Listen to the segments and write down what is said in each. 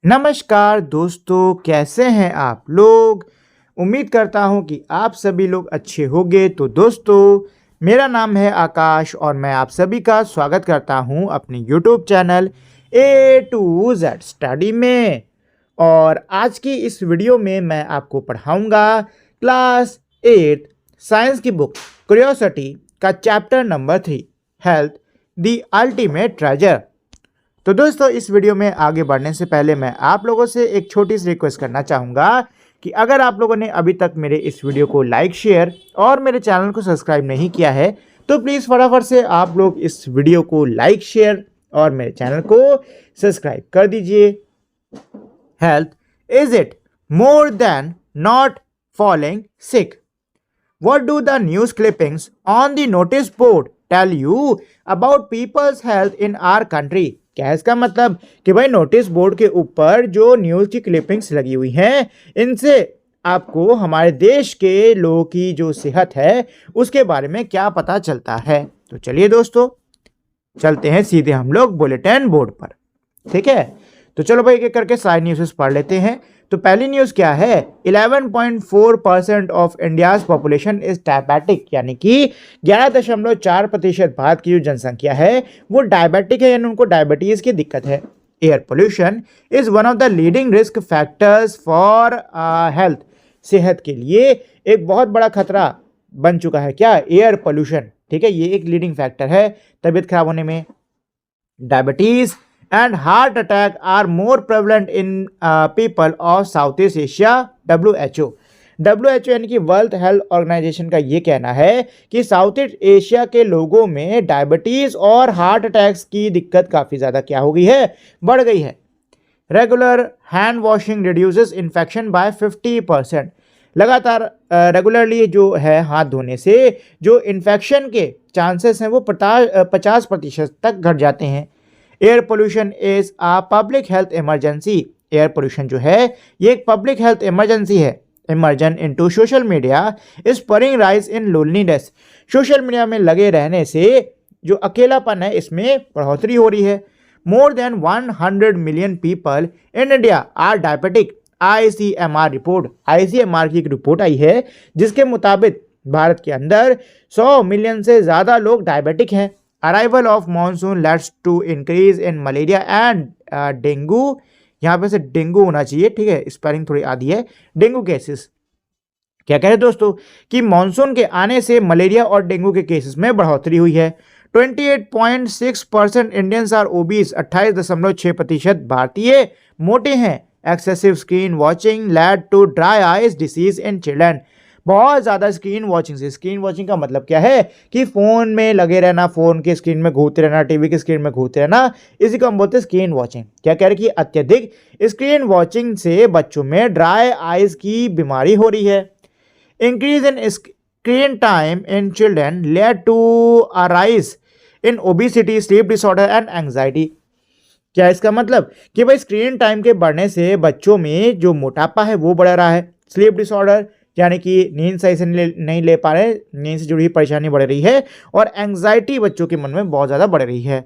नमस्कार दोस्तों, कैसे हैं आप लोग। उम्मीद करता हूं कि आप सभी लोग अच्छे होंगे। तो दोस्तों, मेरा नाम है आकाश और मैं आप सभी का स्वागत करता हूं अपने YouTube channel A to Z study में। और आज की इस वीडियो में मैं आपको पढ़ाऊंगा क्लास 8 साइंस की बुक क्यूरियोसिटी का chapter number 3 health the ultimate treasure. तो दोस्तों, इस वीडियो में आगे बढ़ने से पहले मैं आप लोगों से एक छोटी सी रिक्वेस्ट करना चाहूँगा कि अगर आप लोगों ने अभी तक मेरे इस वीडियो को लाइक, शेयर और मेरे चैनल को सब्सक्राइब नहीं किया है तो प्लीज़ फटाफट से आप लोग इस वीडियो को लाइक, शेयर और मेरे चैनल को सब्सक्राइब कर दीजिए। Health is it more than not falling sick? What do the news clippings on the notice board tell you about people's health in our country? क्या है इसका मतलब कि भाई नोटिस बोर्ड के ऊपर जो न्यूज़ की क्लिपिंग्स लगी हुई हैं, इनसे आपको हमारे देश के लोगों की जो सेहत है उसके बारे में क्या पता चलता है। तो चलिए दोस्तों, चलते हैं सीधे हम लोग बुलेटिन बोर्ड पर। ठीक है, तो चलो भाई एक एक करके सारी न्यूज़ पढ़ लेते हैं। तो पहली न्यूज़ क्या है, 11.4% of India's population is diabetic, यानी कि 11.4% भारत की जो जनसंख्या है वो डायबिटिक है, यानी उनको डायबिटीज़ की दिक्कत है। Air pollution is one of the leading risk factors for health, सेहत के लिए एक बहुत बड़ा खतरा बन चुका है क्या, एयर पोल्यूशन। ठीक है, ये एक लीडिंग फैक्टर है तबीयत खराब होने में। Diabetes and heart attack are more prevalent in people of Southeast Asia. WHO यानी कि वर्ल्ड हेल्थ ऑर्गेनाइजेशन का ये कहना है कि साउथ ईस्ट एशिया के लोगों में डायबिटीज और हार्ट अटैक्स की दिक्कत काफ़ी ज़्यादा क्या हो गई है, बढ़ गई है। Regular hand washing reduces infection by 50%। लगातार रेगुलरली जो है हाथ धोने से जो इन्फेक्शन के चांसेस हैं वो 50% तक घट जाते हैं। Air pollution is a public health emergency. Air pollution जो है ये एक पब्लिक हेल्थ इमरजेंसी है। Immersion into social media is spurring rise in loneliness. Social media में लगे रहने से जो अकेलापन है इसमें बढ़ोतरी हो रही है। More than 100 million people in India are diabetic. ICMR report, ICMR की एक रिपोर्ट आई है जिसके मुताबिक भारत के अंदर 100 मिलियन से ज़्यादा लोग डायबिटिक हैं। Arrival of monsoon leads to increase in malaria and dengue. यहाँ पे से डेंगू होना चाहिए, ठीक है, स्पेलिंग थोड़ी आधी है। डेंगू केसेस क्या कह रहे हैं दोस्तों कि मानसून के आने से मलेरिया और डेंगू के केसेस में बढ़ोतरी हुई है। 28.6% इंडियंस आर ओबीस। 28.6% भारतीय मोटे हैं। Excessive screen watching led to dry eyes disease in children. बहुत ज़्यादा स्क्रीन वॉचिंग से, स्क्रीन वॉचिंग का मतलब क्या है कि फ़ोन में लगे रहना, फ़ोन के स्क्रीन में घूमते रहना, टीवी की स्क्रीन में घूमते रहना, इसी को हम बोलते हैं स्क्रीन वॉचिंग। क्या कह रहे हैं कि अत्यधिक स्क्रीन वॉचिंग से बच्चों में ड्राई आइज की बीमारी हो रही है। Increase in screen time in children led to a rise in obesity, sleep disorder and anxiety. क्या इसका मतलब कि भाई स्क्रीन टाइम के बढ़ने से बच्चों में जो मोटापा है वो बढ़ रहा है। स्लीप डिसऑर्डर यानी कि नींद सही से नहीं ले पा रहे, नींद से जुड़ी हुई परेशानी बढ़ रही है। और एंग्जाइटी बच्चों के मन में बहुत ज़्यादा बढ़ रही है।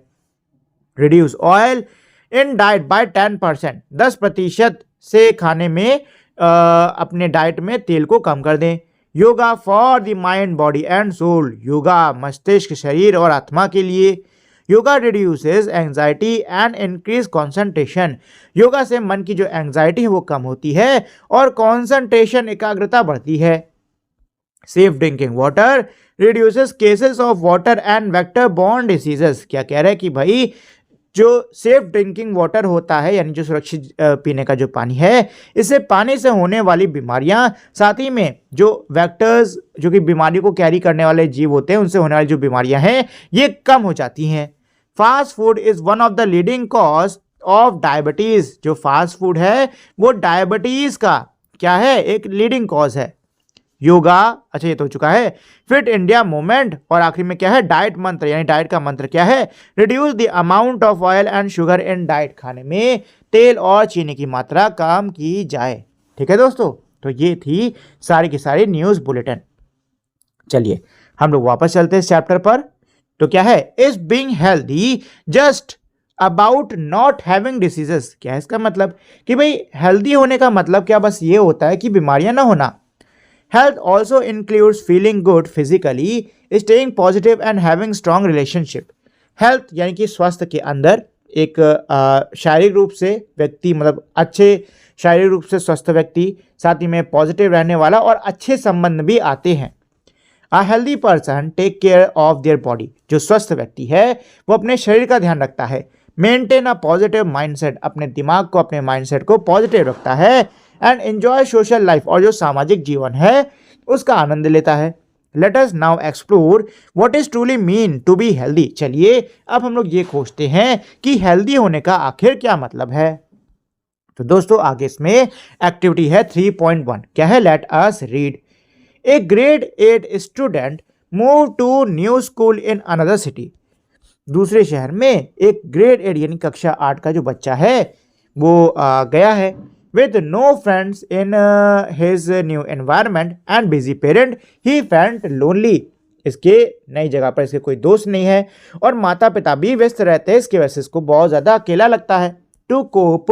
Reduce oil in diet by 10%। 10% से खाने में अपने डाइट में तेल को कम कर दें। Yoga for the mind, body and soul. Yoga मस्तिष्क, शरीर और आत्मा के लिए। Yoga reduces anxiety and increase concentration. Yoga से मन की जो एंग्जाइटी है वो कम होती है और कॉन्सेंट्रेशन, एकाग्रता बढ़ती है। Safe drinking water reduces cases of water and vector borne diseases. क्या कह रहे हैं कि भाई जो सेफ ड्रिंकिंग वाटर होता है यानी जो सुरक्षित पीने का जो पानी है, इससे पानी से होने वाली बीमारियां, साथ ही में जो वेक्टर्स जो कि बीमारी को कैरी करने वाले जीव होते हैं उनसे होने वाली जो बीमारियां हैं ये कम हो जाती हैं। Fast food is one of the leading cause of diabetes. जो फास्ट फूड है वो डायबिटीज का क्या है, एक लीडिंग कॉज है। योगा, अच्छा ये तो हो चुका है। फिट इंडिया मूवमेंट और आखिरी में क्या है, डाइट मंत्र, यानी डाइट का मंत्र क्या है, reduce the amount of oil and sugar in diet. खाने में तेल और चीनी की मात्रा कम की जाए। ठीक है दोस्तों, तो ये थी सारी की सारी न्यूज़ बुलेटिन। चलिए हम लोग वापस चलते हैं इस चैप्टर पर। तो क्या है, is being healthy just about not having diseases. क्या है इसका मतलब कि भाई हेल्दी होने का मतलब क्या बस ये होता है कि बीमारियां ना होना। Health also includes feeling good physically, staying positive and having strong relationship. Health यानी कि स्वास्थ्य के अंदर एक शारीरिक रूप से व्यक्ति मतलब अच्छे शारीरिक रूप से स्वस्थ व्यक्ति, साथ ही में पॉजिटिव रहने वाला और अच्छे संबंध भी आते हैं। A healthy person take care of their body. जो स्वस्थ व्यक्ति है वो अपने शरीर का ध्यान रखता है। मेंटेन अ पॉजिटिव माइंडसेट, अपने दिमाग को अपने माइंडसेट को पॉजिटिव रखता है। एंड एंजॉय सोशल लाइफ, और जो सामाजिक जीवन है उसका आनंद लेता है। Let us now explore what is truly mean to be healthy. चलिए अब हम लोग ये खोजते हैं कि हेल्दी होने का आखिर क्या मतलब है। तो दोस्तों आगे इसमें एक्टिविटी है 3.1। क्या है? Let us read. A grade 8 student move to new school in another city. दूसरे शहर में एक ग्रेड 8 यानी कक्षा 8 का जो बच्चा है वो गया है। With no friends in his new environment and busy parent he felt lonely. इसके नई जगह पर इसके कोई दोस्त नहीं है और माता पिता भी व्यस्त रहते हैं, इसकी वजह से इसको बहुत ज़्यादा अकेला लगता है। To cope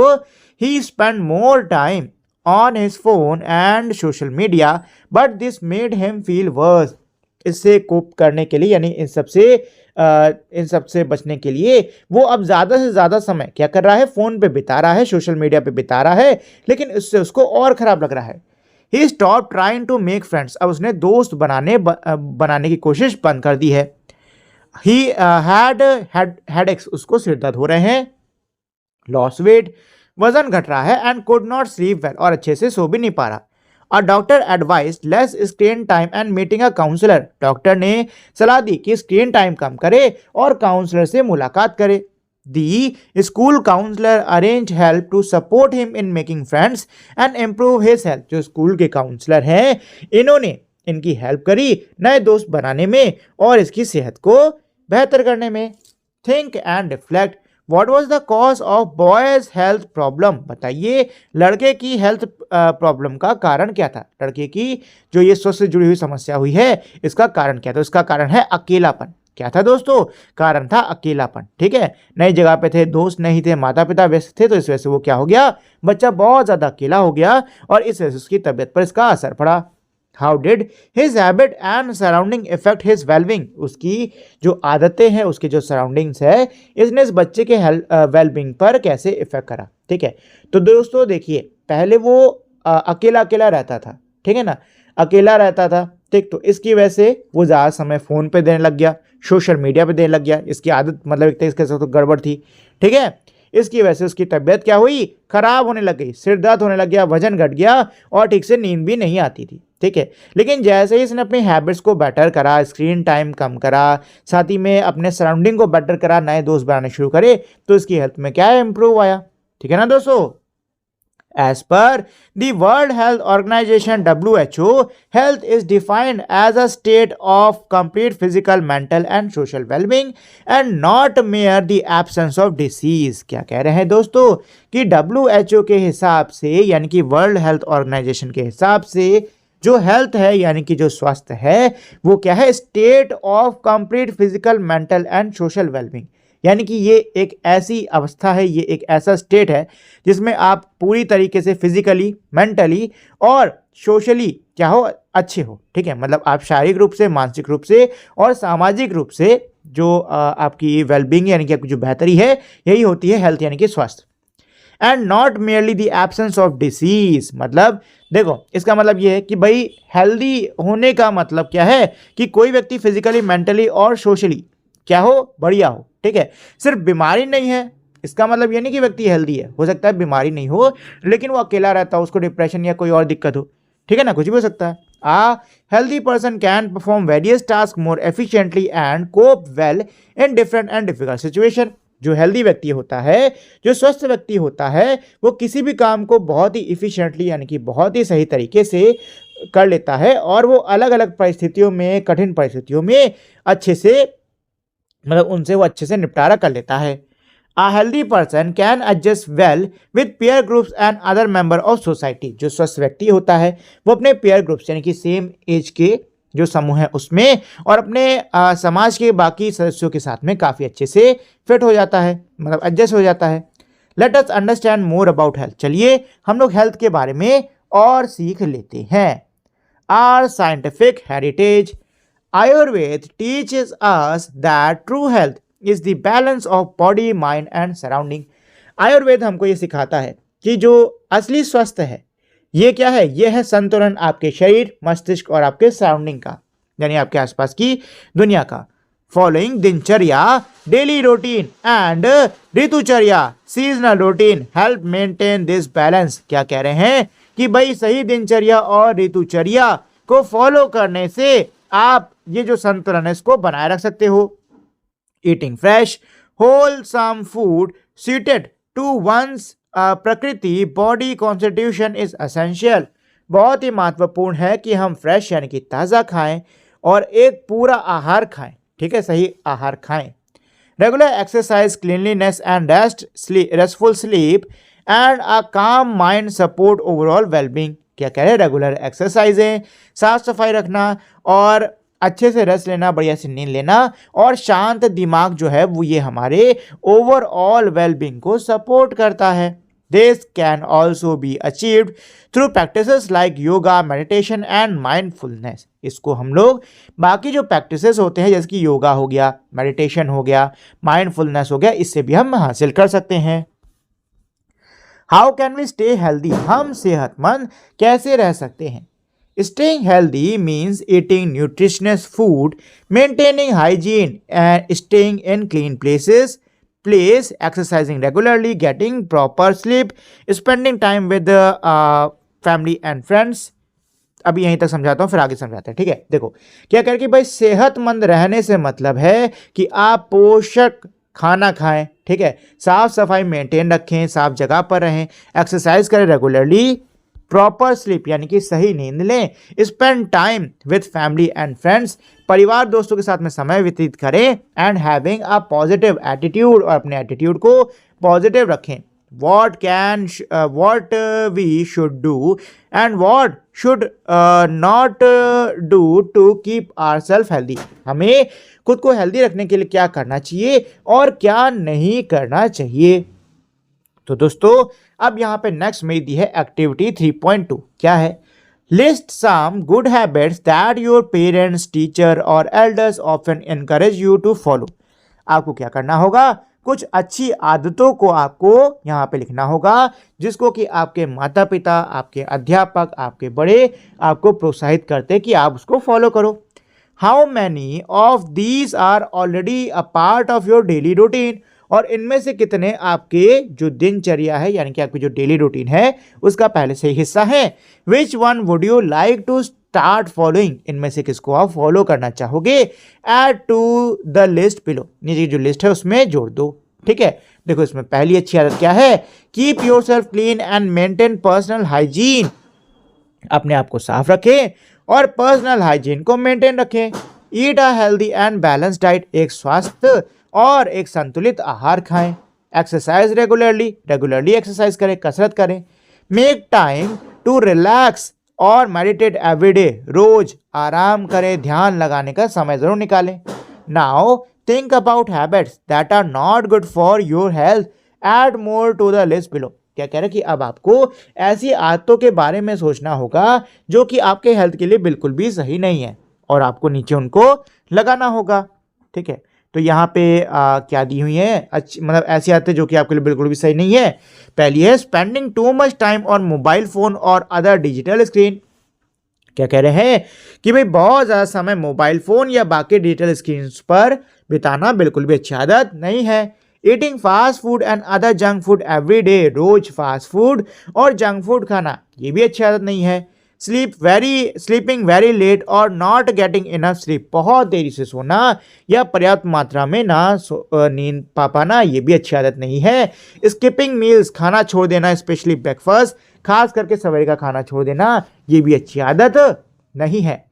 he spend more time on his phone and social media but this made him feel worse. इससे कोप करने के लिए यानी इन सबसे बचने के लिए वो अब ज़्यादा से ज़्यादा समय क्या कर रहा है? फ़ोन पे बिता रहा है, सोशल मीडिया पे बिता रहा है, लेकिन इससे उसको और ख़राब लग रहा है। He stop trying to make friends. अब उसने दोस्त बनाने की कोशिश बंद कर दी है। ही हैड हेडेक्स, उसको सिर दर्द हो रहे हैं। लॉस वेट, वजन घट रहा है। And could not sleep well, और अच्छे से सो भी नहीं पा रहा। A doctor advise less screen time and meeting a counsellor. Doctor ने सलाह दी कि स्क्रीन टाइम कम करे और काउंसलर से मुलाकात करे। The school counsellor arrange help to support him in making friends and improve his health. जो स्कूल के काउंसलर हैं इन्होंने इनकी हेल्प करी नए दोस्त बनाने में और इसकी सेहत को बेहतर करने में। Think and reflect. What was the cause of boy's health problem? बताइए लड़के की हेल्थ प्रॉब्लम का कारण क्या था? लड़के की जो ये स्वास्थ्य से जुड़ी हुई समस्या हुई है इसका कारण क्या था? इसका कारण है अकेलापन। क्या था दोस्तों? कारण था अकेलापन। ठीक है, नई जगह पे थे, दोस्त नहीं थे, माता पिता व्यस्त थे, तो इस वजह से वो क्या हो गया? बच्चा बहुत ज़्यादा अकेला हो गया और इस वजह से उसकी तबीयत पर इसका असर पड़ा। How did his habit and surrounding effect his wellbeing. उसकी जो आदतें हैं, उसके जो सराउंडिंग्स है, इसने इस बच्चे के वेलबिंग पर कैसे इफेक्ट करा। ठीक है, तो दोस्तों देखिए पहले वो अकेला अकेला रहता था, ठीक है ना, अकेला रहता था। ठीक, तो इसकी वजह से वो ज़्यादा समय फ़ोन पे देने लग गया, सोशल मीडिया पे देने लग गया। इसकी आदत मतलब एक तरीके से तो गड़बड़ थी। ठीक है, इसकी वजह से उसकी तबीयत क्या हुई? खराब होने लग गई, सिर दर्द होने लग गया, वजन घट गया और ठीक से नींद भी नहीं आती थी। ठीक है, लेकिन जैसे ही इसने अपनी हैबिट्स को बेटर करा, स्क्रीन टाइम कम करा, साथ ही में अपने सराउंडिंग को बेटर करा, नए दोस्त बनाने शुरू करे, तो इसकी हेल्थ में क्या है? इंप्रूव आया। ठीक है ना दोस्तों। As per the World Health Organization WHO, health is defined as a state of complete physical, mental and social well-being and not mere the absence of disease। क्या कह रहे हैं दोस्तों कि WHO के हिसाब से यानी कि वर्ल्ड हेल्थ ऑर्गेनाइजेशन के हिसाब से जो हेल्थ है यानी कि जो स्वास्थ्य है वो क्या है? State of complete physical, mental and social wellbeing. यानी कि ये एक ऐसी अवस्था है, ये एक ऐसा स्टेट है जिसमें आप पूरी तरीके से फिजिकली, मेंटली और सोशली क्या हो? अच्छे हो। ठीक है, मतलब आप शारीरिक रूप से, मानसिक रूप से और सामाजिक रूप से जो आपकी वेलबींग यानी कि आपकी जो बेहतरी है, यही होती है हेल्थ यानी कि स्वास्थ्य। And not merely the absence of disease. मतलब देखो इसका मतलब ये है कि भाई हेल्दी होने का मतलब क्या है कि कोई व्यक्ति फिजिकली, मेंटली और सोशली क्या हो? बढ़िया हो। ठीक है, सिर्फ बीमारी नहीं है इसका मतलब ये नहीं कि व्यक्ति हेल्दी है। हो सकता है बीमारी नहीं हो लेकिन वो अकेला रहता हो, उसको डिप्रेशन या कोई और दिक्कत हो। ठीक है ना, कुछ भी हो सकता है। A healthy person can perform various task more efficiently and cope well in different and difficult situation. जो हेल्दी व्यक्ति होता है, जो स्वस्थ व्यक्ति होता है, वो किसी भी काम को बहुत ही इफिशिएंटली यानी कि बहुत ही सही तरीके से कर लेता है और वो अलग अलग परिस्थितियों में, कठिन परिस्थितियों में अच्छे से मतलब उनसे वो अच्छे से निपटारा कर लेता है। A healthy person can adjust well with peer groups and other member of society। जो स्वस्थ व्यक्ति होता है वो अपने peer groups यानी कि सेम एज के जो समूह है उसमें, और अपने समाज के बाकी सदस्यों के साथ में काफ़ी अच्छे से फिट हो जाता है, मतलब एडजस्ट हो जाता है। Let us understand more about health. चलिए हम लोग हेल्थ के बारे में और सीख लेते हैं। Our scientific heritage. Ayurveda teaches us that true health is the balance of body, mind and surrounding. Ayurveda हमको ये सिखाता है कि जो असली स्वस्थ है ये क्या है, ये है संतुलन आपके शरीर, मस्तिष्क और आपके सराउंडिंग का, यानी आपके आसपास की दुनिया का। Following dinacharya, daily routine and ritucharya, seasonal routine help maintain this balance. क्या कह रहे हैं कि भाई सही दिनचर्या और ऋतुचर्या को फॉलो करने से आप ये जो संतुलन है इसको बनाए रख सकते हो। Eating fresh wholesome food suited to one's प्रकृति बॉडी कॉन्स्टिट्यूशन इज एसेंशियल। बहुत ही महत्वपूर्ण है कि हम फ्रेश यानी कि ताज़ा खाएं और एक पूरा आहार खाएं, ठीक है, सही आहार खाएं। Regular exercise, cleanliness and restful sleep and अ काम माइंड सपोर्ट ओवरऑल वेलबींग। क्या कह रहे हैं, रेगुलर एक्सरसाइजें, साफ सफाई रखना और अच्छे से रेस्ट लेना, बढ़िया से नींद लेना और शांत दिमाग जो है वो ये हमारे ओवरऑल वेलबींग को सपोर्ट करता है। This can also be achieved through practices like yoga, meditation and mindfulness. इसको हम लोग बाकी जो प्रैक्टिसेस होते हैं जैसे कि योगा हो गया, मेडिटेशन हो गया, माइंडफुलनेस हो गया, इससे भी हम हासिल कर सकते हैं। How can we stay healthy. हम सेहतमंद कैसे रह सकते हैं। Staying healthy means eating nutritious food, maintaining hygiene and staying in clean place, exercising regularly, getting proper sleep, spending time with the family and friends। अभी यहीं तक समझाता हूँ फिर आगे समझाते हैं, ठीक है। देखो क्या कह रहे कि भाई सेहतमंद रहने से मतलब है कि आप पोषक खाना खाएं, ठीक है, साफ सफाई मेंटेन रखें, साफ जगह पर रहें, एक्सरसाइज करें रेगुलरली, प्रॉपर स्लीप यानी कि सही नींद लें, spend time with family and friends, परिवार दोस्तों के साथ में समय व्यतीत करें, and having a positive attitude, और अपने एटीट्यूड को पॉजिटिव रखें। what we should do and what should not do to keep ourselves healthy। हमें खुद को हेल्दी रखने के लिए क्या करना चाहिए और क्या नहीं करना चाहिए। तो दोस्तों अब यहाँ पे नेक्स्ट मेरी दी है एक्टिविटी 3.2। क्या है, list some good habits that your parents, teacher और elders often encourage you to follow. आपको क्या करना होगा, कुछ अच्छी आदतों को आपको यहाँ पे लिखना होगा जिसको कि आपके माता पिता, आपके अध्यापक, आपके बड़े आपको प्रोत्साहित करते कि आप उसको फॉलो करो। How many of these are already a part of your daily routine, और इनमें से कितने आपके जो दिनचर्या है यानी कि आपकी जो डेली रूटीन है उसका पहले से ही हिस्सा है। Which one would you like to start following, इनमें से किसको आप फॉलो करना चाहोगे। Add to the list below, नीचे जो लिस्ट है उसमें जोड़ दो, ठीक है। देखो इसमें पहली अच्छी आदत क्या है, keep your self clean and maintain personal hygiene, अपने आप को साफ रखें और पर्सनल हाइजीन को मेंटेन रखें। Eat a healthy and balance diet, एक स्वस्थ और एक संतुलित आहार खाएं। एक्सरसाइज रेगुलरली एक्सरसाइज करें, कसरत करें। मेक टाइम टू रिलैक्स और मेडिटेट एवरीडे, रोज आराम करें, ध्यान लगाने का समय जरूर निकालें। Now think about habits that are not good for your health, add more to the list below. क्या कह रहे हैं कि अब आपको ऐसी आदतों के बारे में सोचना होगा जो कि आपके हेल्थ के लिए बिल्कुल भी सही नहीं है और आपको नीचे उनको लगाना होगा, ठीक है। तो यहाँ पे क्या दी हुई है, अच्छी मतलब ऐसी आदतें जो कि आपके लिए बिल्कुल भी सही नहीं है। पहली है spending too much time on mobile phone और अदर डिजिटल स्क्रीन। क्या कह रहे हैं कि भाई बहुत ज़्यादा समय मोबाइल फोन या बाकी डिजिटल स्क्रीन पर बिताना बिल्कुल भी अच्छी आदत नहीं है। Eating fast food and other junk food every day, रोज फास्ट फूड और जंक फूड खाना ये भी अच्छी आदत नहीं है। स्लीपिंग वेरी लेट और नॉट गेटिंग इनफ स्लीप, बहुत देरी से सोना या पर्याप्त मात्रा में नींद पा पाना ये भी अच्छी आदत नहीं है। स्किपिंग मील्स, खाना छोड़ देना, स्पेशली ब्रेकफास्ट, खास करके सवेरे का खाना छोड़ देना ये भी अच्छी आदत नहीं है।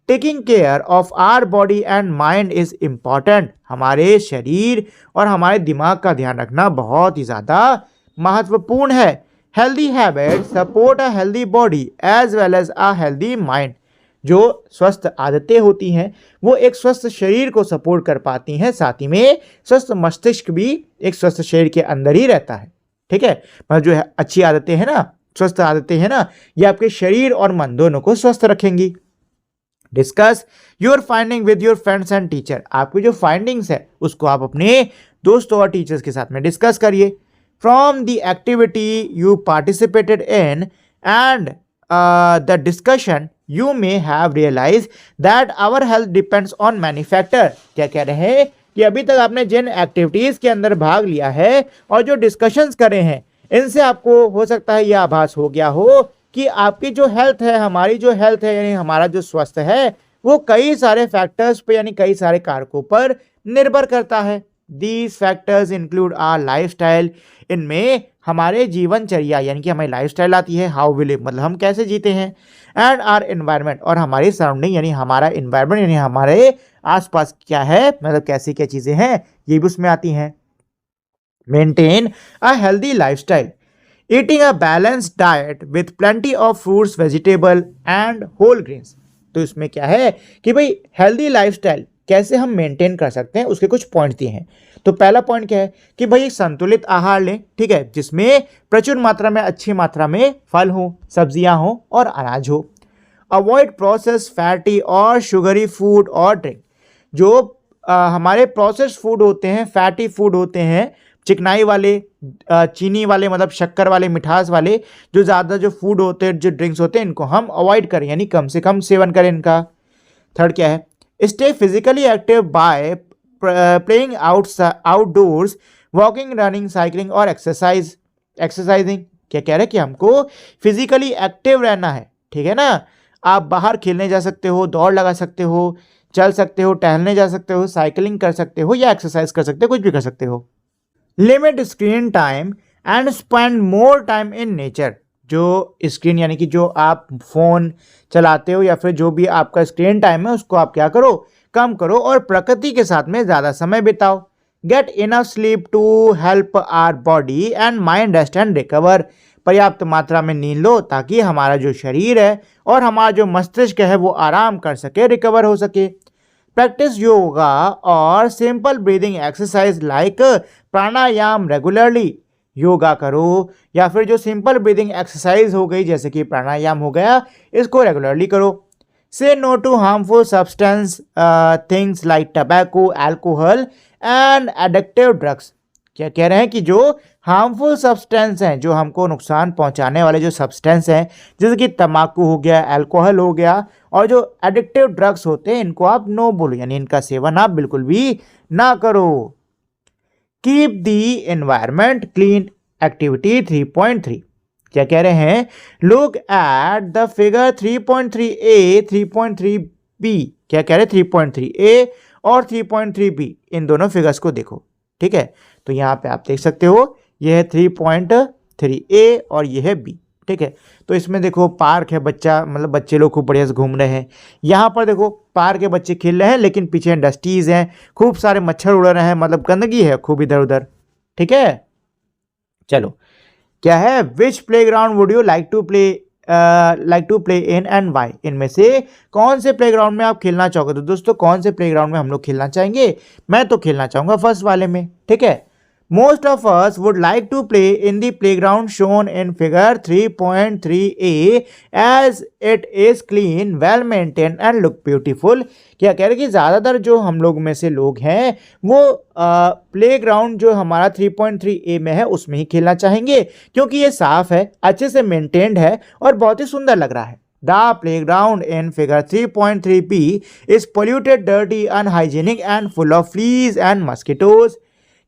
Taking care of our body and mind is important, हमारे शरीर और हमारे दिमाग का ध्यान रखना बहुत ही ज़्यादा महत्वपूर्ण है। Healthy habits support a healthy body as well as a healthy mind। जो स्वस्थ आदतें होती हैं वो एक स्वस्थ शरीर को सपोर्ट कर पाती हैं, साथ ही में स्वस्थ मस्तिष्क भी एक स्वस्थ शरीर के अंदर ही रहता है। ठीक है, मतलब जो है अच्छी आदतें हैं ना, स्वस्थ आदतें हैं ना, ये आपके शरीर और मन दोनों को स्वस्थ रखेंगी। Discuss your finding with your friends and teacher. आपकी जो फाइंडिंग्स है उसको आप अपने दोस्तों और टीचर्स के साथ में डिस्कस करिए। From the activity you participated in and the discussion you may have realise that our health depends on many factor. क्या कह रहे हैं कि अभी तक आपने जिन एक्टिविटीज के अंदर भाग लिया है और जो डिस्कशंस करे हैं, इनसे आपको हो सकता है यह आभास हो गया हो कि आपकी जो हेल्थ है, हमारी जो हेल्थ है, यानी हमारा जो स्वास्थ्य है, वो कई सारे फैक्टर्स पे यानी कई सारे कारकों पर निर्भर करता है। These factors include our lifestyle. इनमें हमारे जीवनचर्या यानी कि हमारी लाइफस्टाइल आती है, हाउ वी लिव मतलब हम कैसे जीते हैं, एंड आवर एनवायरनमेंट और हमारी सराउंडिंग यानी हमारा एनवायरनमेंट यानी हमारे आसपास क्या है, मतलब कैसी क्या चीजें हैं, ये भी उसमें आती हैं। Maintain a healthy lifestyle, eating a balanced diet with plenty of fruits, vegetable and whole grains. तो इसमें क्या है कि भाई हेल्दी लाइफस्टाइल कैसे हम मेंटेन कर सकते हैं, उसके कुछ पॉइंट दिए हैं। तो पहला पॉइंट क्या है कि भाई एक संतुलित आहार लें, ठीक है, जिसमें प्रचुर मात्रा में, अच्छी मात्रा में फल हो, सब्जियां हो और अनाज हो। अवॉइड प्रोसेस फैटी और शुगरी फूड और ड्रिंक। जो हमारे प्रोसेस फूड होते हैं, फैटी फूड होते हैं, चिकनाई वाले, चीनी वाले मतलब शक्कर वाले, मिठास वाले जो ज़्यादा जो फूड होते हैं, जो ड्रिंक्स होते हैं, इनको हम अवॉइड करें यानी कम से कम सेवन करें इनका। थर्ड क्या है, stay physically active by playing outdoors, walking, running, cycling और एक्सरसाइजिंग। क्या कह रहे हैं कि हमको फिजिकली एक्टिव रहना है, ठीक है ना। आप बाहर खेलने जा सकते हो, दौड़ लगा सकते हो, चल सकते हो, टहलने जा सकते हो, साइकिलिंग कर सकते हो या एक्सरसाइज कर सकते हो, कुछ भी कर सकते हो। Limit screen time and spend more time in nature. जो स्क्रीन यानी कि जो आप फोन चलाते हो या फिर जो भी आपका स्क्रीन टाइम है उसको आप क्या करो, कम करो और प्रकृति के साथ में ज़्यादा समय बिताओ। Get enough sleep to help our body and mind rest and recover. पर्याप्त मात्रा में नींद लो ताकि हमारा जो शरीर है और हमारा जो मस्तिष्क है वो आराम कर सके, रिकवर हो सके। प्रैक्टिस योगा और सिंपल ब्रीदिंग एक्सरसाइज लाइक प्राणायाम रेगुलरली। योगा करो या फिर जो सिंपल ब्रीदिंग एक्सरसाइज हो गई जैसे कि प्राणायाम हो गया, इसको रेगुलरली करो। Say no to harmful substance things like tobacco, alcohol and addictive drugs. क्या कह रहे हैं कि जो हार्मफुल सब्सटेंस हैं, जो हमको नुकसान पहुंचाने वाले जो सब्सटेंस हैं, जैसे कि तंबाकू हो गया, अल्कोहल हो गया और जो एडिक्टिव ड्रग्स होते हैं, इनको आप नो बोलो यानी इनका सेवन आप बिल्कुल भी ना करो। Keep the environment clean, activity 3.3। क्या कह रहे हैं, look at the figure 3.3a 3.3b। क्या कह रहे हैं, 3.3a और 3.3b इन दोनों फिगर्स को देखो, ठीक है। तो यहाँ पे आप देख सकते हो यह है 3.3a और यह है b, ठीक है। तो इसमें देखो पार्क है, बच्चा मतलब बच्चे लोग खूब बढ़िया से घूम रहे हैं। यहाँ पर देखो पार्क के बच्चे खेल रहे हैं लेकिन पीछे इंडस्ट्रीज हैं, खूब सारे मच्छर उड़ रहे हैं, मतलब गंदगी है खूब इधर उधर, ठीक है। चलो क्या है, which playground would you like to play in and why. इनमें से कौन से प्लेग्राउंड में आप खेलना चाहोगे। तो दोस्तों कौन से प्लेग्राउंड में हम लोग खेलना चाहेंगे, मैं तो खेलना चाहूंगा फर्स्ट वाले में, ठीक है। Most of us would like to play in the playground shown in figure 3.3a as it is clean, well maintained and look beautiful। क्या कह रहे हैं कि ज़्यादातर जो हम लोग में से लोग हैं वो प्लेग्राउंड जो हमारा 3.3a में है उसमें ही खेलना चाहेंगे, क्योंकि ये साफ है, अच्छे से मेंटेन्ड है और बहुत ही सुंदर लग रहा है। The playground in figure 3.3b is polluted, dirty, unhygienic and full of fleas and mosquitoes।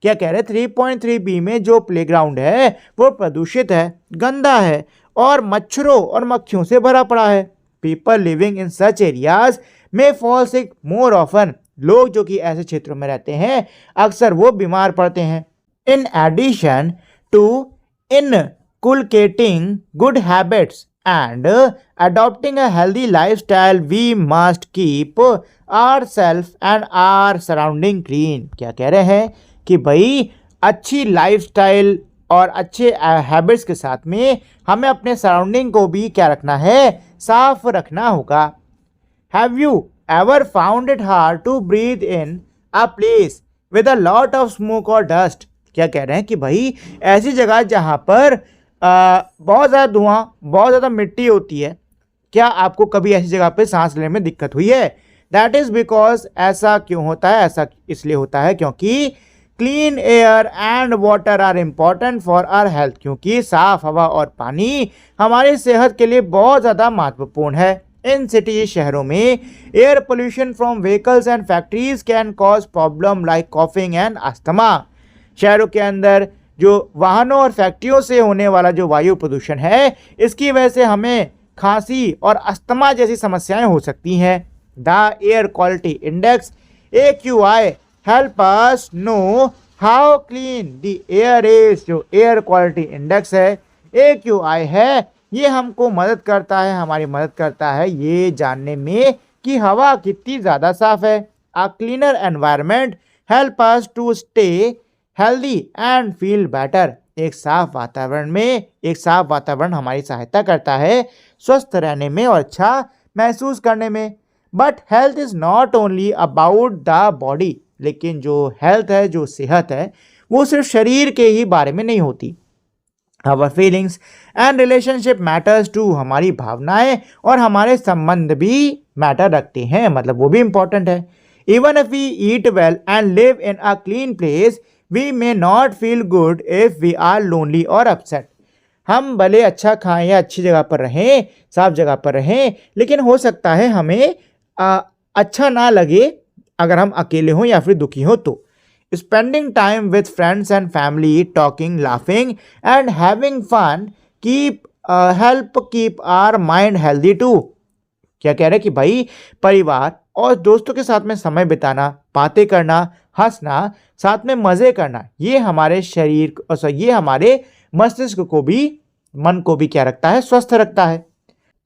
क्या कह रहे हैं, 3.3b में जो प्लेग्राउंड है वो प्रदूषित है, गंदा है और मच्छरों और मक्खियों से भरा पड़ा है। People living in such areas में फॉल सिक मोर ऑफन। लोग जो कि ऐसे क्षेत्रों में रहते हैं अक्सर वो बीमार पड़ते हैं। In addition to inculcating good habits and adopting a healthy lifestyle, we must keep ourselves and our surrounding clean। क्या कह रहे हैं कि भाई अच्छी लाइफस्टाइल और अच्छे हैबिट्स के साथ में हमें अपने सराउंडिंग को भी क्या रखना है, साफ रखना होगा। Have you ever found it hard to breathe in a place with a lot of smoke और डस्ट? क्या कह रहे हैं कि भाई ऐसी जगह जहाँ पर बहुत ज़्यादा धुआं, बहुत ज़्यादा मिट्टी होती है, क्या आपको कभी ऐसी जगह पे सांस लेने में दिक्कत हुई है? दैट इज़ बिकॉज, ऐसा क्यों होता है? ऐसा इसलिए होता है क्योंकि clean air and water are important for our health, क्योंकि साफ हवा और पानी हमारी सेहत के लिए बहुत ज़्यादा महत्वपूर्ण है। इन सिटी, शहरों में air pollution from vehicles and factories can cause problem like coughing and asthma. शहरों के अंदर जो वाहनों और फैक्ट्रियों से होने वाला जो वायु प्रदूषण है, इसकी वजह से हमें खांसी और अस्थमा जैसी समस्याएं हो सकती हैं। The air quality index AQI help us know how clean the air is. जो एयर क्वालिटी इंडेक्स है, AQI है, ये हमको मदद करता है, हमारी मदद करता है ये जानने में कि हवा कितनी ज़्यादा साफ है। A cleaner environment help us to stay healthy and feel better. एक साफ वातावरण हमारी सहायता करता है स्वस्थ रहने में और अच्छा महसूस करने में। But health is not only about the body. लेकिन जो हेल्थ है, जो सेहत है, वो सिर्फ शरीर के ही बारे में नहीं होती। Our feelings and relationship matters too. हमारी भावनाएं और हमारे संबंध भी मैटर रखते हैं, मतलब वो भी इंपॉर्टेंट है। Even if we eat well and live in a clean place, we may not feel good if we are lonely और अपसेट। हम भले अच्छा खाएं या अच्छी जगह पर रहें, साफ जगह पर रहें, लेकिन हो सकता है हमें अच्छा ना लगे अगर हम अकेले हों या फिर दुखी हों तो। Spending time with friends and family, talking, laughing and having fun help keep our mind healthy too. क्या कह रहे हैं कि भाई परिवार और दोस्तों के साथ में समय बिताना, बातें करना, हंसना, साथ में मज़े करना, ये हमारे शरीर और ये हमारे मस्तिष्क को भी, मन को भी क्या रखता है? स्वस्थ रखता है।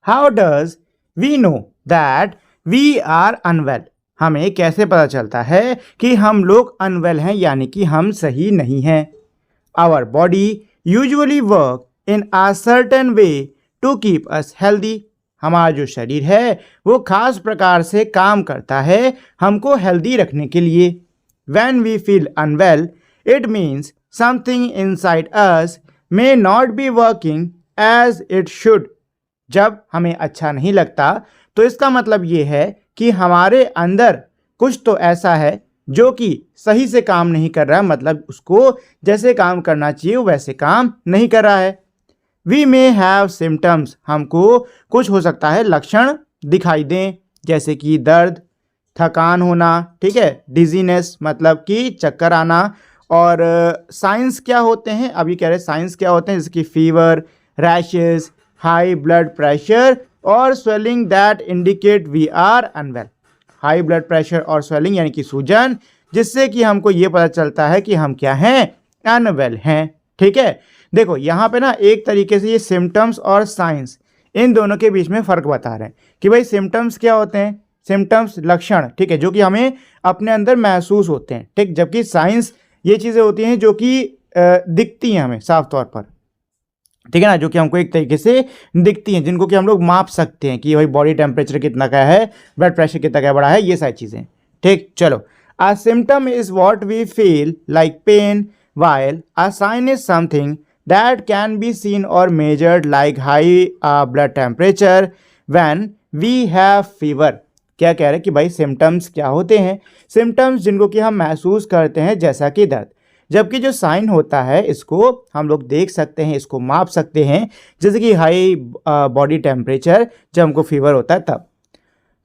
How does we know that we are unwell? हमें कैसे पता चलता है कि हम लोग अनवेल हैं, यानी कि हम सही नहीं हैं? Our body usually work in a certain way to keep us healthy. हमारा जो शरीर है वो खास प्रकार से काम करता है हमको हेल्दी रखने के लिए। When we feel unwell, it means something inside us may not be working as it should. जब हमें अच्छा नहीं लगता तो इसका मतलब ये है कि हमारे अंदर कुछ तो ऐसा है जो कि सही से काम नहीं कर रहा है, मतलब उसको जैसे काम करना चाहिए वैसे काम नहीं कर रहा है। वी मे हैव सिम्टम्स, हमको कुछ हो सकता है लक्षण दिखाई दें, जैसे कि दर्द, थकान होना, ठीक है, डिजीनेस मतलब कि चक्कर आना। और साइंस क्या होते हैं, अभी कह रहे साइंस क्या होते हैं, जैसे कि fever, rashes, high blood pressure और swelling that indicate we are unwell. High blood pressure और स्वेलिंग यानी कि सूजन, जिससे कि हमको ये पता चलता है कि हम क्या हैं? अनवेल हैं। ठीक है, देखो यहाँ पे ना एक तरीके से ये सिम्टम्स और साइंस, इन दोनों के बीच में फ़र्क बता रहे हैं कि भाई सिम्टम्स क्या होते हैं? सिम्टम्स लक्षण, ठीक है, जो कि हमें अपने अंदर महसूस होते हैं, ठीक। जबकि साइंस ये चीज़ें होती हैं जो कि दिखती हैं हमें साफ तौर पर, ठीक है ना, जो कि हमको एक तरीके से दिखती हैं, जिनको कि हम लोग माप सकते हैं कि भाई बॉडी टेम्परेचर कितना का है, ब्लड प्रेशर कितना का बढ़ा है, ये सारी चीज़ें, ठीक। चलो, a symptom is what we feel like pain, while a sign is something that can be seen or measured like high blood temperature when we have fever। क्या कह रहे हैं कि भाई सिम्टम्स क्या होते हैं? सिम्टम्स जिनको कि हम महसूस करते हैं, जैसा कि दर्द। जबकि जो साइन होता है इसको हम लोग देख सकते हैं, इसको माप सकते हैं, जैसे कि हाई बॉडी टेम्परेचर, जब हमको फीवर होता है तब।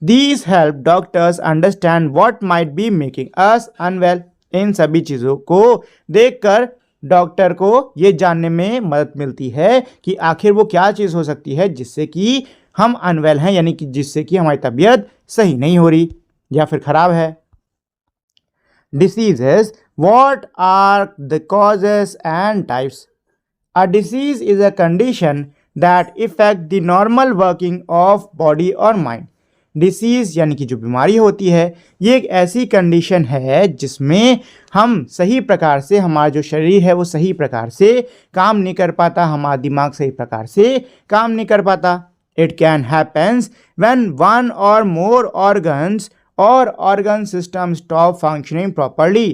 These help doctors understand what might be making us unwell। इन सभी चीज़ों को देखकर डॉक्टर को ये जानने में मदद मिलती है कि आखिर वो क्या चीज़ हो सकती है जिससे कि हम अनवेल हैं, यानी कि जिससे कि हमारी तबीयत सही नहीं हो रही या फिर ख़राब है। Diseases, what are the causes and types? A disease is a condition that effect the normal working of body और माइंड। डिसीज़ यानी कि जो बीमारी होती है, ये एक ऐसी कंडीशन है जिसमें हम सही प्रकार से, हमारा जो शरीर है वो सही प्रकार से काम नहीं कर पाता, हमारा दिमाग सही प्रकार से काम नहीं कर पाता। It can happen when one or more organs or organ system stop functioning properly.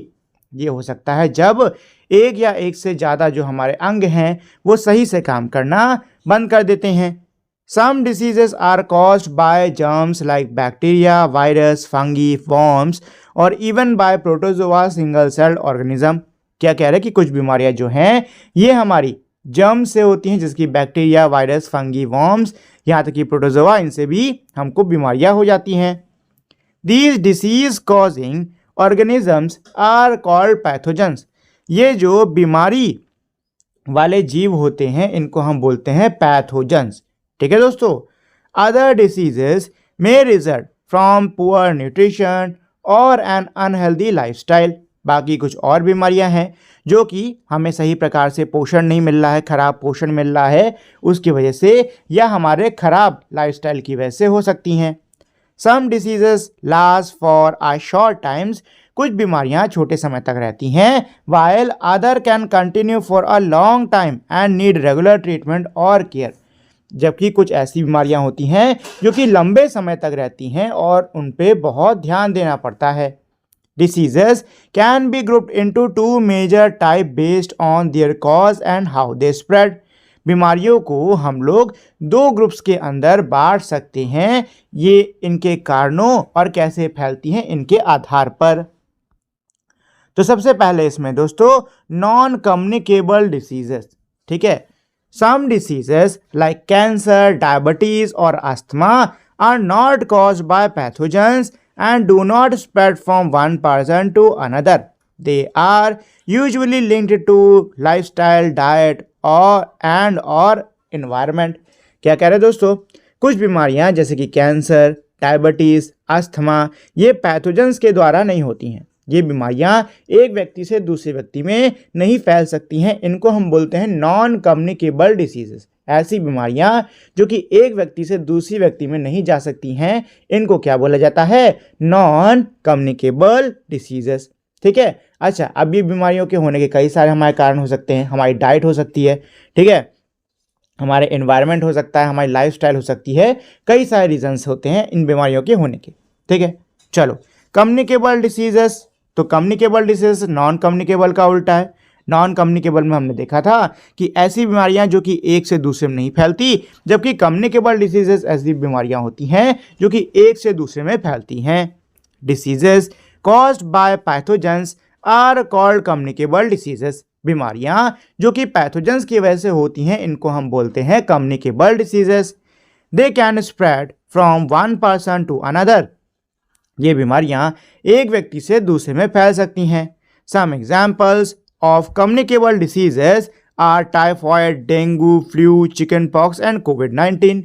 ये हो सकता है जब एक या एक से ज़्यादा जो हमारे अंग हैं वो सही से काम करना बंद कर देते हैं. Some diseases are caused by germs like bacteria, virus, fungi, worms or even by protozoa single-celled organism. क्या कह रहे हैं कि कुछ बीमारियां जो हैं ये हमारी जर्म से होती हैं, जिसकी बैक्टीरिया, वायरस, फंगी, वर्म्स, यहाँ तक कि प्रोटोजोआ, इनसे भी हमको बीमारियां हो जाती हैं. These disease causing organisms are called pathogens. ये जो बीमारी वाले जीव होते हैं इनको हम बोलते हैं पैथोजेंस. ठीक है दोस्तों. Other diseases may result from poor nutrition और एन अनहेल्दी लाइफस्टाइल. बाकी कुछ और बीमारियां हैं जो कि हमें सही प्रकार से पोषण नहीं मिल रहा है, खराब पोषण मिल रहा है, उसकी वजह से या हमारे खराब लाइफस्टाइल की वजह से हो सकती हैं. Some diseases last for a short times. कुछ बीमारियां छोटे समय तक रहती हैं, while other can continue for a long time and need regular treatment और केयर. जबकि कुछ ऐसी बीमारियां होती हैं जो कि लंबे समय तक रहती हैं और उन पे बहुत ध्यान देना पड़ता है. Diseases can be grouped into two major types based on their cause and how they spread. बीमारियों को हम लोग दो ग्रुप्स के अंदर बांट सकते हैं, ये इनके कारणों और कैसे फैलती हैं इनके आधार पर. तो सबसे पहले इसमें दोस्तों नॉन कम्युनिकेबल डिसीजेस. ठीक है. Some diseases like cancer, diabetes और asthma are not caused by pathogens and do not spread from one person to another. They are usually linked to lifestyle, diet or environment. क्या कह रहे हैं दोस्तों? कुछ बीमारियां जैसे कि कैंसर, डायबिटीज, अस्थमा ये पैथोजेंस के द्वारा नहीं होती हैं. ये बीमारियां एक व्यक्ति से दूसरे व्यक्ति में नहीं फैल सकती हैं. इनको हम बोलते हैं नॉन कम्युनिकेबल डिसीजेस. ऐसी बीमारियां जो कि एक व्यक्ति से दूसरी व्यक्ति में नहीं जा सकती हैं, इनको क्या बोला जाता है? Non communicable diseases. ठीक है. अच्छा, अब ये बीमारियों के होने के कई सारे हमारे कारण हो सकते हैं. हमारी डाइट हो सकती है. ठीक है. हमारे एनवायरनमेंट हो सकता है, हमारी लाइफस्टाइल हो सकती है. कई सारे रीजंस होते हैं इन बीमारियों के होने के. ठीक है. चलो, कम्युनिकेबल डिसीजेस. तो कम्युनिकेबल डिसीज नॉन कम्युनिकेबल का उल्टा है. नॉन कम्युनिकेबल में हमने देखा था कि ऐसी बीमारियां जो कि एक से दूसरे में नहीं फैलती, जबकि कम्युनिकेबल डिसीजेस ऐसी बीमारियां होती हैं जो कि एक से दूसरे में फैलती हैं. Diseases caused by pathogens are called communicable diseases. बीमारियां जो कि पैथोजेंस की वजह से होती हैं इनको हम बोलते हैं communicable diseases. They can spread from one person to another. ये बीमारियां एक व्यक्ति से दूसरे में फैल सकती हैं. Some examples of communicable diseases are typhoid, dengue, flu, chickenpox and COVID-19.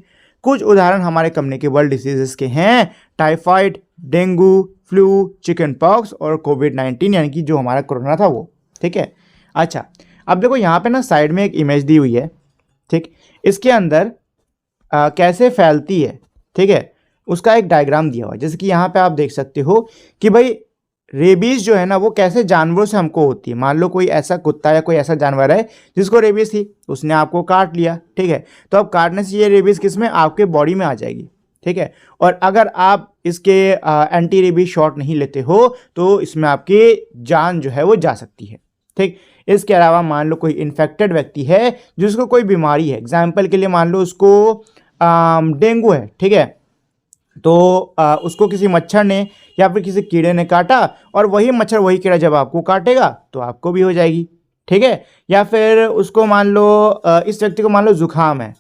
कुछ उदाहरण हमारे कम्युनिकेबल डिसीजेस के हैं टाइफाइड, डेंगू, फ्लू, चिकनपॉक्स और कोविड-19 यानी कि जो हमारा कोरोना था वो. ठीक है. अच्छा, अब देखो यहाँ पे ना साइड में एक इमेज दी हुई है. ठीक. इसके अंदर कैसे फैलती है, ठीक है, उसका एक डायग्राम दिया हुआ है. जैसे कि यहाँ पे आप देख सकते हो कि भाई रेबीज जो है ना वो कैसे जानवरों से हमको होती है. मान लो कोई ऐसा कुत्ता या कोई ऐसा जानवर है जिसको रेबीज थी, उसने आपको काट लिया. ठीक है. तो अब काटने से ये रेबीज किस में? आपके बॉडी में आ जाएगी. ठीक है. और अगर आप इसके एंटी रेबीज शॉट नहीं लेते हो तो इसमें आपकी जान जो है वो जा सकती है. ठीक. इसके अलावा मान लो कोई इन्फेक्टेड व्यक्ति है जिसको कोई बीमारी है, एग्जाम्पल के लिए मान लो उसको डेंगू है. ठीक है. तो उसको किसी मच्छर ने या फिर किसी कीड़े ने काटा और वही मच्छर वही कीड़ा जब आपको काटेगा तो आपको भी हो जाएगी. ठीक है. या फिर उसको मान लो इस व्यक्ति को मान लो जुकाम है.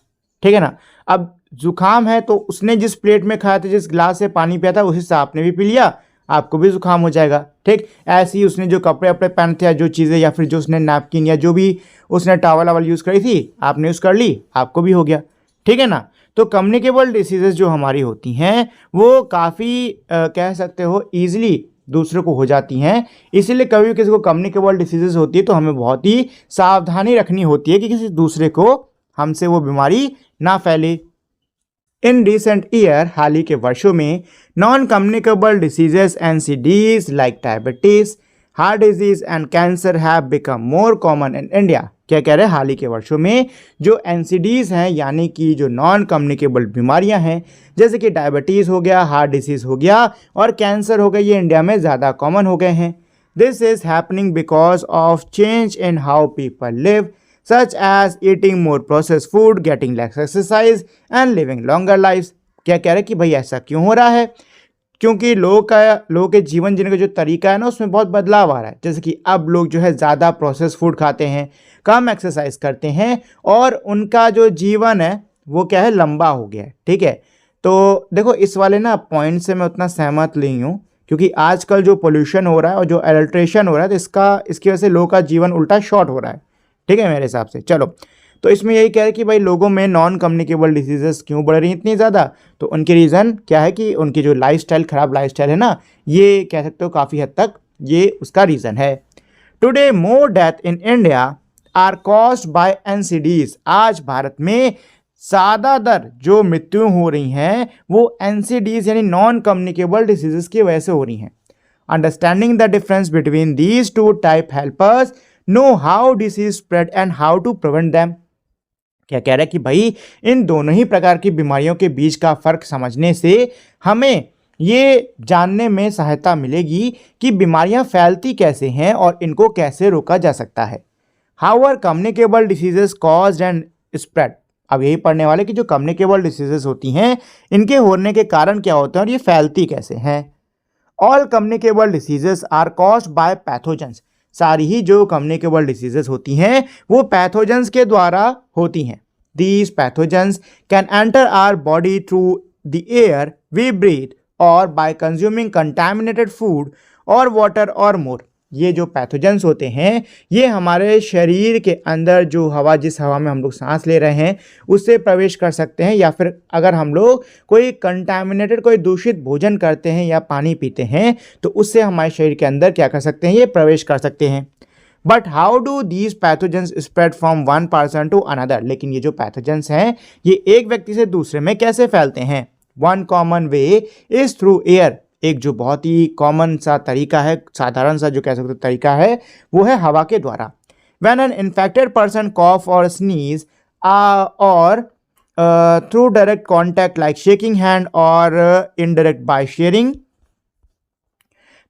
ठीक है ना. अब जुकाम है तो उसने जिस प्लेट में खाया था, जिस गिलास से पानी पिया था, उसी से आपने भी पी लिया, आपको भी जुकाम हो जाएगा. ठीक. ऐसे ही उसने जो कपड़े वपड़े पहने थे या जो चीज़ें या फिर जो उसने नैपकिन या जो भी उसने टॉवल वावल यूज़ करी थी आपने यूज़ कर ली, आपको भी हो गया. ठीक है ना. तो कम्युनिकेबल डिसीजेज जो हमारी होती हैं वो काफ़ी कह सकते हो ईजिली दूसरों को हो जाती हैं. इसीलिए कभी भी किसी को कम्युनिकेबल डिसीजेज होती है तो हमें बहुत ही सावधानी रखनी होती है कि किसी दूसरे को हमसे वो बीमारी ना फैले. इन रिसेंट ईयर, हाल ही के वर्षों में, non communicable diseases NCDs like diabetes, heart disease and cancer have become more common in India. क्या कह रहे हैं, हाल ही के वर्षों में जो एनसीडीज हैं यानी कि जो नॉन कम्युनिकेबल बीमारियां हैं जैसे कि डायबिटीज़ हो गया, हार्ट डिसीज़ हो गया और कैंसर हो गया, ये इंडिया में ज़्यादा कॉमन हो गए हैं। This is happening because of change in how people live such as eating more process food, getting less exercise and living longer life. क्या कह रहे हैं कि भाई ऐसा क्यों हो रहा है, क्योंकि लोगों के जीवन जीने का जो तरीका है ना उसमें बहुत बदलाव आ रहा है। जैसे कि अब लोग जो है ज़्यादा प्रोसेस फूड खाते हैं, कम एक्सरसाइज करते हैं और उनका जो जीवन है वो क्या है, लंबा हो गया है। ठीक है, तो देखो इस वाले ना पॉइंट से मैं उतना सहमत नहीं हूँ, क्योंकि आजकल जो पोल्यूशन हो रहा है और जो एडल्ट्रेशन हो रहा है तो इसकी वजह से लोगों का जीवन उल्टा शॉर्ट हो रहा है। ठीक है, मेरे हिसाब से। चलो, तो इसमें यही कह रहे हैं कि भाई लोगों में नॉन कम्युनिकेबल डिसीजेस क्यों बढ़ रही हैं इतनी ज़्यादा, तो उनके रीज़न क्या है कि उनकी जो लाइफस्टाइल, खराब लाइफस्टाइल है ना, ये कह सकते हो काफ़ी हद तक ये उसका रीज़न है। Today more death in India are caused by NCDs. आज भारत में ज़्यादातर जो मृत्यु हो रही हैं वो एनसीडीज यानी नॉन कम्युनिकेबल डिसीजेस की वजह से हो रही हैं। Understanding the difference between these two type help us know how disease spread and how to prevent them. क्या कह रहा है कि भाई इन दोनों ही प्रकार की बीमारियों के बीच का फ़र्क समझने से हमें ये जानने में सहायता मिलेगी कि बीमारियां फैलती कैसे हैं और इनको कैसे रोका जा सकता है। How are communicable diseases caused and spread. अब यही पढ़ने वाले कि जो कम्युनिकेबल डिसीजेस होती हैं इनके होने के कारण क्या होते हैं और ये फैलती कैसे हैं। All communicable diseases are caused by pathogens. सारी ही जो कम्युनिकेबल डिसीजेस होती हैं वो पैथोजेंस के द्वारा होती हैं। These pathogens can enter our body through the air we breathe और बाय कंज्यूमिंग कंटामिनेटेड फूड और वाटर और मोर। ये जो पैथोजेंस होते हैं ये हमारे शरीर के अंदर जो हवा, जिस हवा में हम लोग सांस ले रहे हैं उससे प्रवेश कर सकते हैं, या फिर अगर हम लोग कोई कंटामिनेटेड, कोई दूषित भोजन करते हैं या पानी पीते हैं तो उससे हमारे शरीर के अंदर क्या कर सकते हैं, ये प्रवेश कर सकते हैं। But how do these pathogens spread from one person to another. लेकिन ये जो पैथोजेंस हैं ये एक व्यक्ति से दूसरे में कैसे फैलते हैं। One common way is through air. एक जो बहुत ही कॉमन सा तरीका है, साधारण सा जो कह सकते तरीका है, वो है हवा के द्वारा। When an infected person cough और स्नीज और through direct contact like shaking hand और indirect by sharing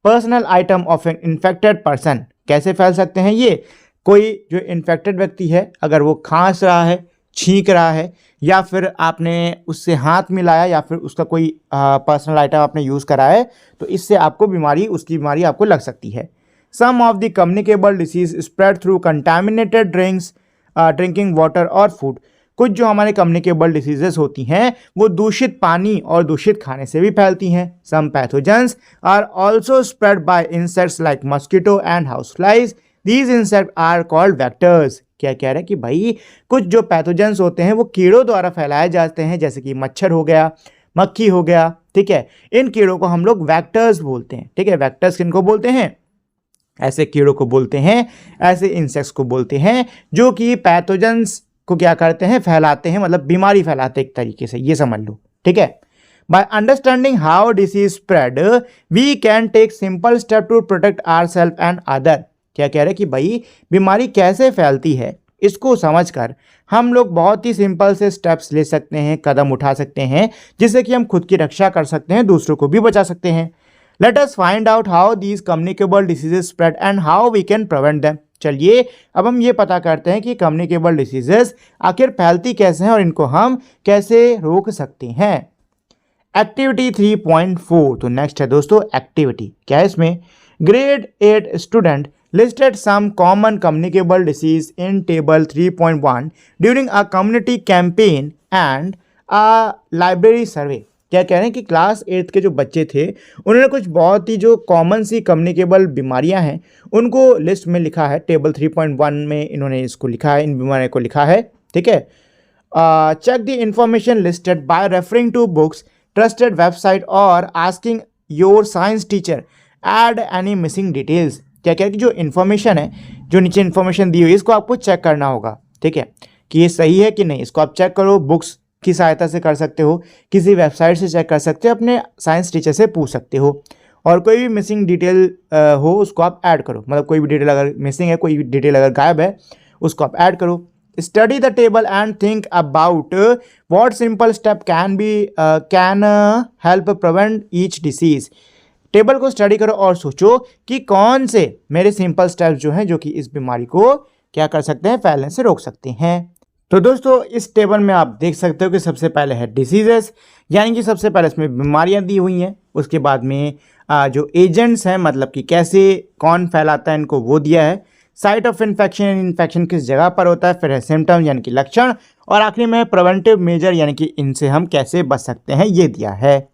personal item of an infected person. कैसे फैल सकते हैं ये, कोई जो इन्फेक्टेड व्यक्ति है अगर वो खांस रहा है, छींक रहा है, या फिर आपने उससे हाथ मिलाया या फिर उसका कोई पर्सनल आइटम आपने यूज़ करा है तो इससे आपको उसकी बीमारी आपको लग सकती है। Some of the communicable disease spread through contaminated drinking water और फूड। कुछ जो हमारे कम्युनिकेबल डिसीजेस होती हैं वो दूषित पानी और दूषित खाने से भी फैलती हैं। Some pathogens are also spread by insects like mosquito and house flies. These insect are called vectors. क्या कह रहे हैं कि भाई कुछ जो पैथोजेंस होते हैं वो कीड़ों द्वारा फैलाए जाते हैं, जैसे कि मच्छर हो गया, मक्खी हो गया। ठीक है, इन कीड़ों को हम लोग वेक्टर्स बोलते हैं। ठीक है, वेक्टर्स किनको बोलते हैं, ऐसे कीड़ों को बोलते हैं, ऐसे इंसेक्ट्स को बोलते हैं जो कि पैथोजेंस को क्या करते हैं, फैलाते हैं, मतलब बीमारी फैलाते हैं एक तरीके से, ये समझ लो। ठीक है, by understanding how disease spread we can take simple step to protect ourself and other. क्या कह रहे हैं कि भाई बीमारी कैसे फैलती है इसको समझकर हम लोग बहुत ही सिंपल से स्टेप्स ले सकते हैं, कदम उठा सकते हैं, जिससे कि हम खुद की रक्षा कर सकते हैं, दूसरों को भी बचा सकते हैं। Let us find out how these communicable diseases spread and how we can prevent them. चलिए अब हम ये पता करते हैं कि कम्युनिकेबल डिसीजेस आखिर फैलती कैसे हैं और इनको हम कैसे रोक सकते हैं। एक्टिविटी 3.4। तो नेक्स्ट है दोस्तों एक्टिविटी। क्या है इसमें, grade 8 student listed some common communicable disease in table 3.1 during a community campaign and a library survey। क्या कह रहे हैं कि क्लास 8 के जो बच्चे थे उन्होंने कुछ बहुत ही जो कॉमन सी कम्युनिकेबल बीमारियां हैं उनको लिस्ट में लिखा है। टेबल 3.1 में इन्होंने इसको लिखा है, इन बीमारियों को लिखा है। ठीक है, check the information listed by referring to books, trusted website और asking your science teacher add any missing details. क्या कह रहे हैं कि जो इन्फॉर्मेशन है, जो नीचे इन्फॉर्मेशन दी हुई है, इसको आपको चेक करना होगा। ठीक है, कि ये सही है कि नहीं, इसको आप चेक करो। बुक्स की सहायता से कर सकते हो, किसी वेबसाइट से चेक कर सकते हो, अपने साइंस टीचर से पूछ सकते हो, और कोई भी मिसिंग डिटेल हो उसको आप ऐड करो। मतलब कोई भी डिटेल अगर मिसिंग है, कोई डिटेल अगर गायब है उसको आप ऐड करो। Study the table and think about what simple step can help prevent each disease. Table को स्टडी करो और सोचो कि कौन से मेरे सिंपल स्टेप्स जो हैं जो कि इस बीमारी को क्या कर सकते हैं, फैलने से रोक सकते हैं। तो दोस्तों इस टेबल में आप देख सकते हो कि सबसे पहले है डिसीजेस, यानी कि सबसे पहले इसमें बीमारियां दी हुई हैं। उसके बाद में जो एजेंट्स हैं, मतलब कि कैसे कौन फैलाता है इनको, वो दिया है। साइट ऑफ इन्फेक्शन, इन्फेक्शन किस जगह पर होता है। फिर है सिम्टम्स यानी कि लक्षण, और आखिरी में प्रिवेंटिव मेजर यानी कि इनसे हम कैसे बच सकते हैं, ये दिया है।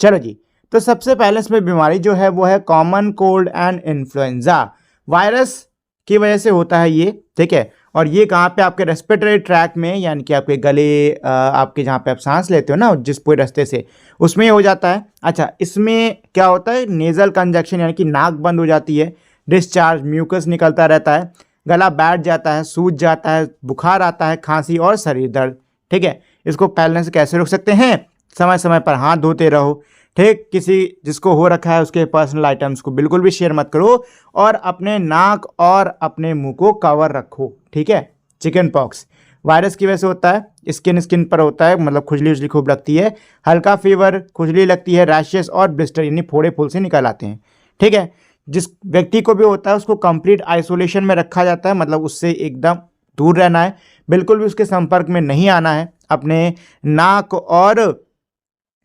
चलो जी, तो सबसे पहले इसमें बीमारी जो है वो है common cold and influenza. Virus की वजह से होता है ये, ठीक है। और ये कहाँ पे, आपके रेस्पिरेटरी ट्रैक में, यानी कि आपके गले, आपके जहाँ पे आप सांस लेते हो ना, जिस पूरे रास्ते से, उसमें हो जाता है। अच्छा, इसमें क्या होता है, नेजल कंजक्शन यानी कि नाक बंद हो जाती है, डिस्चार्ज म्यूकस निकलता रहता है, गला बैठ जाता है, सूज जाता है, बुखार आता है, खांसी और शरीर दर्द, ठीक है। इसको फैलने से कैसे रोक सकते हैं, समय समय पर हाथ धोते रहो, ठीक। किसी जिसको हो रखा है उसके पर्सनल आइटम्स को बिल्कुल भी शेयर मत करो, और अपने नाक और अपने मुंह को कवर रखो, ठीक है। चिकन पॉक्स वायरस की वजह से होता है, स्किन पर होता है, मतलब खुजली उजली खूब लगती है, हल्का फीवर, खुजली लगती है, रैशेस और ब्लिस्टर यानी फोड़े फूल से निकल आते हैं, ठीक है। जिस व्यक्ति को भी होता है उसको कंप्लीट आइसोलेशन में रखा जाता है, मतलब उससे एकदम दूर रहना है, बिल्कुल भी उसके संपर्क में नहीं आना है। अपने नाक और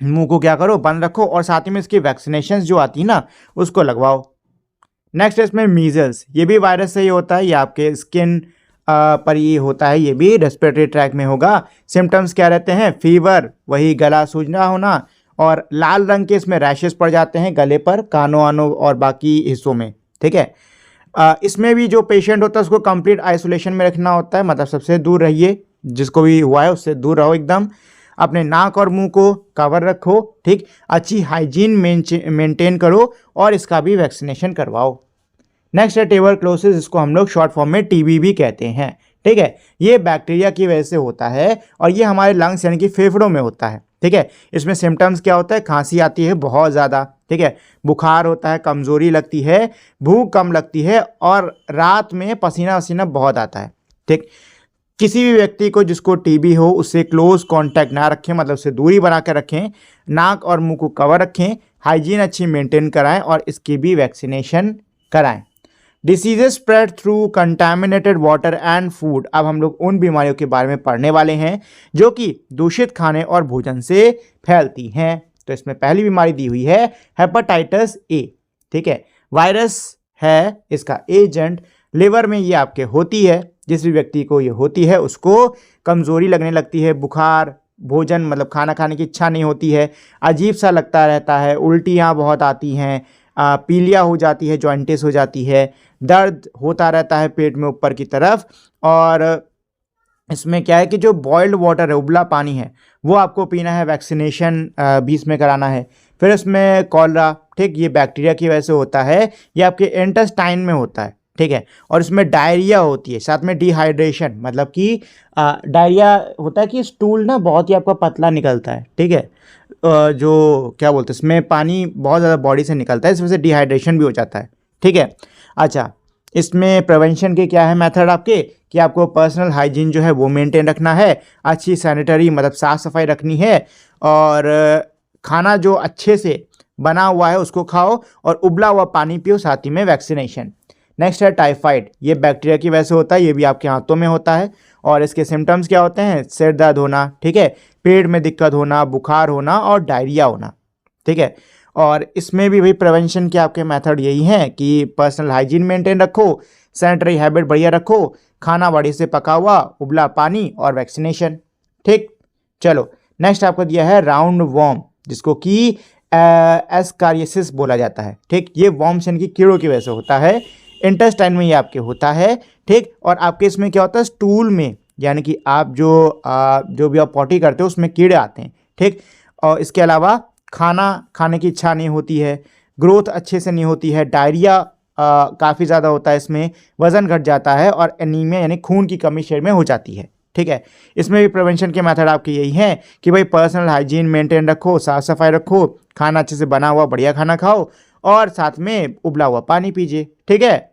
मुंह को क्या करो, बंद रखो, और साथ ही में इसकी वैक्सीनेशन जो आती है ना, उसको लगवाओ। नेक्स्ट है इसमें मीजल्स, ये भी वायरस से ही होता है, ये आपके स्किन पर ये होता है, ये भी रेस्पिरेटरी ट्रैक में होगा। सिम्टम्स क्या रहते हैं, फीवर, वही गला सूजना होना, और लाल रंग के इसमें रैशेस पड़ जाते हैं गले पर, कानों वानों और बाकी हिस्सों में, ठीक है। इसमें भी जो पेशेंट होता है उसको कंप्लीट आइसोलेशन में रखना होता है, मतलब सबसे दूर रहिए, जिसको भी हुआ है उससे दूर रहो एकदम। अपने नाक और मुंह को कवर रखो, ठीक। अच्छी हाइजीन मेंटेन करो, और इसका भी वैक्सीनेशन करवाओ। नेक्स्ट है ट्यूबरक्लोसिस, जिसको हम लोग शॉर्ट फॉर्म में टीबी भी कहते हैं, ठीक है। ये बैक्टीरिया की वजह से होता है, और ये हमारे लंग्स यानी कि फेफड़ों में होता है, ठीक है। इसमें सिम्टम्स क्या होता है, खांसी आती है बहुत ज़्यादा, ठीक है, बुखार होता है, कमज़ोरी लगती है, भूख कम लगती है, और रात में पसीना वसीना बहुत आता है, ठीक। किसी भी व्यक्ति को जिसको टीबी हो उससे क्लोज कांटेक्ट ना रखें, मतलब उससे दूरी बना कर रखें, नाक और मुंह को कवर रखें, हाइजीन अच्छी मेंटेन कराएं, और इसकी भी वैक्सीनेशन कराएं। Diseases spread through contaminated water and food, अब हम लोग उन बीमारियों के बारे में पढ़ने वाले हैं जो कि दूषित खाने और भोजन से फैलती हैं। तो इसमें पहली बीमारी दी हुई है हेपेटाइटिस ए, ठीक है। वायरस है इसका एजेंट, लिवर में ये आपके होती है, जिस भी व्यक्ति को ये होती है उसको कमज़ोरी लगने लगती है, बुखार, भोजन मतलब खाना खाने की इच्छा नहीं होती है, अजीब सा लगता रहता है, उल्टियाँ बहुत आती हैं, पीलिया हो जाती है, जॉइंटिस हो जाती है, दर्द होता रहता है पेट में ऊपर की तरफ। और इसमें क्या है कि जो बॉइल्ड वाटर है, उबला पानी है, वो आपको पीना है, वैक्सीनेशन भी इसमें कराना है। फिर इसमें कॉलरा, ठीक, ये बैक्टीरिया की वजह से होता है, ये आपके इंटेस्टाइन में होता है, ठीक है। और इसमें डायरिया होती है, साथ में डिहाइड्रेशन, मतलब कि डायरिया होता है कि स्टूल ना बहुत ही आपका पतला निकलता है, ठीक है। जो क्या बोलते हैं, इसमें पानी बहुत ज़्यादा बॉडी से निकलता है, इस वजह से डिहाइड्रेशन भी हो जाता है, ठीक है। अच्छा, इसमें प्रिवेंशन के क्या है मेथड आपके, कि आपको पर्सनल हाइजीन जो है वो मेंटेन रखना है, अच्छी सैनिटरी मतलब साफ़ सफाई रखनी है, और खाना जो अच्छे से बना हुआ है उसको खाओ, और उबला हुआ पानी पियो, साथ ही में वैक्सीनेशन। नेक्स्ट है टाइफाइड, ये बैक्टीरिया की वजह से होता है, ये भी आपके हाथों में होता है, और इसके सिम्टम्स क्या होते हैं, सिर दर्द होना, ठीक है, पेट में दिक्कत होना, बुखार होना और डायरिया होना, ठीक है। और इसमें भी भाई प्रिवेंशन के आपके मेथड यही हैं कि पर्सनल हाइजीन मेंटेन रखो, सैनिटरी हैबिट बढ़िया रखो, खाना बढ़िया से पका हुआ, उबला पानी और वैक्सीनेशन, ठीक। चलो नेक्स्ट आपको दिया है राउंड वॉर्म, जिसको कि एस्कारियसिस बोला जाता है, ठीक। ये वॉर्म्स यानी कि कीड़ों की वजह से होता है, इंटेस्टाइन में ये आपके होता है, ठीक। और आपके इसमें क्या होता है, स्टूल में, यानी कि आप जो भी आप पॉटी करते हो उसमें कीड़े आते हैं, ठीक। और इसके अलावा खाना खाने की इच्छा नहीं होती है, ग्रोथ अच्छे से नहीं होती है, डायरिया काफ़ी ज़्यादा होता है, इसमें वज़न घट जाता है, और एनीमिया यानी खून की कमी शरीर में हो जाती है, ठीक है। इसमें भी प्रिवेंशन के मेथड आपके यही हैं कि भाई पर्सनल हाइजीन मेंटेन रखो, साफ़ सफाई रखो, खाना अच्छे से बना हुआ बढ़िया खाना खाओ, और साथ में उबला हुआ पानी पीजिए, ठीक है।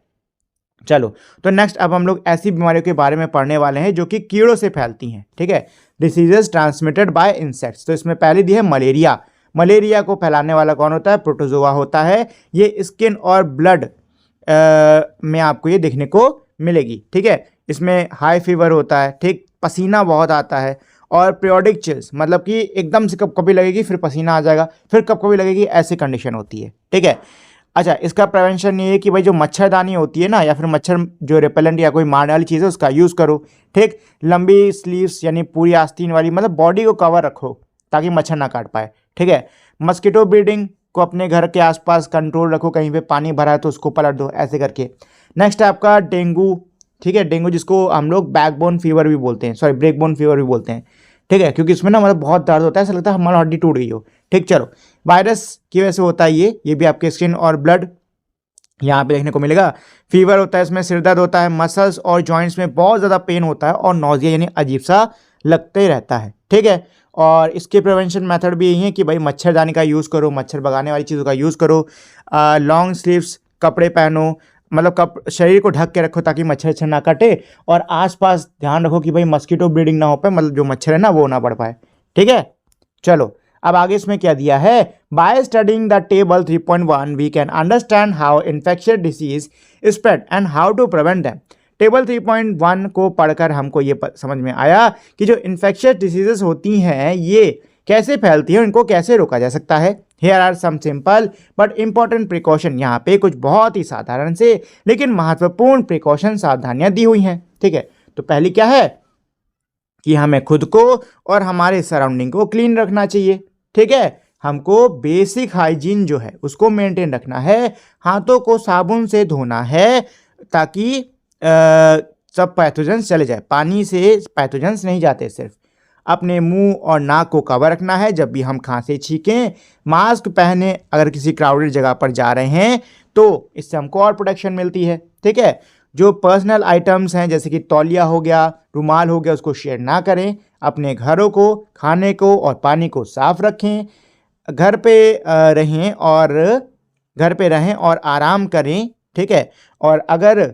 चलो, तो नेक्स्ट अब हम लोग ऐसी बीमारियों के बारे में पढ़ने वाले हैं जो कि कीड़ों से फैलती हैं। ठीक है, डिसीजेस ट्रांसमिटेड बाय इंसेक्ट्स। तो इसमें पहली दी है मलेरिया। मलेरिया को फैलाने वाला कौन होता है? प्रोटोजोआ होता है। ये स्किन और ब्लड में आपको ये देखने को मिलेगी। ठीक है, इसमें हाई फीवर होता है, ठीक, पसीना बहुत आता है, और पीरियोडिक चिल्स, मतलब कि एकदम से कब कभी लगेगी फिर पसीना आ जाएगा, फिर कब कभी लगेगी, ऐसी कंडीशन होती है। ठीक है, अच्छा, इसका प्रिवेंशन ये है कि भाई जो मच्छरदानी होती है ना, या फिर मच्छर जो रिपेलेंट या कोई मारने वाली चीज़ है उसका यूज़ करो। ठीक, लंबी स्लीव्स यानी पूरी आस्तीन वाली, मतलब बॉडी को कवर रखो ताकि मच्छर ना काट पाए। ठीक है, मस्कीटो ब्रीडिंग को अपने घर के आसपास कंट्रोल रखो, कहीं पे पानी भरा है तो उसको पलट दो, ऐसे करके। नेक्स्ट है आपका डेंगू। ठीक है, डेंगू जिसको हम लोग बैकबोन फीवर भी बोलते हैं, सॉरी ब्रेकबोन फीवर भी बोलते हैं। ठीक है, क्योंकि इसमें ना मतलब बहुत दर्द होता है, ऐसा लगता है हमारी हड्डी टूट गई हो। ठीक, चलो, वायरस की वजह से होता है ये भी आपके स्किन और ब्लड यहाँ पे देखने को मिलेगा। फीवर होता है, इसमें सिर दर्द होता है, मसल्स और जॉइंट्स में बहुत ज़्यादा पेन होता है, और नौजिया यानी अजीब सा लगते रहता है। ठीक है, और इसके प्रिवेंशन मेथड भी यही है कि भाई मच्छरदानी का यूज़ करो, मच्छर भगाने वाली चीज़ों का यूज़ करो, लॉन्ग स्लीव्स कपड़े पहनो, मतलब शरीर को ढक के रखो ताकि मच्छर ना काटे, और आसपास ध्यान रखो कि भाई मस्कीटो ब्रीडिंग ना हो पाए, मतलब जो मच्छर है ना वो ना बढ़ पाए। ठीक है, चलो, अब आगे इसमें क्या दिया है? By studying the table 3.1 we can understand how infectious disease spread and how to prevent them. Table 3.1 को पढ़कर हमको ये समझ में आया कि जो इन्फेक्शियस डिसीजेस होती हैं ये कैसे फैलती हैं, इनको कैसे रोका जा सकता है। Here are some simple but important precaution. यहाँ पे कुछ बहुत ही साधारण से लेकिन महत्वपूर्ण प्रिकॉशन सावधानियां दी हुई हैं। ठीक है, तो पहली क्या है कि हमें खुद को और हमारे सराउंडिंग को क्लीन रखना चाहिए। ठीक है, हमको बेसिक हाइजीन जो है उसको मेंटेन रखना है, हाथों को साबुन से धोना है ताकि सब पैथोजेंस चले जाए। पानी से पैथोजेंस नहीं जाते, सिर्फ अपने मुंह और नाक को कवर रखना है जब भी हम खांसे छींकें। मास्क पहने अगर किसी क्राउडेड जगह पर जा रहे हैं तो इससे हमको और प्रोटेक्शन मिलती है। ठीक है, जो पर्सनल आइटम्स हैं जैसे कि तौलिया हो गया, रुमाल हो गया, उसको शेयर ना करें। अपने घरों को, खाने को और पानी को साफ रखें। घर पे रहें और आराम करें। ठीक है, और अगर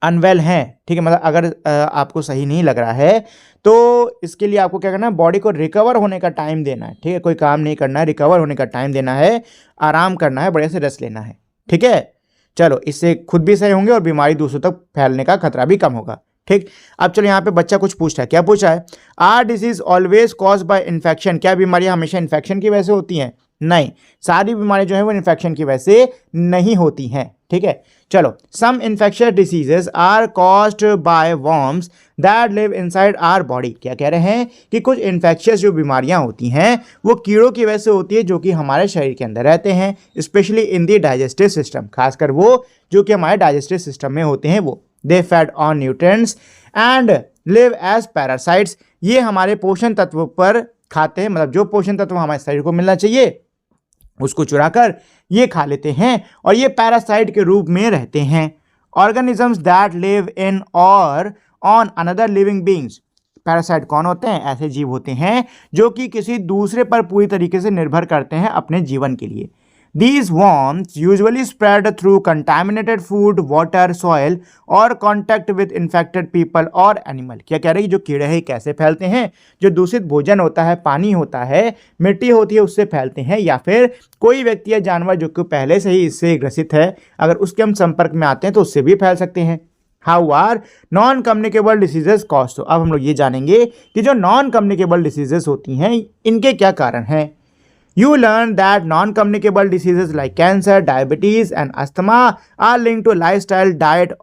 अनवेल हैं, ठीक है, मतलब अगर आपको सही नहीं लग रहा है तो इसके लिए आपको क्या करना है? बॉडी को रिकवर होने का टाइम देना है। ठीक है, कोई काम नहीं करना है, रिकवर होने का टाइम देना है, आराम करना है, बढ़िया से रेस्ट लेना है। ठीक है, चलो, इससे खुद भी सही होंगे और बीमारी दूसरों तक फैलने का खतरा भी कम होगा। ठीक, अब चलो यहाँ पे बच्चा कुछ पूछता है। क्या पूछा है? Are disease always cause by infection. क्या बीमारियां हमेशा इन्फेक्शन की वजह से होती हैं? नहीं, सारी बीमारियां जो है वो इन्फेक्शन की वजह से नहीं होती हैं। ठीक है, चलो, some infectious diseases are caused by worms that live inside our body. क्या कह रहे हैं कि कुछ इन्फेक्शियस जो बीमारियां होती हैं वो कीड़ों की वजह से होती है जो कि हमारे शरीर के अंदर रहते हैं, specially in the digestive system. खासकर वो जो कि हमारे डाइजेस्टिव सिस्टम में होते हैं वो। They feed on nutrients and live as parasites. ये हमारे पोषण तत्व पर खाते हैं, मतलब जो पोषण तत्व हमारे शरीर को मिलना चाहिए उसको चुराकर ये खा लेते हैं और ये पैरासाइट के रूप में रहते हैं। ऑर्गेनिजम्स दैट लिव इन और on another living beings. Parasite कौन होते हैं? ऐसे जीव होते हैं जो कि किसी दूसरे पर पूरी तरीके से निर्भर करते हैं अपने जीवन के लिए। These worms usually spread through contaminated food, water, soil और contact with infected people और animal। क्या कह रहे हैं? जो कीड़े हैं कैसे फैलते हैं? जो दूषित भोजन होता है, पानी होता है, मिट्टी होती है, उससे फैलते हैं, या फिर कोई व्यक्ति या जानवर जो कि पहले से ही इससे ग्रसित है अगर उसके हम संपर्क में आते हैं तो उससे भी फैल सकते हैं। How are non communicable diseases cause. तो अब हम लोग ये जानेंगे कि जो नॉन कम्युनिकेबल डिसीजेस होती हैं इनके क्या कारण हैं। You learn that non-communicable diseases like cancer, diabetes, and asthma are linked to lifestyle, diet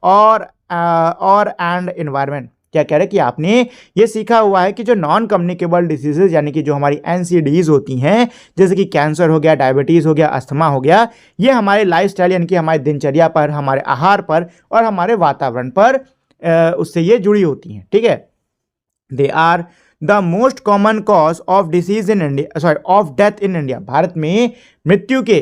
and environment। क्या कह रहे हैं कि आपने ये सीखा हुआ है कि जो नॉन कम्युनिकेबल डिसीजेज यानी कि जो हमारी NCDs होती हैं, जैसे कि कैंसर हो गया, डायबिटीज़ हो गया, अस्थमा हो गया, ये हमारे लाइफस्टाइल यानी कि हमारी दिनचर्या पर, हमारे आहार पर और हमारे वातावरण पर उससे ये जुड़ी होती हैं। ठीक है, they are the most common cause of disease in India, of death in India. भारत में मृत्यु के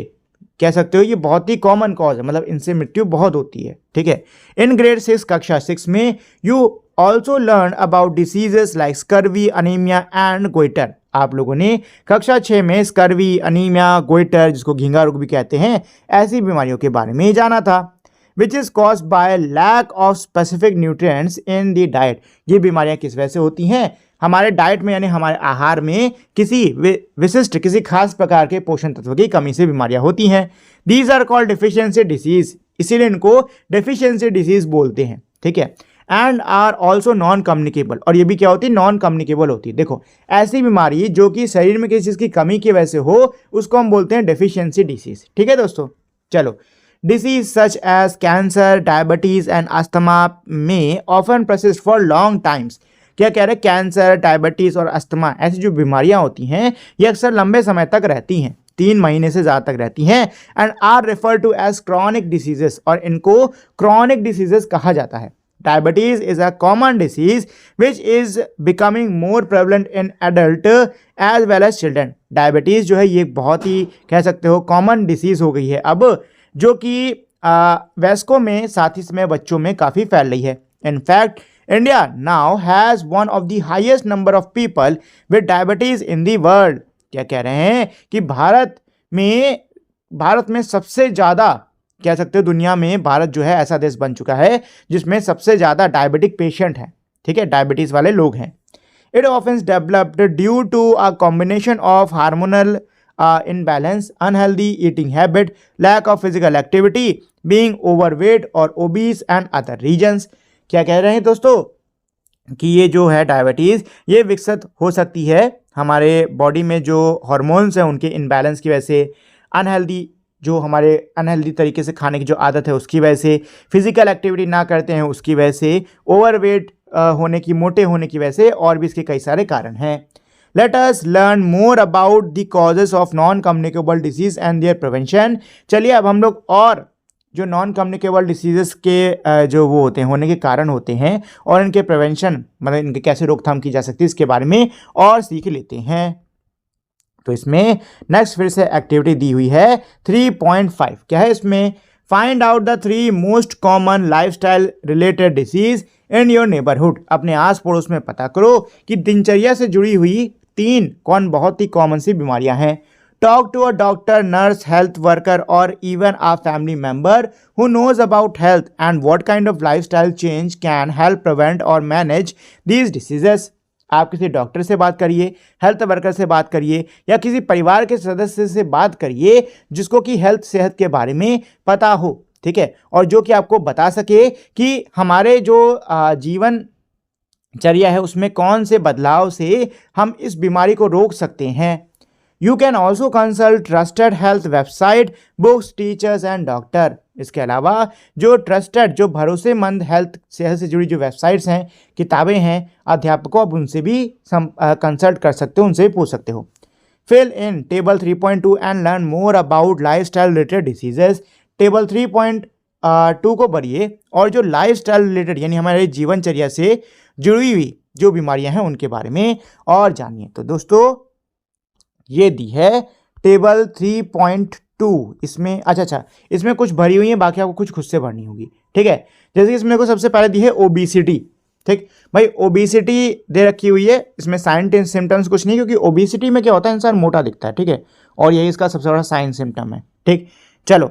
कह सकते हो ये बहुत ही कॉमन कॉज है, मतलब इनसे मृत्यु बहुत होती है। ठीक है, इन ग्रेड 6 कक्षा 6 में you also learn about diseases like scurvy, anaemia and goitre. आप लोगों ने कक्षा 6 में स्कर्वी, अनीमिया, गोइटर जिसको घींगा रोग भी कहते हैं, ऐसी बीमारियों के बारे में जाना था। Which is caused by lack of specific nutrients in the diet. ये बीमारियां किस वजह से होती हैं? हमारे डाइट में यानी हमारे आहार में किसी विशिष्ट किसी खास प्रकार के पोषण तत्व की कमी से बीमारियां होती हैं। These are called deficiency disease, इसीलिए इनको डेफिशिएंसी डिसीज बोलते हैं, ठीक है। And are also non communicable, और ये भी क्या होती है? नॉन कम्युनिकेबल होती है। देखो, ऐसी बीमारी जो कि शरीर में किसी चीज़ की कमी की वजह से हो, उसको हम बोलते हैं डेफिशिएंसी डिसीज, ठीक है दोस्तों। चलो, disease such as cancer, diabetes and asthma may often persist for long times. क्या कह रहे हैं? कैंसर, डायबिटीज और अस्थमा ऐसी जो बीमारियां होती हैं ये अक्सर लंबे समय तक रहती हैं, 3 महीने से ज़्यादा तक रहती हैं। And are refer to as chronic diseases, और इनको क्रॉनिक डिसीजेस कहा जाता है। Diabetes is a common disease which is becoming more prevalent in adult as well as children. Diabetes जो है ये बहुत ही कह सकते हो कॉमन डिसीज हो गई है अब, जो कि वयस्कों में साथ ही में बच्चों में काफ़ी फैल रही है। In fact, India now has one of the highest number of people with diabetes in the world. क्या कह रहे हैं कि भारत में सबसे ज़्यादा कह सकते हो दुनिया में भारत जो है ऐसा देश बन चुका है जिसमें सबसे ज़्यादा डायबिटिक पेशेंट हैं, ठीक है, डायबिटीज़ वाले लोग हैं। It often developed due to a combination of hormonal imbalance, unhealthy eating habit, lack of physical activity, being overweight और ओबीस एंड अदर रीजन्स। क्या कह रहे हैं दोस्तों कि ये जो है डायबिटीज़ ये विकसित हो सकती है हमारे बॉडी में जो हार्मोन्स हैं उनके इनबैलेंस की वजह से, अनहेल्दी तरीके से खाने की जो आदत है उसकी वजह से, फिजिकल एक्टिविटी ना करते हैं उसकी वजह से, ओवरवेट होने की, मोटे होने की वजह से, और भी इसके कई सारे कारण हैं। Let us learn more about the causes of non communicable disease and their prevention. चलिए अब हम लोग और जो नॉन कम्युनिकेबल डिसीजेस के जो वो होते हैं, होने के कारण होते हैं, और इनके प्रिवेंशन मतलब इनके कैसे रोकथाम की जा सकती है इसके बारे में और सीख लेते हैं। तो इसमें नेक्स्ट फिर से एक्टिविटी दी हुई है 3.5। क्या है इसमें? Find out the 3 most common lifestyle related disease in your neighbourhood. अपने आस पड़ोस में पता करो कि दिनचर्या से जुड़ी हुई 3 बहुत ही कॉमन सी बीमारियां हैं। Talk to a doctor, nurse, health worker और even a family member who knows about health and what kind of lifestyle change can help prevent और मैनेज दीज डिसीजेस। आप किसी डॉक्टर से बात करिए, हेल्थ वर्कर से बात करिए, या किसी परिवार के सदस्य से बात करिए जिसको कि सेहत के बारे में पता हो, ठीक है, और जो कि आपको बता सके कि हमारे जो जीवनचर्या है उसमें कौन से बदलाव से हम इस बीमारी को रोक सकते हैं। You can also consult trusted health website, books, teachers and doctor. इसके अलावा जो ट्रस्टेड, जो भरोसेमंद सेहत से जुड़ी जो वेबसाइट्स हैं, किताबें हैं, अध्यापकों, आप उनसे भी कंसल्ट कर सकते हो, उनसे भी पूछ सकते हो। Fill in table 3.2 and learn more about lifestyle related diseases. Table 3.2 को भरिए और जो लाइफस्टाइल रिलेटेड यानी हमारे जीवनचर्या से जुड़ी हुई जो बीमारियां हैं उनके बारे में और जानिए। तो दोस्तों ये दी है टेबल 3.2। इसमें इसमें कुछ भरी हुई है, बाकी आपको कुछ खुद से भरनी होगी, ठीक है। जैसे कि इसमें को सबसे पहले दी है ओबेसिटी, ठीक भाई, ओबेसिटी दे रखी हुई है। इसमें साइन सिम्टम्स कुछ नहीं, क्योंकि ओबेसिटी में क्या होता है, इंसान मोटा दिखता है, ठीक है, और यही इसका सबसे बड़ा साइन सिम्टम है, ठीक। चलो,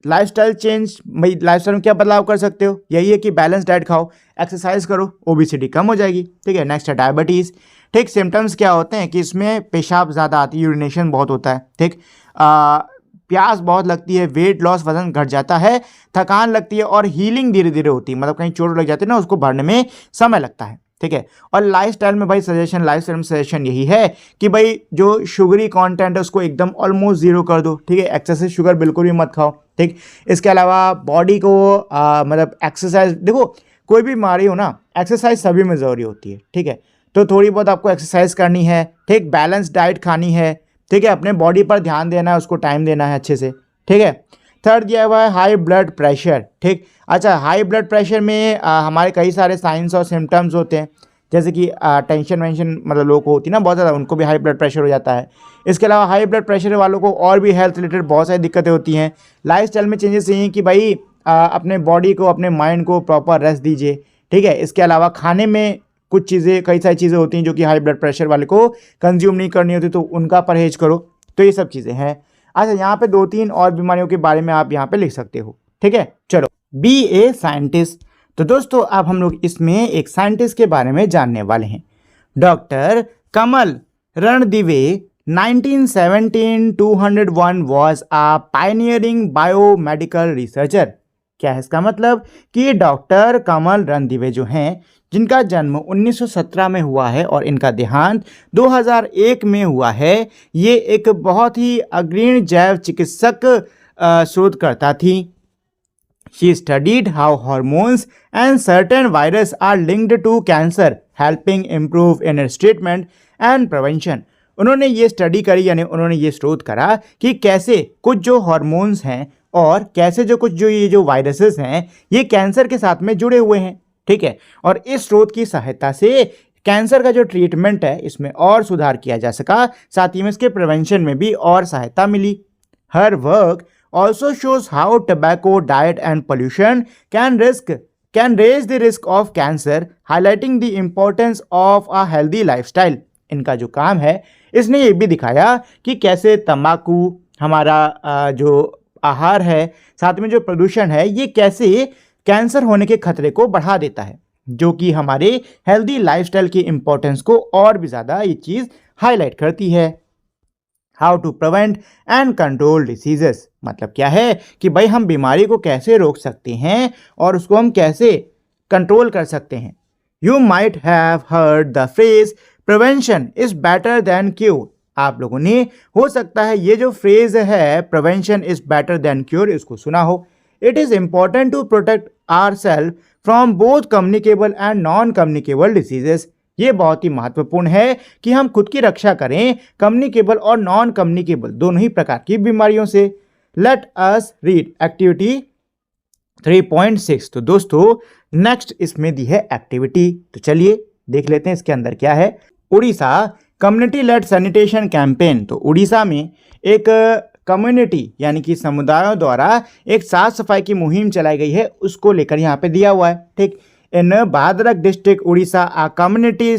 लाइफस्टाइल चेंज, भाई लाइफस्टाइल में क्या बदलाव कर सकते हो? यही है कि बैलेंस डाइट खाओ, एक्सरसाइज करो, ओबेसिटी कम हो जाएगी, ठीक है। नेक्स्ट है डायबिटीज़, ठीक। सिम्टम्स क्या होते हैं कि इसमें पेशाब ज़्यादा आती है, यूरिनेशन बहुत होता है, ठीक, प्यास बहुत लगती है, वेट लॉस, वजन घट जाता है, थकान लगती है, और हीलिंग धीरे धीरे होती है, मतलब कहीं चोट लग जाती है ना, उसको भरने में समय लगता है, ठीक है। और लाइफस्टाइल में भाई लाइफस्टाइल में सजेशन यही है कि भाई जो शुगरी कंटेंट है उसको एकदम ऑलमोस्ट जीरो कर दो, ठीक है। एक्सेसिव शुगर बिल्कुल भी मत खाओ, ठीक। इसके अलावा बॉडी को मतलब एक्सरसाइज, देखो कोई भी बीमारी हो ना, एक्सरसाइज सभी में ज़रूरी होती है, ठीक है। तो थोड़ी बहुत आपको एक्सरसाइज करनी है, ठीक, बैलेंस डाइट खानी है, ठीक है, अपने बॉडी पर ध्यान देना है, उसको टाइम देना है अच्छे से, ठीक है। थर्ड दिया हुआ है हाई ब्लड प्रेशर, ठीक। अच्छा, हाई ब्लड प्रेशर में हमारे कई सारे साइंस और सिम्टम्स होते हैं, जैसे कि टेंशन मतलब लोगों को होती है ना बहुत ज़्यादा, उनको भी हाई ब्लड प्रेशर हो जाता है। इसके अलावा हाई ब्लड प्रेशर वालों को और भी हेल्थ रिलेटेड बहुत सारी दिक्कतें होती हैं। लाइफस्टाइल में चेंजेस यही कि भाई अपने बॉडी को, अपने माइंड को प्रॉपर रेस्ट दीजिए, ठीक है। इसके अलावा खाने में कुछ चीज़ें, कई सारी चीज़ें होती हैं जो कि हाई ब्लड प्रेशर वाले को कंज्यूम नहीं करनी होती, तो उनका परहेज करो। तो ये सब चीज़ें हैं। अच्छा, यहाँ पे 2-3 और बीमारियों के बारे में आप यहाँ पे लिख सकते हो, ठीक है, चलो बी ए साइंटिस्ट। तो दोस्तों अब हम लोग इसमें एक साइंटिस्ट के बारे में जानने वाले हैं। Doctor Kamal Ranadive 1917-201 was a pioneering biomedical researcher। क्या है इसका मतलब कि डॉक्टर कमल रणदिवे जो हैं, जिनका जन्म 1917 में हुआ है और इनका देहांत 2001 में हुआ है, ये एक बहुत ही अग्रणी जैव चिकित्सक शोधकर्ता थी। She studied how hormones and certain viruses are linked to cancer, helping improve in its treatment and prevention। उन्होंने ये स्टडी करी, यानी उन्होंने ये शोध करा कि कैसे कुछ जो हार्मोन्स हैं और कैसे जो कुछ जो ये जो वायरसेस हैं ये कैंसर के साथ में जुड़े हुए हैं, ठीक है। और इस शोध की सहायता से कैंसर का जो ट्रीटमेंट है इसमें और सुधार किया जा सका, साथ ही में इसके प्रिवेंशन में भी और सहायता मिली। Her work also shows how tobacco, diet and pollution can raise the risk of cancer, highlighting the importance of a healthy lifestyle। इनका जो काम है इसने ये भी दिखाया कि कैसे तंबाकू, हमारा जो आहार है, साथ में जो प्रदूषण है, ये कैसे कैंसर होने के खतरे को बढ़ा देता है, जो कि हमारे हेल्दी लाइफस्टाइल की इंपॉर्टेंस को और भी ज़्यादा ये चीज़ हाईलाइट करती है। How to prevent and control diseases, मतलब क्या है कि भाई हम बीमारी को कैसे रोक सकते हैं और उसको हम कैसे कंट्रोल कर सकते हैं। You might have heard the phrase prevention is better than cure. आप लोगों ने हो सकता है ये जो फ्रेज है prevention is better than cure, इसको सुना हो। It is important to protect our self from both communicable and non communicable diseases. ये बहुत ही महत्वपूर्ण है कि हम खुद की रक्षा करें कम्युनिकेबल और नॉन कम्युनिकेबल दोनों ही प्रकार की बीमारियों से। Late us read activity 3.6। तो दोस्तों नेक्स्ट इसमें दी है एक्टिविटी, तो चलिए देख लेते हैं इसके अंदर क्या है। Orissa community lead sanitation campaign. तो उड़ीसा में एक कम्युनिटी यानी कि समुदायों द्वारा एक साफ सफाई की मुहिम चलाई गई है, उसको लेकर यहाँ पे दिया हुआ है, ठीक। In Bhadrak district Orissa a community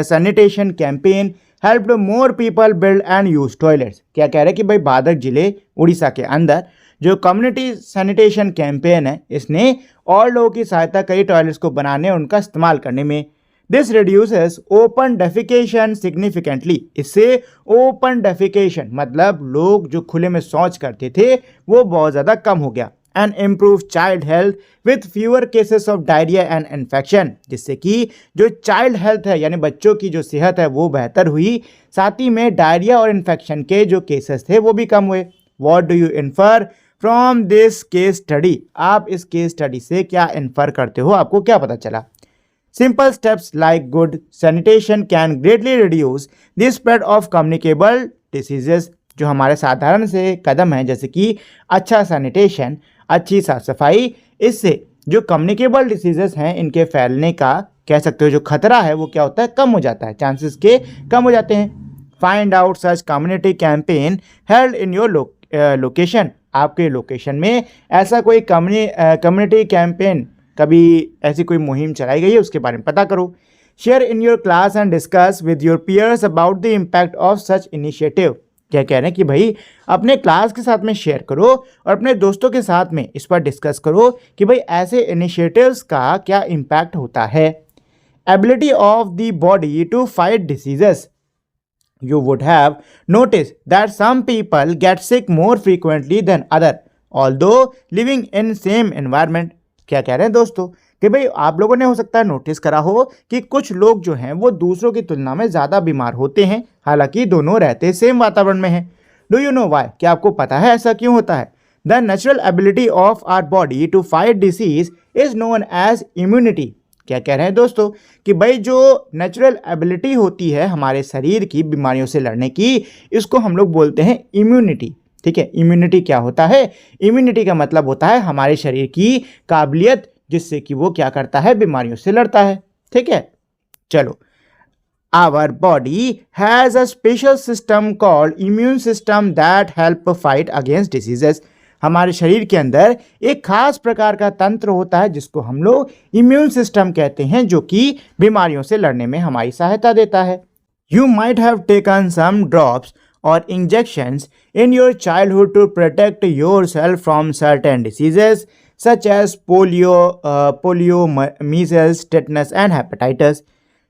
sanitation campaign helped more people build and use toilets। क्या कह रहे हैं कि भाई भद्रक जिले उड़ीसा के अंदर जो कम्युनिटी सैनिटेशन कैंपेन है इसने और लोगों की सहायता कई टॉयलेट्स को बनाने और उनका इस्तेमाल करने में। This reduces open defecation significantly. इससे ओपन डेफिकेशन मतलब लोग जो खुले में शौच करते थे वो बहुत ज़्यादा कम हो गया। And improve child health with fewer cases of diarrhoea and infection. जिससे कि जो चाइल्ड हेल्थ है यानी बच्चों की जो सेहत है वो बेहतर हुई, साथ ही में डायरिया और इन्फेक्शन के जो केसेस थे वो भी कम हुए। What do you infer from this case study. आप इस केस स्टडी से क्या इन्फर करते हो, आपको क्या पता चला। Simple steps like good sanitation can greatly reduce the spread of communicable diseases. जो हमारे साधारण से कदम हैं जैसे कि अच्छा सैनिटेशन, अच्छी साफ सफाई, इससे जो कम्युनिकेबल डिसीजेस हैं इनके फैलने का कह सकते हो जो खतरा है वो क्या होता है, कम हो जाता है, चांसेस के कम हो जाते हैं। Find out such community campaign held in your location. आपके लोकेशन में ऐसा कोई कम्युनिटी कैंपेन, कभी ऐसी कोई मुहिम चलाई गई है, उसके बारे में पता करो। Share in your class and discuss with your peers about the impact of such initiative. क्या कह रहे हैं कि भाई अपने क्लास के साथ में शेयर करो और अपने दोस्तों के साथ में इस पर डिस्कस करो कि भाई ऐसे इनिशिएटिव्स का क्या इम्पैक्ट होता है। Ability of the body to fight diseases. You would have noticed that some people get sick more frequently than other, although living in same environment। क्या कह रहे हैं दोस्तों कि भाई आप लोगों ने हो सकता है नोटिस करा हो कि कुछ लोग जो हैं वो दूसरों की तुलना में ज़्यादा बीमार होते हैं, हालांकि दोनों रहते सेम वातावरण में हैं। Do you know why. क्या आपको पता है ऐसा क्यों होता है। The natural ability of our body to fight disease is known as immunity. क्या कह रहे हैं दोस्तों कि भाई जो नेचुरल एबिलिटी होती है हमारे शरीर की बीमारियों से लड़ने की, इसको हम लोग बोलते हैं इम्यूनिटी। ठीक है, इम्यूनिटी क्या होता है। इम्यूनिटी का मतलब होता है हमारे शरीर की काबिलियत जिससे कि वो क्या करता है, बीमारियों से लड़ता है। ठीक है, चलो। Our body has a special system called immune system that help fight against diseases. हमारे शरीर के अंदर एक खास प्रकार का तंत्र होता है जिसको हम लोग इम्यून सिस्टम कहते हैं, जो कि बीमारियों से लड़ने में हमारी सहायता देता है। You might have taken some drops or injections in your childhood to protect yourself from certain diseases such as polio, measles, tetanus and hepatitis।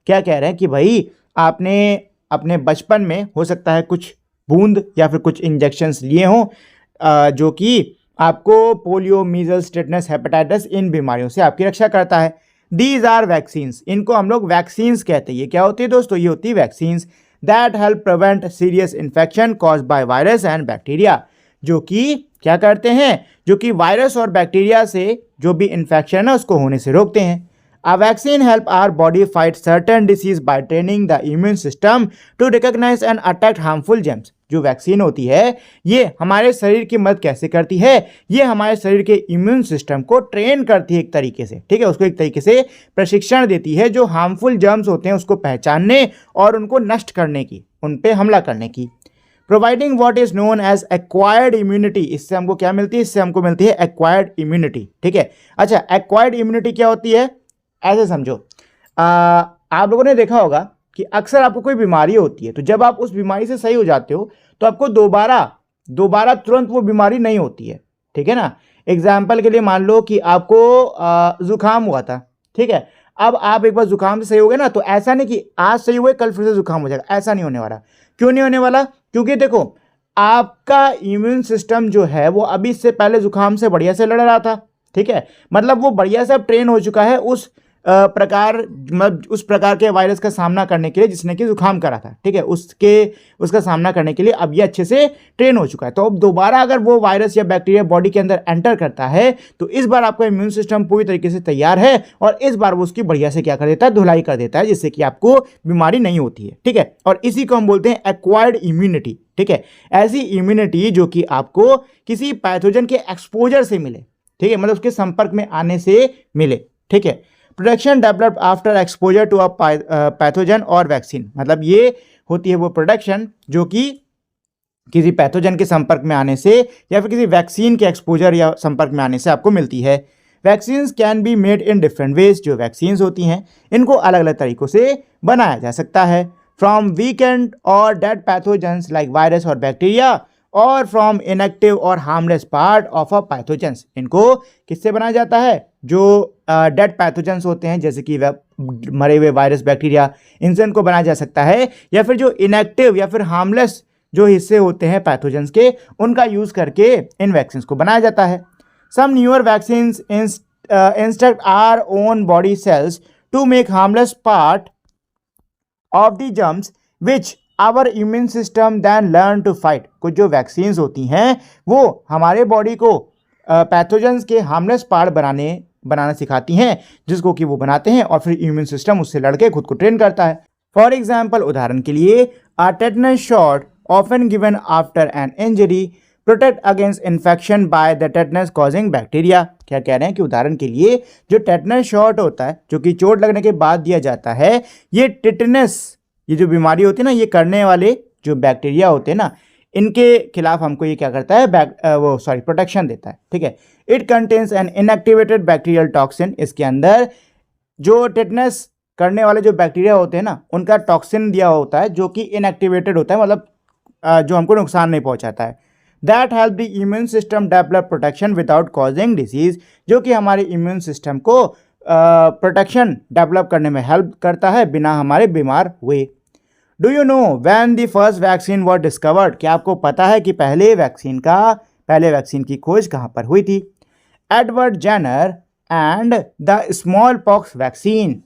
क्या कह रहे हैं कि भाई आपने अपने बचपन में हो सकता है कुछ बूंद या फिर कुछ इंजेक्शंस लिए हों जो कि आपको पोलियो, मीजल्स, टेटनस, हेपेटाइटिस इन बीमारियों से आपकी रक्षा करता है। दीज आर वैक्सीन्स, इनको हम लोग वैक्सीन्स कहते हैं। ये क्या होती है दोस्तों? ये होती है vaccines that help prevent serious infection caused by virus and bacteria, जो कि क्या करते हैं? जो कि वायरस और बैक्टीरिया से जो भी इन्फेक्शन है उसको होने से रोकते हैं। A vaccine help our body fight certain disease by training the immune system to recognize and attack harmful germs। जो वैक्सीन होती है ये हमारे शरीर की मदद कैसे करती है? ये हमारे शरीर के इम्यून सिस्टम को ट्रेन करती है एक तरीके से, ठीक है, उसको एक तरीके से प्रशिक्षण देती है जो हार्मफुल जर्म्स होते हैं उसको पहचानने और उनको नष्ट करने की, उन पे हमला करने की। Providing what is known as acquired immunity, इससे हमको क्या मिलती है? इससे हमको मिलती है एक्वायर्ड इम्यूनिटी, ठीक है। अच्छा, एक्वायर्ड इम्यूनिटी क्या होती है? ऐसे समझो, आप लोगों ने देखा होगा कि अक्सर आपको कोई बीमारी होती है तो जब आप उस बीमारी से सही हो जाते हो तो आपको दोबारा तुरंत वो बीमारी नहीं होती है, ठीक है ना। एग्जाम्पल के लिए मान लो कि आपको जुकाम हुआ था, ठीक है। अब आप एक बार जुकाम से सही हो गए ना, तो ऐसा नहीं कि आज सही हुए कल फिर से जुकाम हो जाएगा, ऐसा नहीं होने वाला। क्यों नहीं होने वाला? क्योंकि देखो आपका इम्यून सिस्टम जो है वो अभी इससे पहले जुकाम से बढ़िया से लड़ रहा था, ठीक है। मतलब वो बढ़िया से अब ट्रेन हो चुका है उस प्रकार के वायरस का सामना करने के लिए जिसने कि जुकाम करा था, ठीक है। उसका सामना करने के लिए अब ये अच्छे से ट्रेन हो चुका है। तो अब दोबारा अगर वो वायरस या बैक्टीरिया बॉडी के अंदर एंटर करता है तो इस बार आपका इम्यून सिस्टम पूरी तरीके से तैयार है और इस बार वो उसकी बढ़िया से क्या कर देता है? धुलाई कर देता है, जिससे कि आपको बीमारी नहीं होती है, ठीक है। और इसी को हम बोलते हैं एक्वायर्ड इम्यूनिटी, ठीक है। ऐसी इम्यूनिटी जो कि आपको किसी पैथोजन के एक्सपोजर से मिले, ठीक है, मतलब उसके संपर्क में आने से मिले, ठीक है। Protection developed after exposure to a pathogen और वैक्सीन, मतलब ये होती है वो प्रोटेक्शन जो कि किसी पैथोजन के संपर्क में आने से या फिर किसी वैक्सीन के एक्सपोजर या संपर्क में आने से आपको मिलती है। Vaccines can be made in different ways, जो वैक्सीन्स होती हैं इनको अलग अलग तरीकों से बनाया जा सकता है। फ्रॉम वीकेंड और डेड पैथोजेंस लाइक वायरस और बैक्टीरिया और फ्रॉम इनएक्टिव और harmless part of a pathogens, इनको किससे बनाया जाता है? जो डेड पैथोजेंस होते हैं जैसे कि मरे हुए वायरस, बैक्टीरिया, इनसे इनको बनाया जा सकता है, या फिर जो इनएक्टिव या फिर हार्मलेस जो हिस्से होते हैं पैथोजेंस के उनका यूज करके इन वैक्सीन को बनाया जाता है। Some newer vaccines instruct our own body cells to make harmless part of the germs which our immune system then learn to fight. कुछ जो वैक्सीन्स होती हैं वो हमारे बॉडी को पैथोजेंस के हार्मलेस पार्ट बनाना सिखाती हैं, जिसको कि वो बनाते हैं और फिर इम्यून सिस्टम उससे लड़के खुद को ट्रेन करता है। फॉर एग्जाम्पल, उदाहरण के लिए a tetanus shot often given after an injury protect against infection by the tetanus causing bacteria. क्या कह रहे हैं कि उदाहरण के लिए जो टेटनस शॉट होता है जो कि चोट लगने के बाद दिया जाता है, ये टेटनस, ये जो बीमारी होती है ना, ये करने वाले जो बैक्टीरिया होते हैं ना, इनके खिलाफ हमको ये क्या करता है? प्रोटेक्शन देता है, ठीक है। It contains an inactivated bacterial toxin, इसके अंदर जो टेटनस करने वाले जो बैक्टीरिया होते हैं ना उनका टॉक्सिन दिया होता है जो कि इनएक्टिवेटेड होता है, मतलब जो हमको नुकसान नहीं पहुंचाता है। That help the immune system develop protection without causing disease, जो कि हमारे इम्यून सिस्टम को प्रोटेक्शन डेवलप करने में हेल्प करता है बिना हमारे बीमार हुए। Do you know when the first vaccine was discovered? क्या आपको पता है कि पहले वैक्सीन की खोज कहाँ पर हुई थी? Edward Jenner and the small pox vaccine.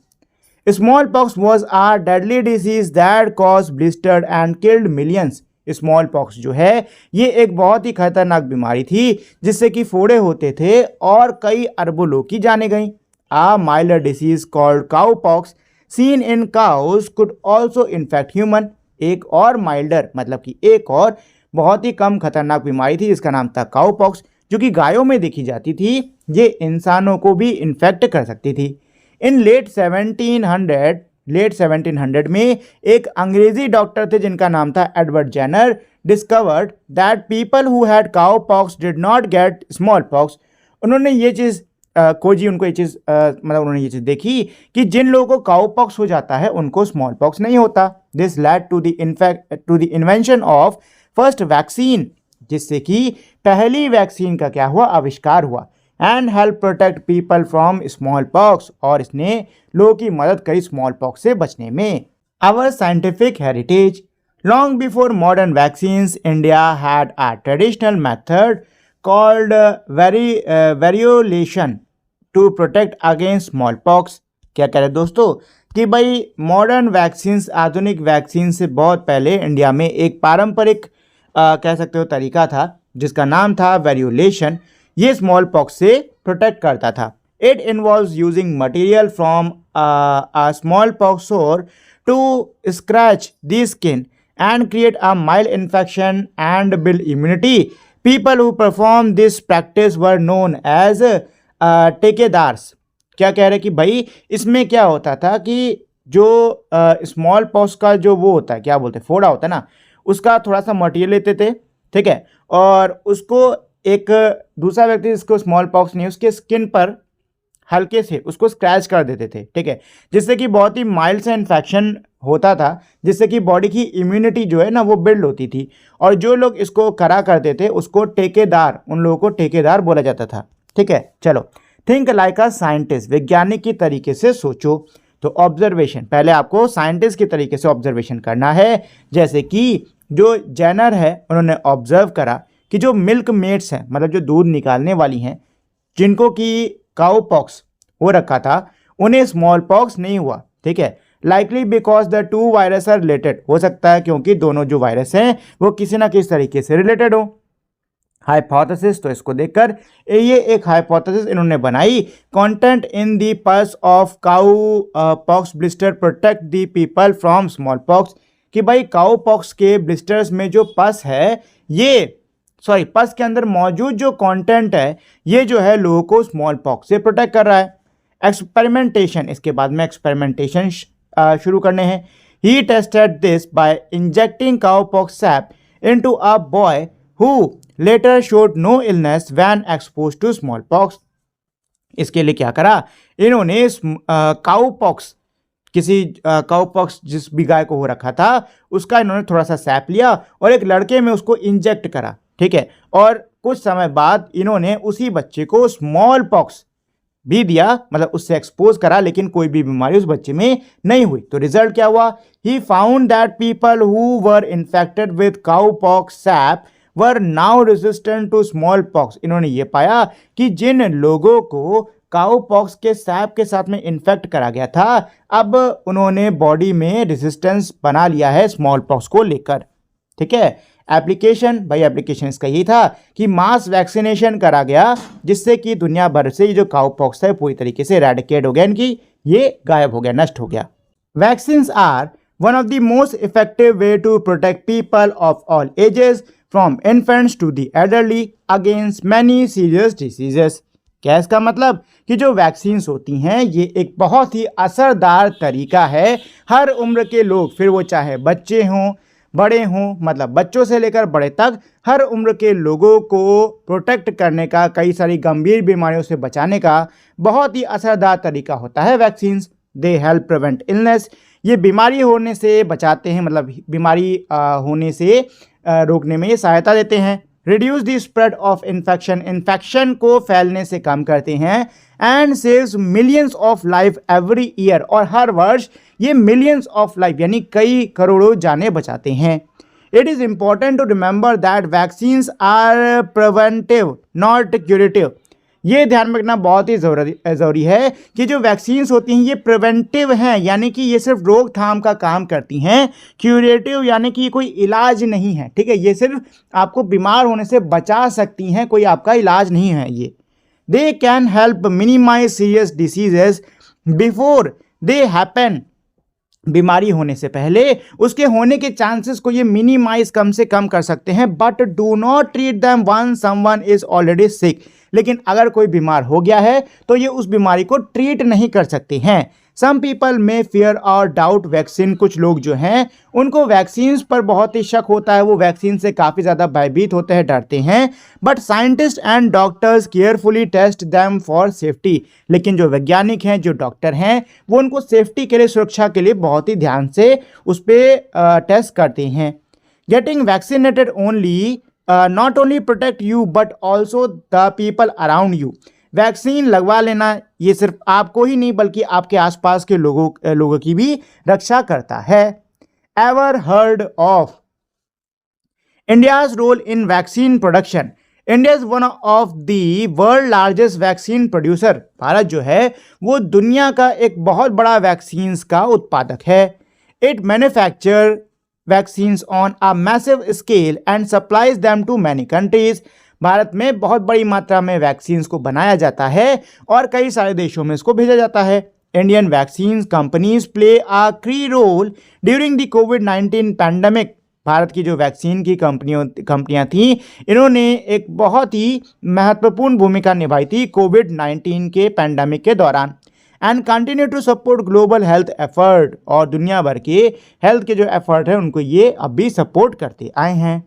Small pox was a deadly disease that cause blistered and killed millions. Small pox जो है ये एक बहुत ही खतरनाक बीमारी थी जिससे कि फोड़े होते थे और कई अरबों लोग की जाने गई। A milder disease called cow pox seen in cows could also infect human. एक और माइल्डर मतलब कि एक और बहुत ही कम खतरनाक बीमारी थी जिसका नाम था काउ पॉक्स, जो कि गायों में देखी जाती थी, ये इंसानों को भी इन्फेक्ट कर सकती थी। इन लेट 1700 में एक अंग्रेजी डॉक्टर थे जिनका नाम था Edward Jenner, discovered that people who had cow pox did not get small pox. उन्होंने ये चीज़ खोजी, उनको ये चीज़ मतलब उन्होंने ये चीज़ देखी कि जिन लोगों को काउपॉक्स हो जाता है उनको स्मॉल पॉक्स नहीं होता। This led to the invention of first vaccine, जिससे कि पहली वैक्सीन का क्या हुआ, आविष्कार हुआ। And help protect people from small pox, और इसने लोगों की मदद करी स्मॉल पॉक्स से बचने में। Our scientific heritage, long before modern vaccines India had a traditional method called variolation to protect against smallpox। क्या कह रहे हैं दोस्तों कि भाई मॉडर्न वैक्सीन्स, आधुनिक वैक्सीन से बहुत पहले इंडिया में एक पारंपरिक कह सकते हो तरीका था जिसका नाम था वेरियोलेशन। ये स्मॉल पॉक्स से प्रोटेक्ट करता था। It involves using material from a small pox sore to scratch the skin and create a mild infection and build immunity। People who perform this practice were known as ठेकेदार्स। क्या कह रहे कि भाई इसमें क्या होता था कि जो स्मॉल पॉक्स का जो वो होता है, क्या बोलते हैं, फोड़ा होता है ना, उसका थोड़ा सा मटेरियल लेते थे, ठीक है, और उसको एक दूसरा व्यक्ति जिसको स्मॉल पॉक्स नहीं, उसके स्किन पर हल्के से उसको स्क्रैच कर देते थे, ठीक है, जिससे कि बहुत ही माइल्ड से इन्फेक्शन होता था, जिससे कि बॉडी की इम्यूनिटी जो है ना वो बिल्ड होती थी। और जो लोग इसको करा करते थे उसको ठेकेदार, उन लोगों को ठेकेदार बोला जाता था, ठीक है। चलो, थिंक लाइक अ साइंटिस्ट, वैज्ञानिक की तरीके से सोचो। तो ऑब्जर्वेशन, पहले आपको साइंटिस्ट के तरीके से ऑब्जर्वेशन करना है। जैसे कि जो जेनर है उन्होंने ऑब्जर्व करा कि जो मिल्क मेड्स हैं, मतलब जो दूध निकालने वाली हैं, जिनको कि काउ पॉक्स हो रखा था, उन्हें स्मॉल पॉक्स नहीं हुआ, ठीक है। Likely because the two virus are related, हो सकता है क्योंकि दोनों जो वायरस हैं वो किसी ना किसी तरीके से रिलेटेड हो। हाइपोथेसिस, तो इसको देखकर ये एक हाइपोथेसिस इन्होंने बनाई। Content in the pulse of cow pox blister protect the people from small pox, कि भाई काउ पॉक्स के ब्लिस्टर्स में जो पस है, ये पस के अंदर मौजूद जो कंटेंट है ये जो है लोगों को स्मॉल पॉक्स से प्रोटेक्ट कर रहा है। एक्सपेरिमेंटेशन, इसके बाद में एक्सपेरिमेंटेशन शुरू करने हैं। He tested this by injecting cowpox sap into a boy who later showed no illness when exposed to small pox. इसके लिए क्या करा इन्होंने, काउपॉक्स, किसी काउपॉक्स जिस भी गाय को हो रखा था उसका इन्होंने थोड़ा सा सैप लिया और एक लड़के में उसको इंजेक्ट करा, ठीक है, और कुछ समय बाद इन्होंने उसी बच्चे को स्मॉल पॉक्स भी दिया, मतलब उससे एक्सपोज करा, लेकिन कोई भी बीमारी उस बच्चे में नहीं हुई। तो रिजल्ट क्या हुआ, he found that people who were infected with cow pox sap were now resistant to small pox. इन्होंने ये पाया कि जिन लोगों को काउ पॉक्स के सैप के साथ में इन्फेक्ट करा गया था, अब उन्होंने बॉडी में रेजिस्टेंस बना लिया है स्मॉल पॉक्स को लेकर, ठीक है। एप्लीकेशन, भाई एप्लीकेशन इसका यही था कि मास वैक्सीनेशन करा गया, जिससे कि दुनिया भर से ये जो काउ पॉक्स है पूरी तरीके से एरेडिकेट हो गया, इनकी ये गायब हो गया, नष्ट हो गया। Vaccines are one of the most effective way to protect people of all ages from infants to the elderly against many serious diseases. क्या इसका मतलब कि जो वैक्सीन्स होती हैं ये एक बहुत ही असरदार तरीका है, हर उम्र के लोग, फिर वो चाहे बच्चे हों बड़े हों, मतलब बच्चों से लेकर बड़े तक, हर उम्र के लोगों को प्रोटेक्ट करने का, कई सारी गंभीर बीमारियों से बचाने का बहुत ही असरदार तरीका होता है vaccines. They help prevent illness, ये बीमारी होने से बचाते हैं, मतलब बीमारी होने से रोकने में ये सहायता देते हैं। Reduce the spread of infection, infection को फैलने से कम करते हैं। And saves millions of life every year, और हर वर्ष ये मिलियंस ऑफ लाइफ यानी कई करोड़ों जानें बचाते हैं। It is important to remember that vaccines are preventive not curative. ये ध्यान में रखना बहुत ही ज़रूरी है कि जो वैक्सीन्स होती हैं ये प्रिवेंटिव हैं, यानी कि ये सिर्फ रोकथाम का काम करती हैं। क्यूरेटिव यानी कि ये कोई इलाज नहीं है, ठीक है, ये सिर्फ आपको बीमार होने से बचा सकती हैं, कोई आपका इलाज नहीं है ये। They can help minimize serious diseases before they happen, बीमारी होने से पहले उसके होने के चांसेस को ये मिनिमाइज कम से कम कर सकते हैं। But do not treat them when someone is already sick, लेकिन अगर कोई बीमार हो गया है तो ये उस बीमारी को ट्रीट नहीं कर सकते हैं। सम पीपल में फियर और डाउट वैक्सीन, कुछ लोग जो हैं उनको वैक्सीन पर बहुत ही शक होता है, वो वैक्सीन से काफ़ी ज़्यादा भयभीत होते हैं, डरते हैं। But scientist and doctors carefully test them for safety, लेकिन जो वैज्ञानिक हैं, जो डॉक्टर हैं, वो उनको सेफ्टी के लिए, सुरक्षा के लिए बहुत ही ध्यान से उस पर टेस्ट करते हैं। Getting vaccinated only not only protect you but also the people around you, vaccine लगवा लेना ये सिर्फ आपको ही नहीं बल्कि आपके आसपास के लोगों की भी रक्षा करता है। Ever heard of India's role in vaccine production? India is one of the world largest vaccine producer, Bharat जो है वो दुनिया का एक बहुत बड़ा वैक्सीन का उत्पादक है। It manufacture vaccines on a massive scale and supplies them to many countries, Bharat में बहुत बड़ी मात्रा में वैक्सीन्स को बनाया जाता है और कई सारे देशों में इसको भेजा जाता है। Indian vaccine companies play a key role during the कोविड-19 पैंडेमिक, भारत की जो वैक्सीन की कंपनियां थी, इन्होंने एक बहुत ही महत्वपूर्ण भूमिका निभाई थी कोविड-19 के पैंडेमिक के दौरान। And continue to support global health effort, और दुनिया भर के हेल्थ के जो एफर्ट है उनको ये अब भी सपोर्ट करते आए हैं।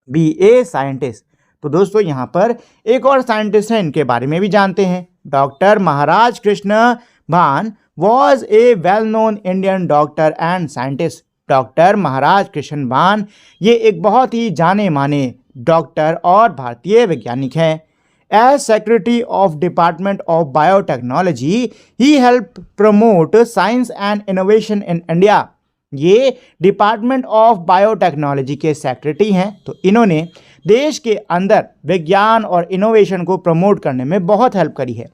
बी ए साइंटिस्ट, तो दोस्तों यहाँ पर एक और साइंटिस्ट हैं, इनके बारे में भी जानते हैं। Doctor Maharaj Krishna Bhan was a well known Indian doctor and scientist, doctor Maharaj Krishna Bhan ये एक बहुत ही जाने माने डॉक्टर और भारतीय वैज्ञानिक हैं। As secretary of department of biotechnology he help promote science and innovation in India, ये डिपार्टमेंट ऑफ बायोटेक्नोलॉजी के सेक्रेटरी हैं, तो इन्होंने देश के अंदर विज्ञान और इनोवेशन को प्रमोट करने में बहुत हेल्प करी है।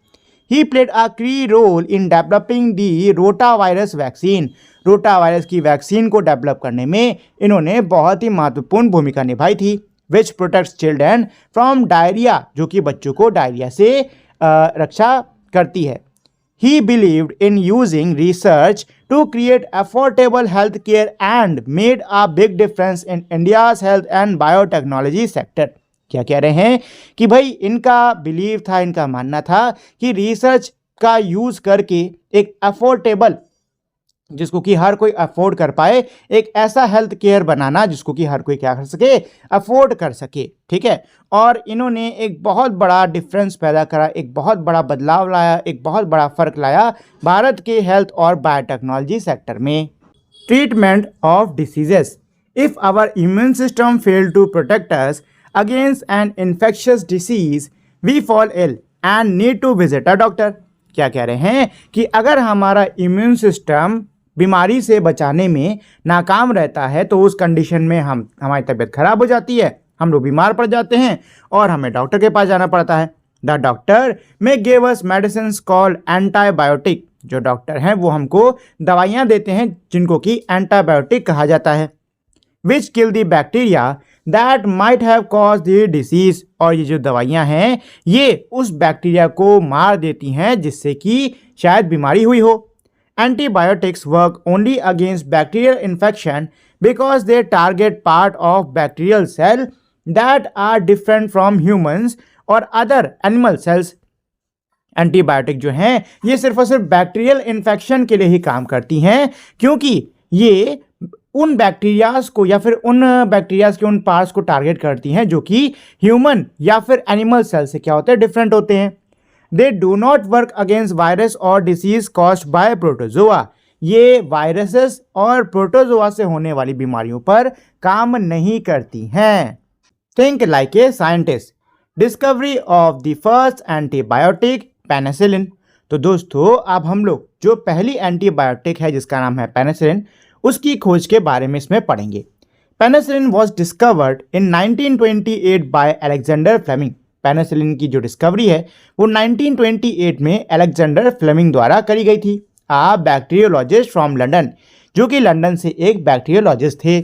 He played a key role in developing the rota virus vaccine, rota virus की वैक्सीन को डेवलप करने में इन्होंने बहुत ही महत्वपूर्ण भूमिका निभाई थी। विच प्रोटेक्ट्स चिल्ड्रन फ्रॉम डायरिया, जो कि बच्चों को डायरिया से रक्षा करती है। He believed in using research to create affordable health care and made a big difference in India's health and biotechnology sector. क्या कह रहे हैं कि भाई इनका बिलीव था, इनका मानना था कि रिसर्च का यूज करके एक अफोर्डेबल, जिसको कि हर कोई अफोर्ड कर पाए, एक ऐसा हेल्थ केयर बनाना जिसको कि हर कोई क्या कर सके, अफोर्ड कर सके, ठीक है। और इन्होंने एक बहुत बड़ा डिफरेंस पैदा करा, एक बहुत बड़ा बदलाव लाया, एक बहुत बड़ा फर्क लाया भारत के हेल्थ और बायोटेक्नोलॉजी सेक्टर में। Treatment of diseases, if our immune system fail to protect us against an infectious disease we fall ill and need to visit a doctor. क्या कह रहे हैं कि अगर हमारा इम्यून सिस्टम बीमारी से बचाने में नाकाम रहता है तो उस कंडीशन में हमारी तबीयत खराब हो जाती है, हम लोग बीमार पड़ जाते हैं और हमें डॉक्टर के पास जाना पड़ता है। द डॉक्टर में give us medicine called antibiotic, जो डॉक्टर हैं वो हमको दवाइयाँ देते हैं जिनको कि एंटीबायोटिक कहा जाता है। Which kill the bacteria that might have cause the disease, और ये जो दवाइयाँ हैं ये उस बैक्टीरिया को मार देती हैं जिससे कि शायद बीमारी हुई हो। Antibiotics work only against bacterial infection because they target part of bacterial cell that are different from humans or other animal cells. Antibiotic जो हैं ये सिर्फ और सिर्फ बैक्टीरियल इन्फेक्शन के लिए ही काम करती हैं, क्योंकि ये उन बैक्टीरियाज को या फिर उन बैक्टीरियाज के उन पार्ट्स को टारगेट करती हैं जो कि ह्यूमन या फिर एनिमल सेल से क्या होते हैं, डिफरेंट होते हैं। They do not work against virus और डिसीज कॉज्ड बाय प्रोटोजोआ, ये वायरसेस और प्रोटोजोआ से होने वाली बीमारियों पर काम नहीं करती हैं। Think like a scientist, discovery of the first antibiotic penicillin. तो दोस्तों अब हम लोग जो पहली एंटीबायोटिक है जिसका नाम है पेनिसिलिन, उसकी खोज के बारे में इसमें पढ़ेंगे। Penicillin was discovered in 1928 by Alexander Fleming. Penicillin की जो डिस्कवरी है वो 1928 में अलेक्जेंडर फ्लेमिंग द्वारा करी गई थी। आ बैक्टीरियोलॉजिस्ट फ्रॉम लंदन, जो कि लंदन से एक बैक्टीरियोलॉजिस्ट थे।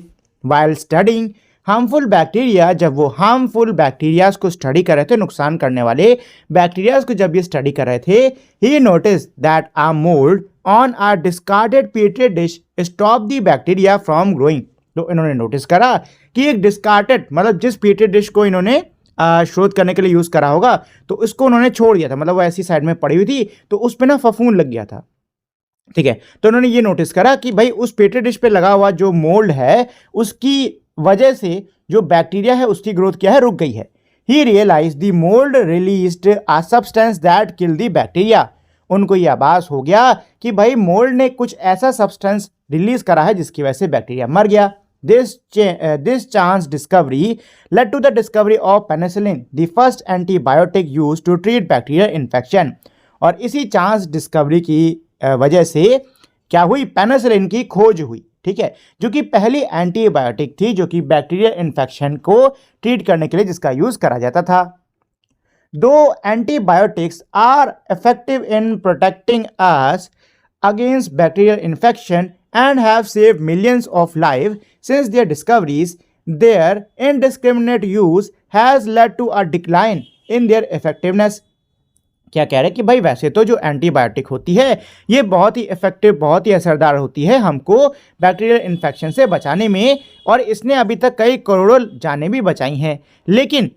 वाइल स्टडिंग हार्मफुल बैक्टीरिया, जब वो हार्मफुल बैक्टीरियाज को स्टडी कर रहे थे, नुकसान करने वाले बैक्टीरियाज को जब ये स्टडी कर रहे थे, he notice that a mould on a discarded petri dish stop the bacteria from growing. तो इन्होंने नोटिस करा कि एक डिस्कार्डेड, मतलब जिस पेट्री डिश को इन्होंने शोध करने के लिए यूज़ करा होगा तो उसको उन्होंने छोड़ दिया था, मतलब वो ऐसी साइड में पड़ी हुई थी तो उस पर ना फफूंद लग गया था। ठीक है। तो उन्होंने ये नोटिस करा कि भाई उस पेट्री डिश पे लगा हुआ जो मोल्ड है उसकी वजह से जो बैक्टीरिया है उसकी ग्रोथ क्या है, रुक गई है। He realise the mould released a substance that kill the bacteria. उनको ये आभास हो गया कि भाई मोल्ड ने कुछ ऐसा सब्सटेंस रिलीज करा है जिसकी वजह से बैक्टीरिया मर गया। This chance discovery led to the discovery of penicillin, the first antibiotic used to treat bacterial infection। और इसी चांस डिस्कवरी की वजह से क्या हुई, पेनिसिलिन की खोज हुई। ठीक है, जो कि पहली एंटीबायोटिक थी जो कि बैक्टीरियल इन्फेक्शन को ट्रीट करने के लिए जिसका यूज करा जाता था। दो antibiotics are effective in protecting us against bacterial infection and have saved millions of lives since their discoveries, their indiscriminate use has led to a decline in their effectiveness। क्या कह रहे हैं कि भाई वैसे तो जो एंटीबायोटिक होती है ये बहुत ही इफेक्टिव, बहुत ही असरदार होती है हमको बैक्टीरियल इन्फेक्शन से बचाने में, और इसने अभी तक कई करोड़ों जानें भी बचाई हैं। लेकिन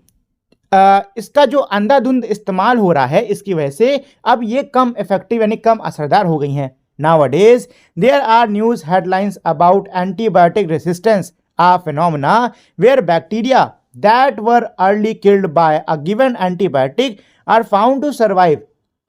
इसका जो अंधाधुंध इस्तेमाल हो रहा है इसकी वजह से अब ये कम इफेक्टिव यानी कम असरदार हो गई हैं। Nowadays, there are news headlines about antibiotic resistance, a phenomena where bacteria that were early killed by a given antibiotic are found to survive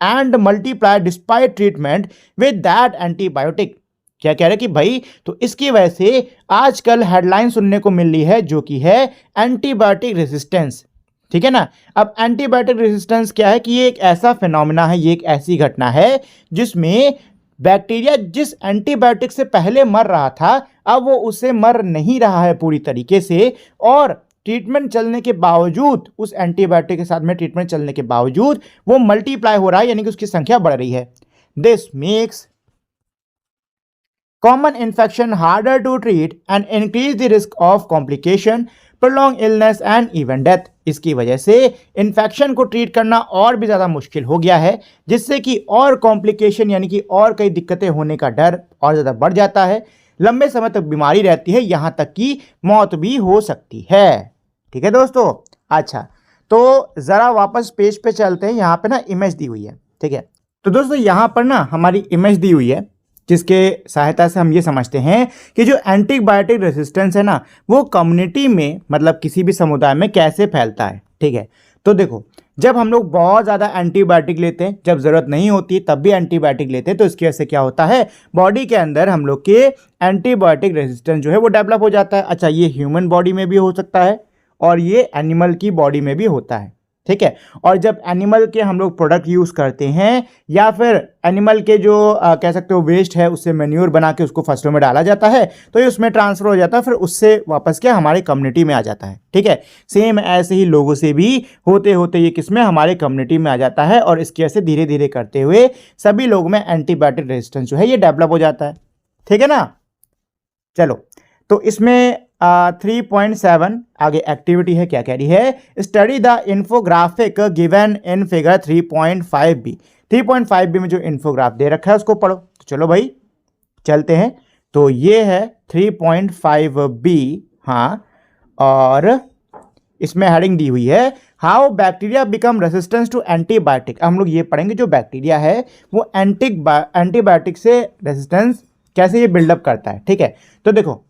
and multiply despite treatment with that antibiotic। क्या कह रहे कि भाई तो इसकी वजह से आजकल हेडलाइन सुनने को मिल रही है जो कि है एंटीबायोटिक रेजिस्टेंस। ठीक है ना। अब एंटीबायोटिक रेजिस्टेंस क्या है कि ये एक ऐसा फिनोमेना है, ये एक ऐसी घटना है जिसमें बैक्टीरिया जिस एंटीबायोटिक से पहले मर रहा था अब वो उससे मर नहीं रहा है पूरी तरीके से, और ट्रीटमेंट चलने के बावजूद, उस एंटीबायोटिक के साथ में ट्रीटमेंट चलने के बावजूद वो मल्टीप्लाई हो रहा है, यानी कि उसकी संख्या बढ़ रही है। This makes common infection harder to treat and increase the risk of complication, prolong illness and even death. इसकी वजह से इन्फेक्शन को ट्रीट करना और भी ज़्यादा मुश्किल हो गया है, जिससे कि और कॉम्प्लिकेशन यानी कि और कई दिक्कतें होने का डर और ज़्यादा बढ़ जाता है। लंबे समय तक बीमारी रहती है, यहाँ तक कि मौत भी हो सकती है। ठीक है दोस्तों। अच्छा, तो ज़रा वापस पेज पे चलते हैं। यहाँ पे ना इमेज दी हुई है। ठीक है, तो दोस्तों यहाँ पर ना हमारी इमेज दी हुई है जिसके सहायता से हम ये समझते हैं कि जो एंटीबायोटिक रेजिस्टेंस है ना वो कम्युनिटी में, मतलब किसी भी समुदाय में कैसे फैलता है। ठीक है, तो देखो जब हम लोग बहुत ज़्यादा एंटीबायोटिक लेते हैं, जब ज़रूरत नहीं होती तब भी एंटीबायोटिक लेते हैं, तो इसकी वजह से क्या होता है, बॉडी के अंदर हम लोग के एंटीबायोटिक रेजिस्टेंस जो है वो डेवलप हो जाता है। अच्छा, ये ह्यूमन बॉडी में भी हो सकता है और ये एनिमल की बॉडी में भी होता है। ठीक है, और जब एनिमल के हम लोग प्रोडक्ट यूज़ करते हैं या फिर एनिमल के जो कह सकते हो वेस्ट है उससे मैन्योर बना के उसको फसलों में डाला जाता है तो ये उसमें ट्रांसफर हो जाता है, फिर उससे वापस क्या हमारे कम्युनिटी में आ जाता है। ठीक है, सेम ऐसे ही लोगों से भी होते होते ये किसमें, हमारे कम्युनिटी में आ जाता है, और इसकी वजह से धीरे धीरे करते हुए सभी लोगों में एंटीबायोटिक रेजिस्टेंस जो है ये डेवलप हो जाता है। ठीक है ना। चलो, तो इसमें 3.7 आगे एक्टिविटी है, क्या कह रही है, study the infographic given in figure 3.5b। 3.5b में जो इन्फोग्राफ दे रखा है उसको पढ़ो। तो चलो भाई चलते हैं। तो ये है 3.5b। हाँ, और इसमें हेडिंग दी हुई है how bacteria become resistance to antibiotic. हम लोग ये पढ़ेंगे जो बैक्टीरिया है वो एंटीबायोटिक से रेसिस्टेंस कैसे ये बिल्डअप करता है। ठीक है, तो देखो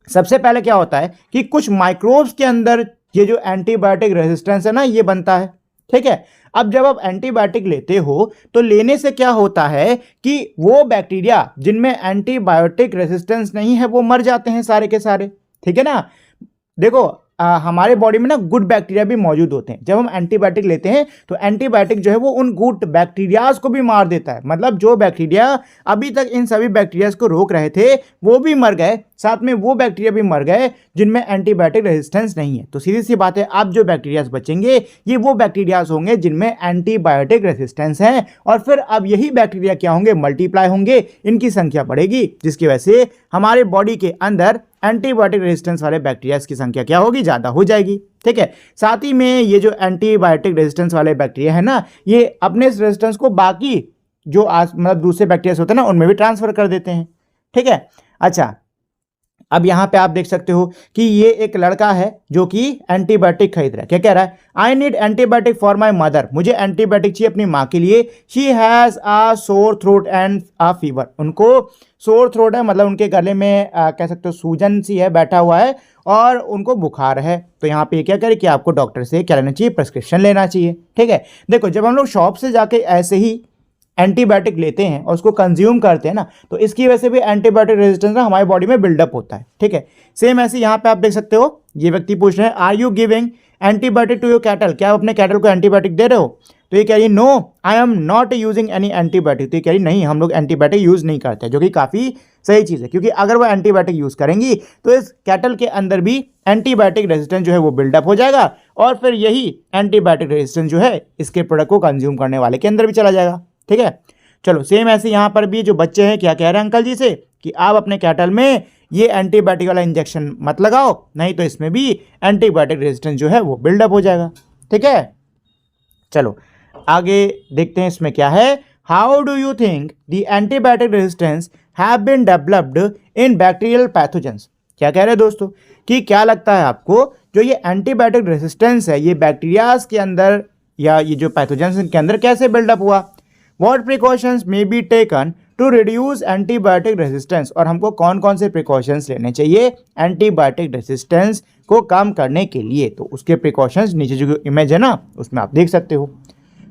सबसे पहले क्या होता है कि कुछ माइक्रोब्स के अंदर ये जो एंटीबायोटिक रेजिस्टेंस है ना ये बनता है। ठीक है, अब जब आप एंटीबायोटिक लेते हो तो लेने से क्या होता है कि वो बैक्टीरिया जिनमें एंटीबायोटिक रेजिस्टेंस नहीं है वो मर जाते हैं सारे के सारे। ठीक है ना। देखो हमारे बॉडी में ना गुड बैक्टीरिया भी मौजूद होते हैं। जब हम एंटीबायोटिक लेते हैं तो एंटीबायोटिक जो है वो उन गुड बैक्टीरियाज को भी मार देता है, मतलब जो बैक्टीरिया अभी तक इन सभी बैक्टीरियाज को रोक रहे थे वो भी मर गए, साथ में वो बैक्टीरिया भी मर गए जिनमें एंटीबायोटिक रेजिस्टेंस नहीं है। तो सीधी सी बात है, अब जो बैक्टीरियाज बचेंगे ये वो बैक्टीरियाज होंगे जिनमें एंटीबायोटिक रेजिस्टेंस है, और फिर अब यही बैक्टीरिया क्या होंगे, मल्टीप्लाई होंगे, इनकी संख्या बढ़ेगी, जिसकी वजह से हमारे बॉडी के अंदर एंटीबायोटिक रेजिस्टेंस वाले बैक्टीरिया की संख्या क्या होगी, ज़्यादा हो जाएगी। ठीक है, साथ ही में ये जो एंटीबायोटिक रेजिस्टेंस वाले बैक्टीरिया है ना ये अपने इस रेजिस्टेंस को बाकी जो मतलब दूसरे बैक्टीरिया होते हैं ना उनमें भी ट्रांसफर कर देते हैं। ठीक है। अच्छा, अब यहाँ पे आप देख सकते हो कि ये एक लड़का है जो कि एंटीबायोटिक खरीद रहा है। क्या कह रहा है? I need antibiotic for my mother, मुझे एंटीबायोटिक चाहिए अपनी माँ के लिए। She has a sore throat and a fever, उनको सोर थ्रोट है, मतलब उनके गले में कह सकते हो सूजन सी है, बैठा हुआ है, और उनको बुखार है। तो यहाँ पे क्या करें कि आपको डॉक्टर से क्या लेना चाहिए? प्रिस्क्रिप्शन लेना चाहिए। ठीक है, देखो जब हम लोग शॉप से जाके ऐसे ही एंटीबायोटिक लेते हैं और उसको कंज्यूम करते हैं ना, तो इसकी वजह से भी एंटीबायोटिक रेजिस्टेंस ना हमारी बॉडी में बिल्डअप होता है। ठीक है, सेम ऐसे यहाँ पे आप देख सकते हो, ये व्यक्ति पूछ रहे हैं are you giving antibiotic to your cattle, क्या आप अपने कैटल को एंटीबायोटिक दे रहे हो? तो ये कह रही है no I am not using any antibiotic. तो ये कह रही नहीं, हम लोग एंटीबायोटिक यूज़ नहीं करते, जो कि काफ़ी सही चीज़ है, क्योंकि अगर वो एंटीबायोटिक यूज़ करेंगी तो इस कैटल के अंदर भी एंटीबायोटिक रेजिस्टेंस जो है वो बिल्डअप हो जाएगा, और फिर यही एंटीबायोटिक रेजिस्टेंस जो है इसके प्रोडक्ट को कंज्यूम करने वाले के अंदर भी चला जाएगा। ठीक है, चलो सेम ऐसे यहाँ पर भी जो बच्चे हैं क्या कह रहे हैं अंकल जी से कि आप अपने कैटल में ये एंटीबायोटिक वाला इंजेक्शन मत लगाओ, नहीं तो इसमें भी एंटीबायोटिक रेजिस्टेंस जो है वो बिल्डअप हो जाएगा। ठीक है, चलो आगे देखते हैं इसमें क्या है। How do you think the antibiotic resistance have been developed in bacterial pathogens? क्या कह रहे हैं दोस्तों कि क्या लगता है आपको जो ये एंटीबायोटिक रेजिस्टेंस है ये बैक्टीरियाज के अंदर या ये जो पैथोजेंस के अंदर कैसे बिल्डअप हुआ? What precautions may be taken to reduce antibiotic resistance? और हमको कौन कौन से प्रिकॉशंस लेने चाहिए एंटीबायोटिक रेजिस्टेंस को कम करने के लिए? तो उसके प्रिकॉशंस नीचे जो इमेज है ना उसमें आप देख सकते हो।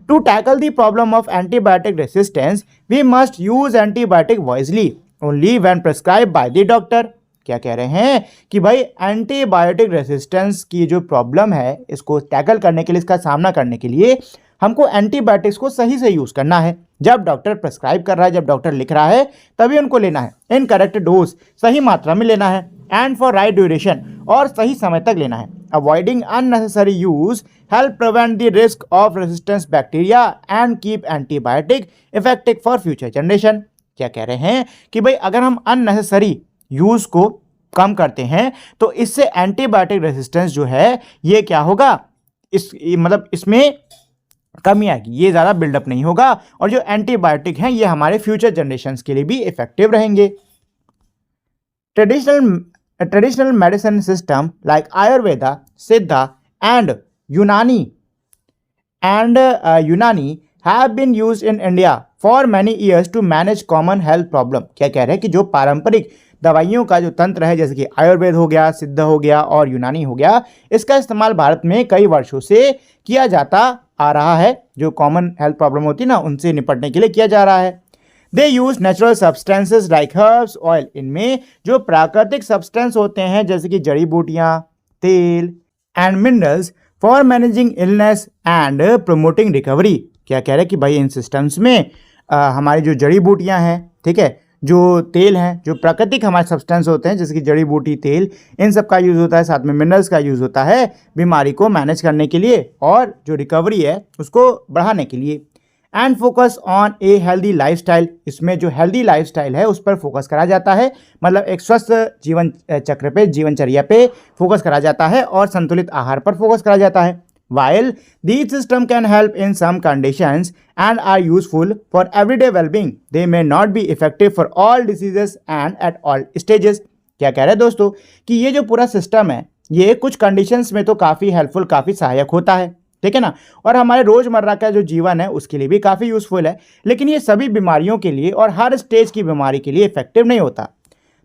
To tackle the problem of antibiotic resistance we must use antibiotic wisely only when prescribe by the doctor. क्या कह रहे हैं कि भाई एंटीबायोटिक रेजिस्टेंस की जो प्रॉब्लम है इसको टैकल करने के लिए, इसका सामना करने के लिए हमको एंटीबायोटिक्स को सही से यूज करना है। जब डॉक्टर प्रिस्क्राइब कर रहा है, जब डॉक्टर लिख रहा है, तभी उनको लेना है। इन करेक्ट डोज, सही मात्रा में लेना है, एंड फॉर राइट ड्यूरेशन, और सही समय तक लेना है। Avoiding unnecessary use help prevent the risk of resistance bacteria and keep antibiotic effective for future generation. क्या कह रहे हैं कि भाई अगर हम अननेसेसरी यूज को कम करते हैं तो इससे एंटीबायोटिक रेजिस्टेंस जो है ये क्या होगा, मतलब इसमें कमी आएगी, ये ज़्यादा बिल्डअप नहीं होगा, और जो एंटीबायोटिक हैं ये हमारे फ्यूचर जनरेशन्स के लिए भी इफेक्टिव रहेंगे। Traditional medicine system like Ayurveda, Siddha and Unani have been used in India for many years to manage common health problem. क्या कह रहे हैं कि जो पारंपरिक दवाइयों का जो तंत्र है, जैसे कि आयुर्वेद हो गया, सिद्ध हो गया और यूनानी हो गया, इसका इस्तेमाल भारत में कई वर्षों से किया जाता आ रहा है। जो कॉमन हेल्थ प्रॉब्लम होती है ना उनसे निपटने के लिए किया जा रहा है। They use natural substances like herbs oil, इनमें जो प्राकृतिक सब्सटेंस होते हैं जैसे कि जड़ी बूटियाँ, तेल and minerals for managing illness and promoting recovery. क्या कह रहे हैं कि भाई इन सिस्टम्स में हमारी जो जड़ी बूटियाँ हैं, ठीक है, जो तेल हैं, जो प्राकृतिक हमारे सब्सटेंस होते हैं जैसे कि जड़ी बूटी, तेल, इन सब का यूज़ होता है, साथ में मिनरल्स का यूज़ होता है बीमारी को मैनेज करने के लिए और जो रिकवरी है उसको बढ़ाने के लिए। And focus on a healthy lifestyle, इसमें जो हेल्दी लाइफस्टाइल है उस पर फोकस करा जाता है, मतलब एक स्वस्थ जीवन चक्र पे, जीवनचर्या पे फोकस करा जाता है और संतुलित आहार पर फोकस करा जाता है। While these systems can help in some conditions and are useful for everyday well-being, they may not be effective for all diseases and at all stages. क्या कह रहे हैं दोस्तों कि ये जो पूरा सिस्टम है ये कुछ कंडीशंस में तो काफ़ी हेल्पफुल, काफ़ी सहायक होता है, ठीक है ना, और हमारे रोज़मर्रा का जो जीवन है उसके लिए भी काफ़ी यूज़फुल है, लेकिन ये सभी बीमारियों के लिए और हर स्टेज की बीमारी के लिए इफेक्टिव नहीं होता।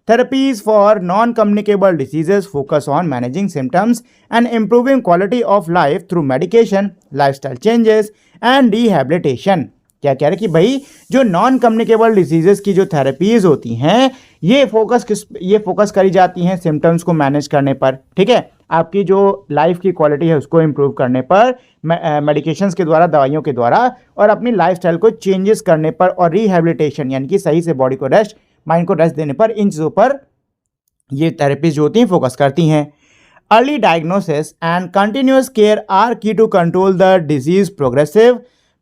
Therapies for non-communicable diseases focus on managing symptoms and improving quality of life through medication, lifestyle changes and rehabilitation. क्या कह रहे हैं कि भाई जो नॉन कम्युनिकेबल डिजीजेस की जो थेरेपीज होती हैं ये फोकस करी जाती हैं सिम्टम्स को मैनेज करने पर, ठीक है, आपकी जो लाइफ की क्वालिटी है उसको इम्प्रूव करने पर मेडिकेशंस के द्वारा, दवाइयों के द्वारा, और अपनी लाइफस्टाइल को चेंजेस करने पर, और रिहेबिलिटेशन यानी कि सही से बॉडी को रेस्ट, माइंड को रेस्ट देने पर, इन चीज़ों पर ये थेरेपीज जो होती हैं फोकस करती हैं। Early diagnosis and continuous care are key to control the disease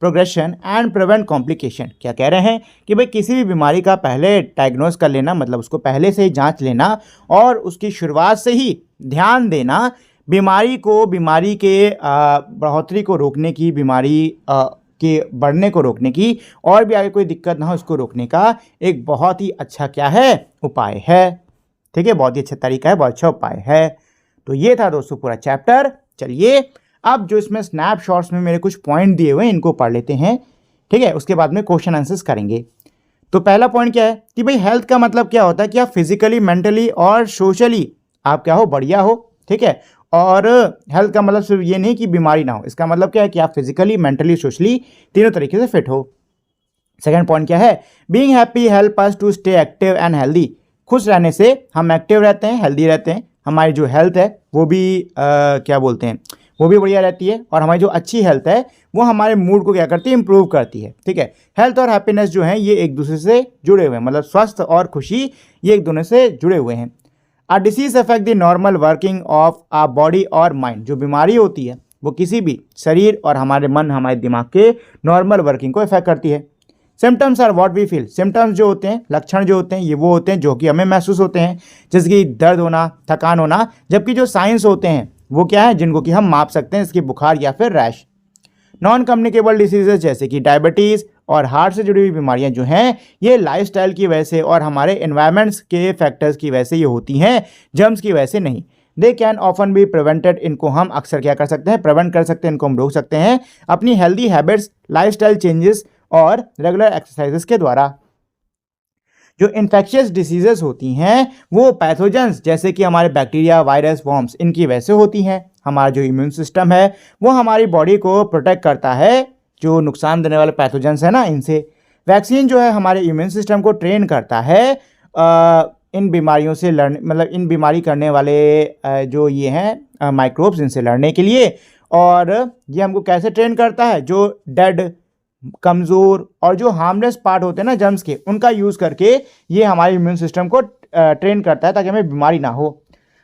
progression and prevent complication. क्या कह रहे हैं कि भाई किसी भी बीमारी का पहले डायग्नोस कर लेना, मतलब उसको पहले से ही जांच लेना और उसकी शुरुआत से ही ध्यान देना बीमारी के बढ़ोतरी को रोकने की, बीमारी के बढ़ने को रोकने की, और भी आगे कोई दिक्कत ना हो उसको रोकने का एक बहुत ही अच्छा क्या है, उपाय है, ठीक है, बहुत ही अच्छा तरीका है, बहुत अच्छा उपाय है। तो ये था दोस्तों पूरा चैप्टर। चलिए अब जो इसमें स्नैपशॉट्स में मेरे कुछ पॉइंट दिए हुए हैं इनको पढ़ लेते हैं, ठीक है, उसके बाद में क्वेश्चन आंसर्स करेंगे। तो पहला पॉइंट क्या है कि भाई हेल्थ का मतलब क्या होता है कि आप फिजिकली, मेंटली और सोशली आप क्या हो, बढ़िया हो, ठीक है। और हेल्थ का मतलब सिर्फ ये नहीं कि बीमारी ना हो, इसका मतलब क्या है कि आप फिजिकली, मेंटली, सोशली तीनों तरीके से फिट हो। सेकंड पॉइंट क्या है, being happy help us to stay active and healthy. खुश रहने से हम एक्टिव रहते हैं, हेल्दी रहते हैं, हमारी जो हेल्थ है वो भी क्या बोलते हैं, वो भी बढ़िया रहती है, और हमारी जो अच्छी हेल्थ है वो हमारे मूड को क्या करती है, इंप्रूव करती है, ठीक है। हेल्थ और हैप्पीनेस जो है ये एक दूसरे से जुड़े हुए हैं, मतलब स्वास्थ्य और खुशी ये एक दूसरे से जुड़े हुए हैं। A disease affect the normal working of a body और माइंड। जो बीमारी होती है वो किसी भी शरीर और हमारे मन, हमारे दिमाग के नॉर्मल वर्किंग को इफेक्ट करती है। Symptoms are what we feel. Symptoms जो होते हैं, लक्षण जो होते हैं, ये वो होते हैं जो कि हमें महसूस होते हैं, जैसे कि दर्द होना, थकान होना। जबकि जो साइंस होते हैं वो क्या है, जिनको कि हम माप सकते हैं, जैसे कि बुखार या फिर रैश। नॉन कम्युनिकेबल डिसीजेज जैसे कि डायबिटीज़ और हार्ट से जुड़ी हुई बीमारियां जो हैं ये लाइफस्टाइल की वजह से और हमारे एनवायरमेंट्स के फैक्टर्स की वजह से ये होती हैं, जर्म्स की वजह से नहीं। They can often be prevented. इनको हम अक्सर क्या कर सकते हैं, प्रिवेंट कर सकते हैं, इनको हम रोक सकते हैं अपनी हेल्दी हैबिट्स, लाइफस्टाइल चेंजेस और रेगुलर एक्सरसाइजेस के द्वारा। जो इन्फेक्शियस डिसीजेस होती हैं वो पैथोजेंस जैसे कि हमारे बैक्टीरिया, वायरस, वॉर्म्स इनकी वजह से होती हैं। हमारा जो इम्यून सिस्टम है वो हमारी बॉडी को प्रोटेक्ट करता है जो नुकसान देने वाले पैथोजेंस है ना इनसे। वैक्सीन जो है हमारे इम्यून सिस्टम को ट्रेन करता है इन बीमारियों से लड़ने, मतलब इन बीमारी करने वाले जो ये हैं माइक्रोब्स, इनसे लड़ने के लिए। और ये हमको कैसे ट्रेन करता है, जो डेड, कमज़ोर और जो हार्मलेस पार्ट होते हैं ना जर्म्स के, उनका यूज़ करके ये हमारे इम्यून सिस्टम को ट्रेन करता है ताकि हमें बीमारी ना हो।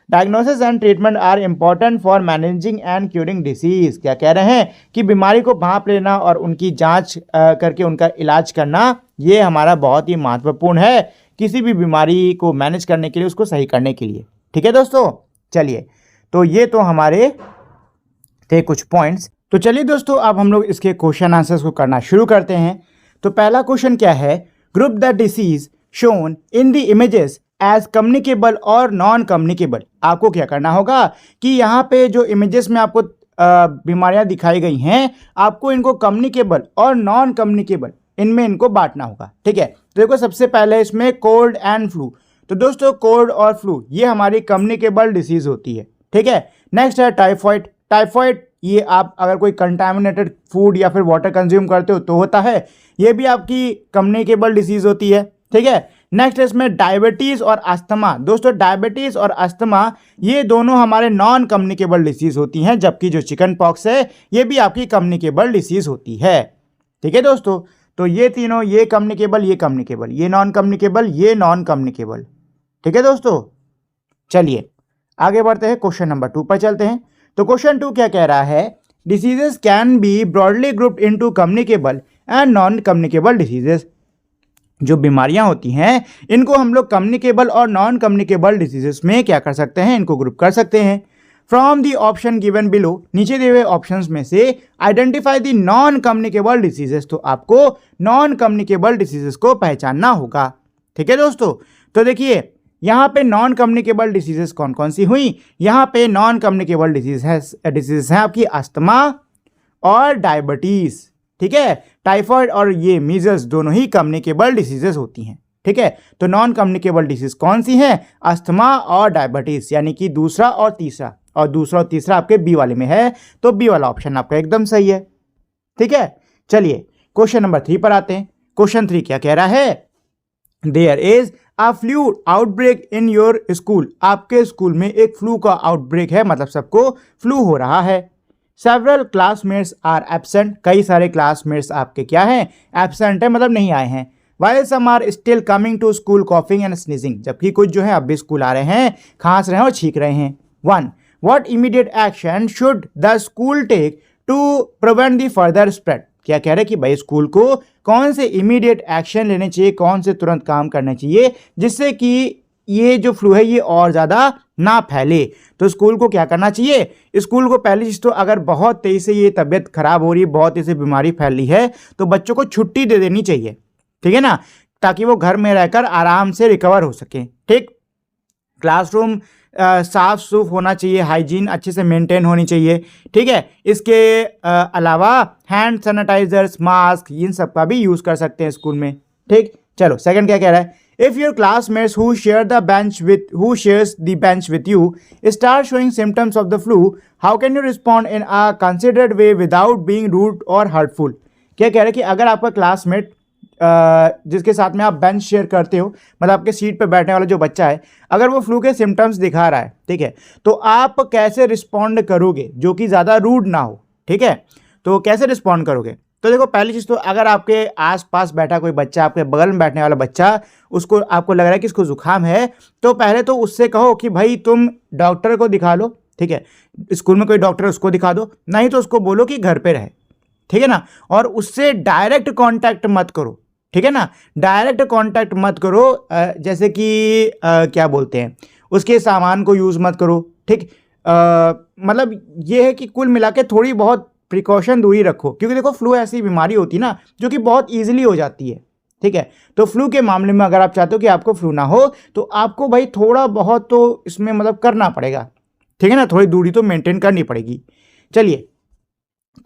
Diagnosis and treatment are important for managing and curing disease. क्या कह रहे हैं कि बीमारी को भांप लेना और उनकी जांच करके उनका इलाज करना ये हमारा बहुत ही महत्वपूर्ण है किसी भी बीमारी को मैनेज करने के लिए, उसको सही करने के लिए, ठीक है दोस्तों। चलिए, तो ये तो हमारे थे कुछ पॉइंट्स। तो चलिए दोस्तों अब हम लोग इसके क्वेश्चन आंसर्स को करना शुरू करते हैं। तो पहला क्वेश्चन क्या है, group the disease shown in the images as communicable और नॉन कम्युनिकेबल। आपको क्या करना होगा कि यहाँ पे जो इमेजेस में आपको बीमारियां दिखाई गई हैं, आपको इनको कम्युनिकेबल और नॉन कम्युनिकेबल इनमें इनको बांटना होगा, ठीक है। तो देखो सबसे पहले इसमें कोल्ड एंड फ्लू। तो दोस्तों कोल्ड और फ्लू ये हमारी कम्युनिकेबल डिसीज होती है, ठीक है। नेक्स्ट है टाइफॉइड। टाइफॉइड ये आप अगर कोई कंटामिनेटेड फूड या फिर वाटर कंज्यूम करते हो तो होता है, ये भी आपकी कम्युनिकेबल डिसीज होती है, ठीक है। नेक्स्ट है इसमें डायबिटीज़ और अस्थमा। दोस्तों डायबिटीज़ और अस्थमा ये दोनों हमारे नॉन कम्युनिकेबल डिसीज होती हैं, जबकि जो चिकन पॉक्स है ये भी आपकी कम्युनिकेबल डिसीज होती है, ठीक है दोस्तों। तो ये तीनों, ये कम्युनिकेबल, ये कम्युनिकेबल, ये नॉन कम्युनिकेबल, ये नॉन कम्युनिकेबल, ठीक है दोस्तों। चलिए आगे बढ़ते हैं, क्वेश्चन नंबर 2 पर चलते हैं। तो क्वेश्चन 2 क्या कह रहा है, diseases can be broadly grouped into communicable and non communicable diseases. जो बीमारियां होती हैं इनको हम लोग कम्युनिकेबल और नॉन कम्युनिकेबल डिसीजेस में क्या कर सकते हैं, इनको ग्रुप कर सकते हैं। From the option given below, नीचे दिए हुए ऑप्शंस में से identify the non communicable diseases. तो आपको नॉन कम्युनिकेबल डिसीजेस को पहचानना होगा, ठीक है दोस्तों। तो देखिए यहाँ पे नॉन कम्युनिकेबल डिसीजेस कौन कौन सी हुई, यहाँ पे नॉन कम्युनिकेबल डिसीजेस हैं आपकी अस्थमा और डायबिटीज़, ठीक है। टाइफॉइड और ये मीजल्स दोनों ही कम्युनिकेबल डिसीजेस होती हैं, ठीक है। तो नॉन कम्युनिकेबल डिसीज कौन सी हैं, अस्थमा और डायबिटीज़, यानी कि दूसरा और तीसरा, और दूसरा और तीसरा आपके बी वाले में है, तो बी वाला ऑप्शन आपका एकदम सही है, ठीक है। चलिए क्वेश्चन नंबर 3 पर आते हैं। क्वेश्चन 3 क्या कह रहा है, there is a flu outbreak in your school. आपके स्कूल में एक फ्लू का आउटब्रेक है, मतलब सबको फ्लू हो रहा है। Several classmates are absent. कई सारे क्लासमेट्स आपके क्या हैं, एब्सेंट है, मतलब नहीं आए हैं। While some are still coming to school coughing and sneezing. जबकि कुछ जो है अब भी स्कूल आ रहे हैं, खांस रहे हैं और छींक रहे हैं। 1. What immediate action should the school take to prevent the further spread. क्या कह रहे हैं कि भाई स्कूल को कौन से इमीडिएट एक्शन लेने चाहिए, कौन से तुरंत काम करने चाहिए जिससे कि ये जो फ्लू है ये और ज़्यादा ना फैले। तो स्कूल को क्या करना चाहिए, स्कूल को पहली चीज़ तो अगर बहुत तेज़ी से ये तबीयत खराब हो रही है, बहुत तेज़ी से बीमारी फैल रही है, तो बच्चों को छुट्टी दे देनी चाहिए, ठीक है ना, ताकि वो घर में रहकर आराम से रिकवर हो सके, ठीक। क्लासरूम साफ सूफ होना चाहिए, हाइजीन अच्छे से मेंटेन होनी चाहिए, ठीक है। इसके अलावा हैंड सैनिटाइजर्स, मास्क, इन सब का भी यूज़ कर सकते हैं स्कूल में, ठीक। चलो सेकंड क्या कह रहा है, if your classmates who shares the bench with you start showing symptoms of the flu, how can you respond in a considered way without being rude और हर्टफुल। क्या कह रहे हैं कि अगर आपका क्लासमेट जिसके साथ में आप बेंच शेयर करते हो, मतलब आपके सीट पर बैठने वाला जो बच्चा है, अगर वो फ्लू के सिम्टम्स दिखा रहा है, ठीक है, तो आप कैसे रिस्पॉन्ड करोगे जो कि ज़्यादा रूड ना हो, ठीक है। तो कैसे रिस्पॉन्ड करोगे, तो देखो पहली चीज़ तो अगर आपके आसपास बैठा कोई बच्चा, आपके बगल में बैठने वाला बच्चा, उसको आपको लग रहा है कि इसको जुकाम है, तो पहले तो उससे कहो कि भाई तुम डॉक्टर को दिखा लो, ठीक है। स्कूल में कोई डॉक्टर है उसको दिखा दो, नहीं तो उसको बोलो कि घर पे रहे, ठीक है ना। और उससे डायरेक्ट कांटेक्ट मत करो, ठीक है ना, डायरेक्ट कांटेक्ट मत करो। जैसे कि क्या बोलते हैं, उसके सामान को यूज़ मत करो, ठीक। मतलब ये है कि कुल मिला के थोड़ी बहुत प्रिकॉशन दूरी रखो, क्योंकि देखो फ्लू ऐसी बीमारी होती है ना जो कि बहुत ईजिली हो जाती है, ठीक है। तो फ्लू के मामले में अगर आप चाहते हो कि आपको फ्लू ना हो, तो आपको भाई थोड़ा बहुत तो इसमें मतलब करना पड़ेगा, ठीक है ना, थोड़ी दूरी तो मेंटेन करनी पड़ेगी। चलिए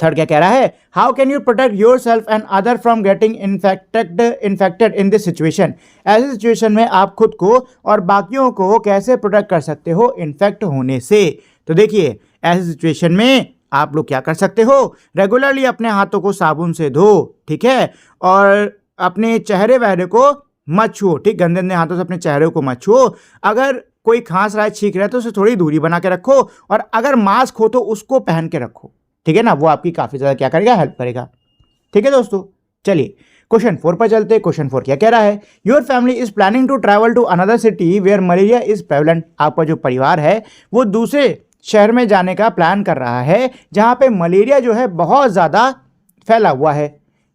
थर्ड क्या कह रहा है, how can you protect your self and other from getting infected in this situation. ऐसे सिचुएशन में आप खुद को और बाकियों को कैसे प्रोटेक्ट कर सकते हो इन्फेक्ट होने से। तो देखिए ऐसे सिचुएशन में आप लोग क्या कर सकते हो, रेगुलरली अपने हाथों को साबुन से धो, ठीक है, और अपने चेहरे वहरे को मत छुओ, ठीक, गंदे गंदे हाथों से अपने चेहरे को मत छुओ। अगर कोई खांस रहा है, छींक रहा है, तो उसे थोड़ी दूरी बना के रखो, और अगर मास्क हो तो उसको पहन के रखो, ठीक है ना, वो आपकी काफ़ी ज़्यादा क्या करेगा, हेल्प करेगा, ठीक है दोस्तों। चलिए क्वेश्चन 4 पर चलते हैं। क्वेश्चन 4 क्या कह रहा है, your family is planning to travel to another city where malaria is prevalent. आपका जो परिवार है वो दूसरे शहर में जाने का प्लान कर रहा है जहाँ पे मलेरिया जो है बहुत ज़्यादा फैला हुआ है।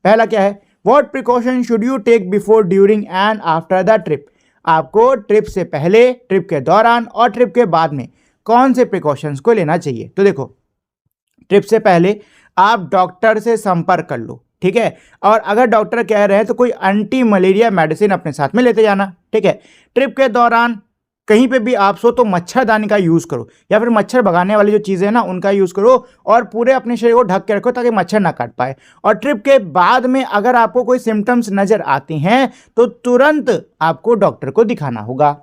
पहला क्या है, what precaution should you take before, during and after the trip. आपको ट्रिप से पहले, ट्रिप के दौरान और ट्रिप के बाद में कौन से प्रिकॉशंस को लेना चाहिए। तो देखो ट्रिप से पहले आप डॉक्टर से संपर्क कर लो, ठीक है, और अगर डॉक्टर कह रहे हैं तो कोई एंटी मलेरिया मेडिसिन अपने साथ में लेते जाना, ठीक है। ट्रिप के दौरान कहीं पे भी आप सो तो मच्छरदानी का यूज़ करो, या फिर मच्छर भगाने वाली जो चीज़ें हैं ना उनका यूज़ करो, और पूरे अपने शरीर को ढक के रखो ताकि मच्छर ना काट पाए। और ट्रिप के बाद में अगर आपको कोई सिम्टम्स नज़र आते हैं तो तुरंत आपको डॉक्टर को दिखाना होगा,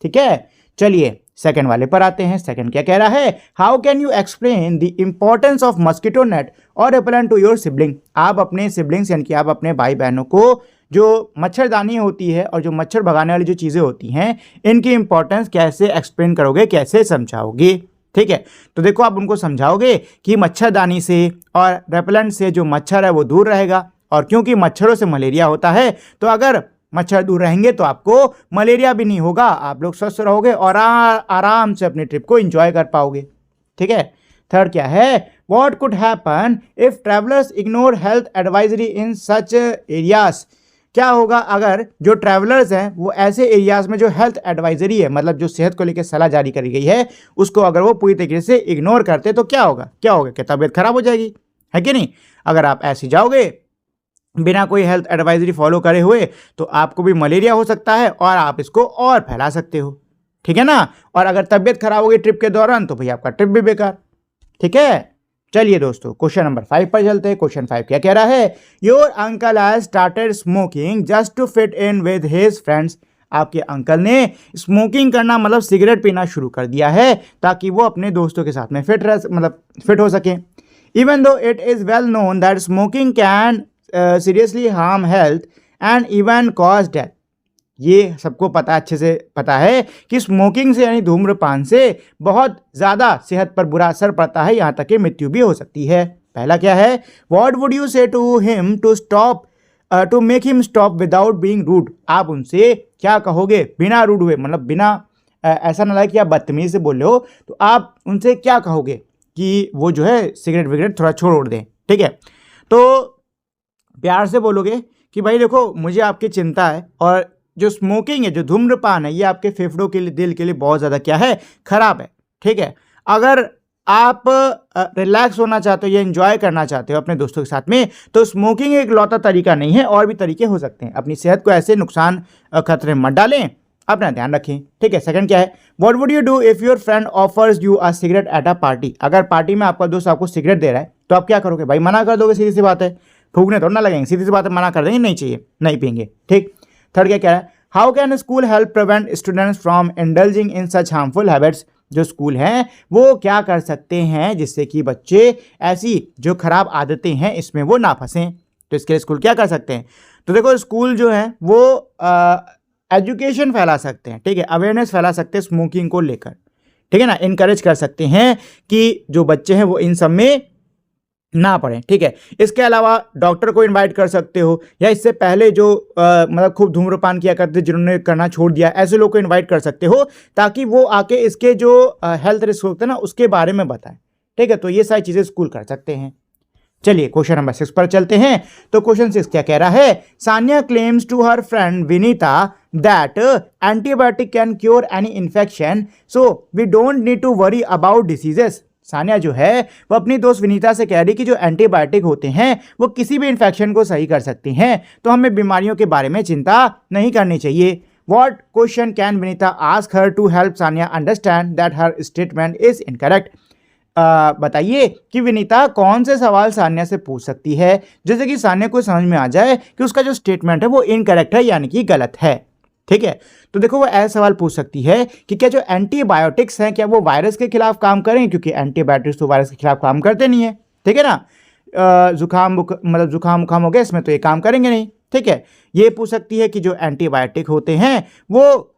ठीक है। चलिए सेकंड वाले पर आते हैं। सेकंड क्या कह रहा है, how can you explain the importance of mosquito net और रिपेलेंट टू योर सिबलिंग। आप अपने सिबलिंग्स यानी कि आप अपने भाई बहनों को जो मच्छरदानी होती है और जो मच्छर भगाने वाली जो चीज़ें होती हैं, इनकी इंपॉर्टेंस कैसे एक्सप्लेन करोगे, कैसे समझाओगे, ठीक है। तो देखो आप उनको समझाओगे कि मच्छरदानी से और रेपेलेंट से जो मच्छर है वो दूर रहेगा, और क्योंकि मच्छरों से मलेरिया होता है तो अगर मच्छर दूर रहेंगे तो आपको मलेरिया भी नहीं होगा, आप लोग स्वस्थ रहोगे और आराम से अपनी ट्रिप को एंजॉय कर पाओगे, ठीक है। थर्ड क्या है, what could happen if travellers ignore health advisory in such areas. क्या होगा अगर जो ट्रैवलर्स हैं वो ऐसे एरियाज में जो हेल्थ एडवाइजरी है, मतलब जो सेहत को लेकर सलाह जारी करी गई है, उसको अगर वो पूरी तरीके से इग्नोर करते तो क्या होगा, कि तबीयत खराब हो जाएगी, है कि नहीं। अगर आप ऐसे जाओगे बिना कोई हेल्थ एडवाइजरी फॉलो करे हुए तो आपको भी मलेरिया हो सकता है और आप इसको और फैला सकते हो, ठीक है ना। और अगर तबीयत खराब होगी ट्रिप के दौरान तो भाई आपका ट्रिप भी बेकार, ठीक है। चलिए दोस्तों क्वेश्चन नंबर 5 पर चलते हैं। क्वेश्चन 5 क्या कह रहा है, your uncle has started smoking just to fit in with his friends. आपके अंकल ने स्मोकिंग करना मतलब सिगरेट पीना शुरू कर दिया है ताकि वो अपने दोस्तों के साथ में फिट हो सके। Even though it is well known that smoking can seriously harm health and even cause death. ये सबको पता, अच्छे से पता है कि स्मोकिंग से यानी धूम्रपान से बहुत ज़्यादा सेहत पर बुरा असर पड़ता है, यहाँ तक कि मृत्यु भी हो सकती है। पहला क्या है, what would you say to him to make him stop without being rude. आप उनसे क्या कहोगे बिना रूड हुए, मतलब बिना ऐसा ना लगे कि आप बदतमीजी से बोल रहे हो, तो आप उनसे क्या कहोगे कि वो जो है सिगरेट विगरेट थोड़ा छोड़ दें, ठीक है। तो प्यार से बोलोगे कि भाई देखो मुझे आपकी चिंता है, और जो स्मोकिंग है, जो धूम्रपान है, ये आपके फेफड़ों के लिए, दिल के लिए बहुत ज़्यादा क्या है, ख़राब है, ठीक है। अगर आप रिलैक्स होना चाहते हो या एंजॉय करना चाहते हो अपने दोस्तों के साथ में, तो स्मोकिंग एक लौता तरीका नहीं है, और भी तरीके हो सकते हैं। अपनी सेहत को ऐसे नुकसान खतरे में मत डालें, अपना ध्यान रखें। ठीक है, सेकंड क्या है, what would you do if your friend offers you a cigarette at a party. अगर पार्टी में आपका दोस्त आपको सिगरेट दे रहा है तो आप क्या करोगे भाई, मना कर दोगे, सीधी सी बात है, थूकने थोड़ा ना लगेंगे, सीधी सी बात है, मना कर देंगे नहीं चाहिए, नहीं पियेंगे। ठीक, थर्ड क्या कह रहा है, how can school help prevent students from indulging in such harmful habits. जो स्कूल हैं वो क्या कर सकते हैं जिससे कि बच्चे ऐसी जो खराब आदतें हैं इसमें वो ना फंसें। तो इसके लिए स्कूल क्या कर सकते हैं, तो देखो स्कूल जो है वो एजुकेशन फैला सकते हैं, ठीक है, अवेयरनेस फैला सकते हैं स्मोकिंग को लेकर, ठीक है ना, इनकरेज कर सकते हैं कि जो बच्चे हैं वो इन सब में ना पड़े। ठीक है, इसके अलावा डॉक्टर को इनवाइट कर सकते हो, या इससे पहले जो मतलब खूब धूम्रपान किया करते जिन्होंने करना छोड़ दिया, ऐसे लोग को इनवाइट कर सकते हो ताकि वो आके इसके जो हेल्थ रिस्क होते हैं ना उसके बारे में बताएं। ठीक है, तो ये सारी चीज़ें स्कूल कर सकते हैं। चलिए क्वेश्चन नंबर 6 पर चलते हैं। तो क्वेश्चन 6 क्या कह रहा है, Sania claims to her friend Vinita that antibiotic can cure any infection, so we don't need to worry about diseases. Sania जो है वो अपनी दोस्त विनीता से कह रही कि जो एंटीबायोटिक होते हैं वो किसी भी इन्फेक्शन को सही कर सकती हैं, तो हमें बीमारियों के बारे में चिंता नहीं करनी चाहिए। What question can Vinita ask her to help Sania understand that her statement is incorrect? बताइए कि विनीता कौन से सवाल सानिया से पूछ सकती है जैसे कि सानिया को समझ में आ जाए कि उसका जो स्टेटमेंट है वो इनकरेक्ट है यानी कि गलत है। ठीक है, तो देखो वो ऐसा सवाल पूछ सकती है कि क्या जो एंटीबायोटिक्स हैं क्या वो वायरस के खिलाफ काम करें, क्योंकि एंटीबायोटिक्स तो वायरस के खिलाफ काम करते नहीं है। ठीक है ना, जुकाम मतलब जुकाम उखाम हो गया इसमें तो ये काम करेंगे नहीं। ठीक है, ये पूछ सकती है कि जो एंटीबायोटिक होते हैं वो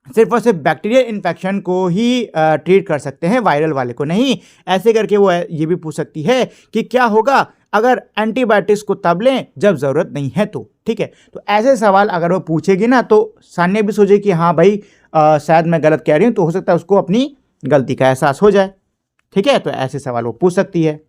सिर्फ और सिर्फ बैक्टीरियल इन्फेक्शन को ही ट्रीट कर सकते हैं, वायरल वाले को नहीं। ऐसे करके वो ये भी पूछ सकती है कि क्या होगा अगर एंटीबायोटिक्स को तब लें जब ज़रूरत नहीं है तो। ठीक है, तो ऐसे सवाल अगर वो पूछेगी ना तो सानिया भी सोचे कि हाँ भाई शायद मैं गलत कह रही हूँ, तो हो सकता है उसको अपनी गलती का एहसास हो जाए। ठीक है, तो ऐसे सवाल वो पूछ सकती है।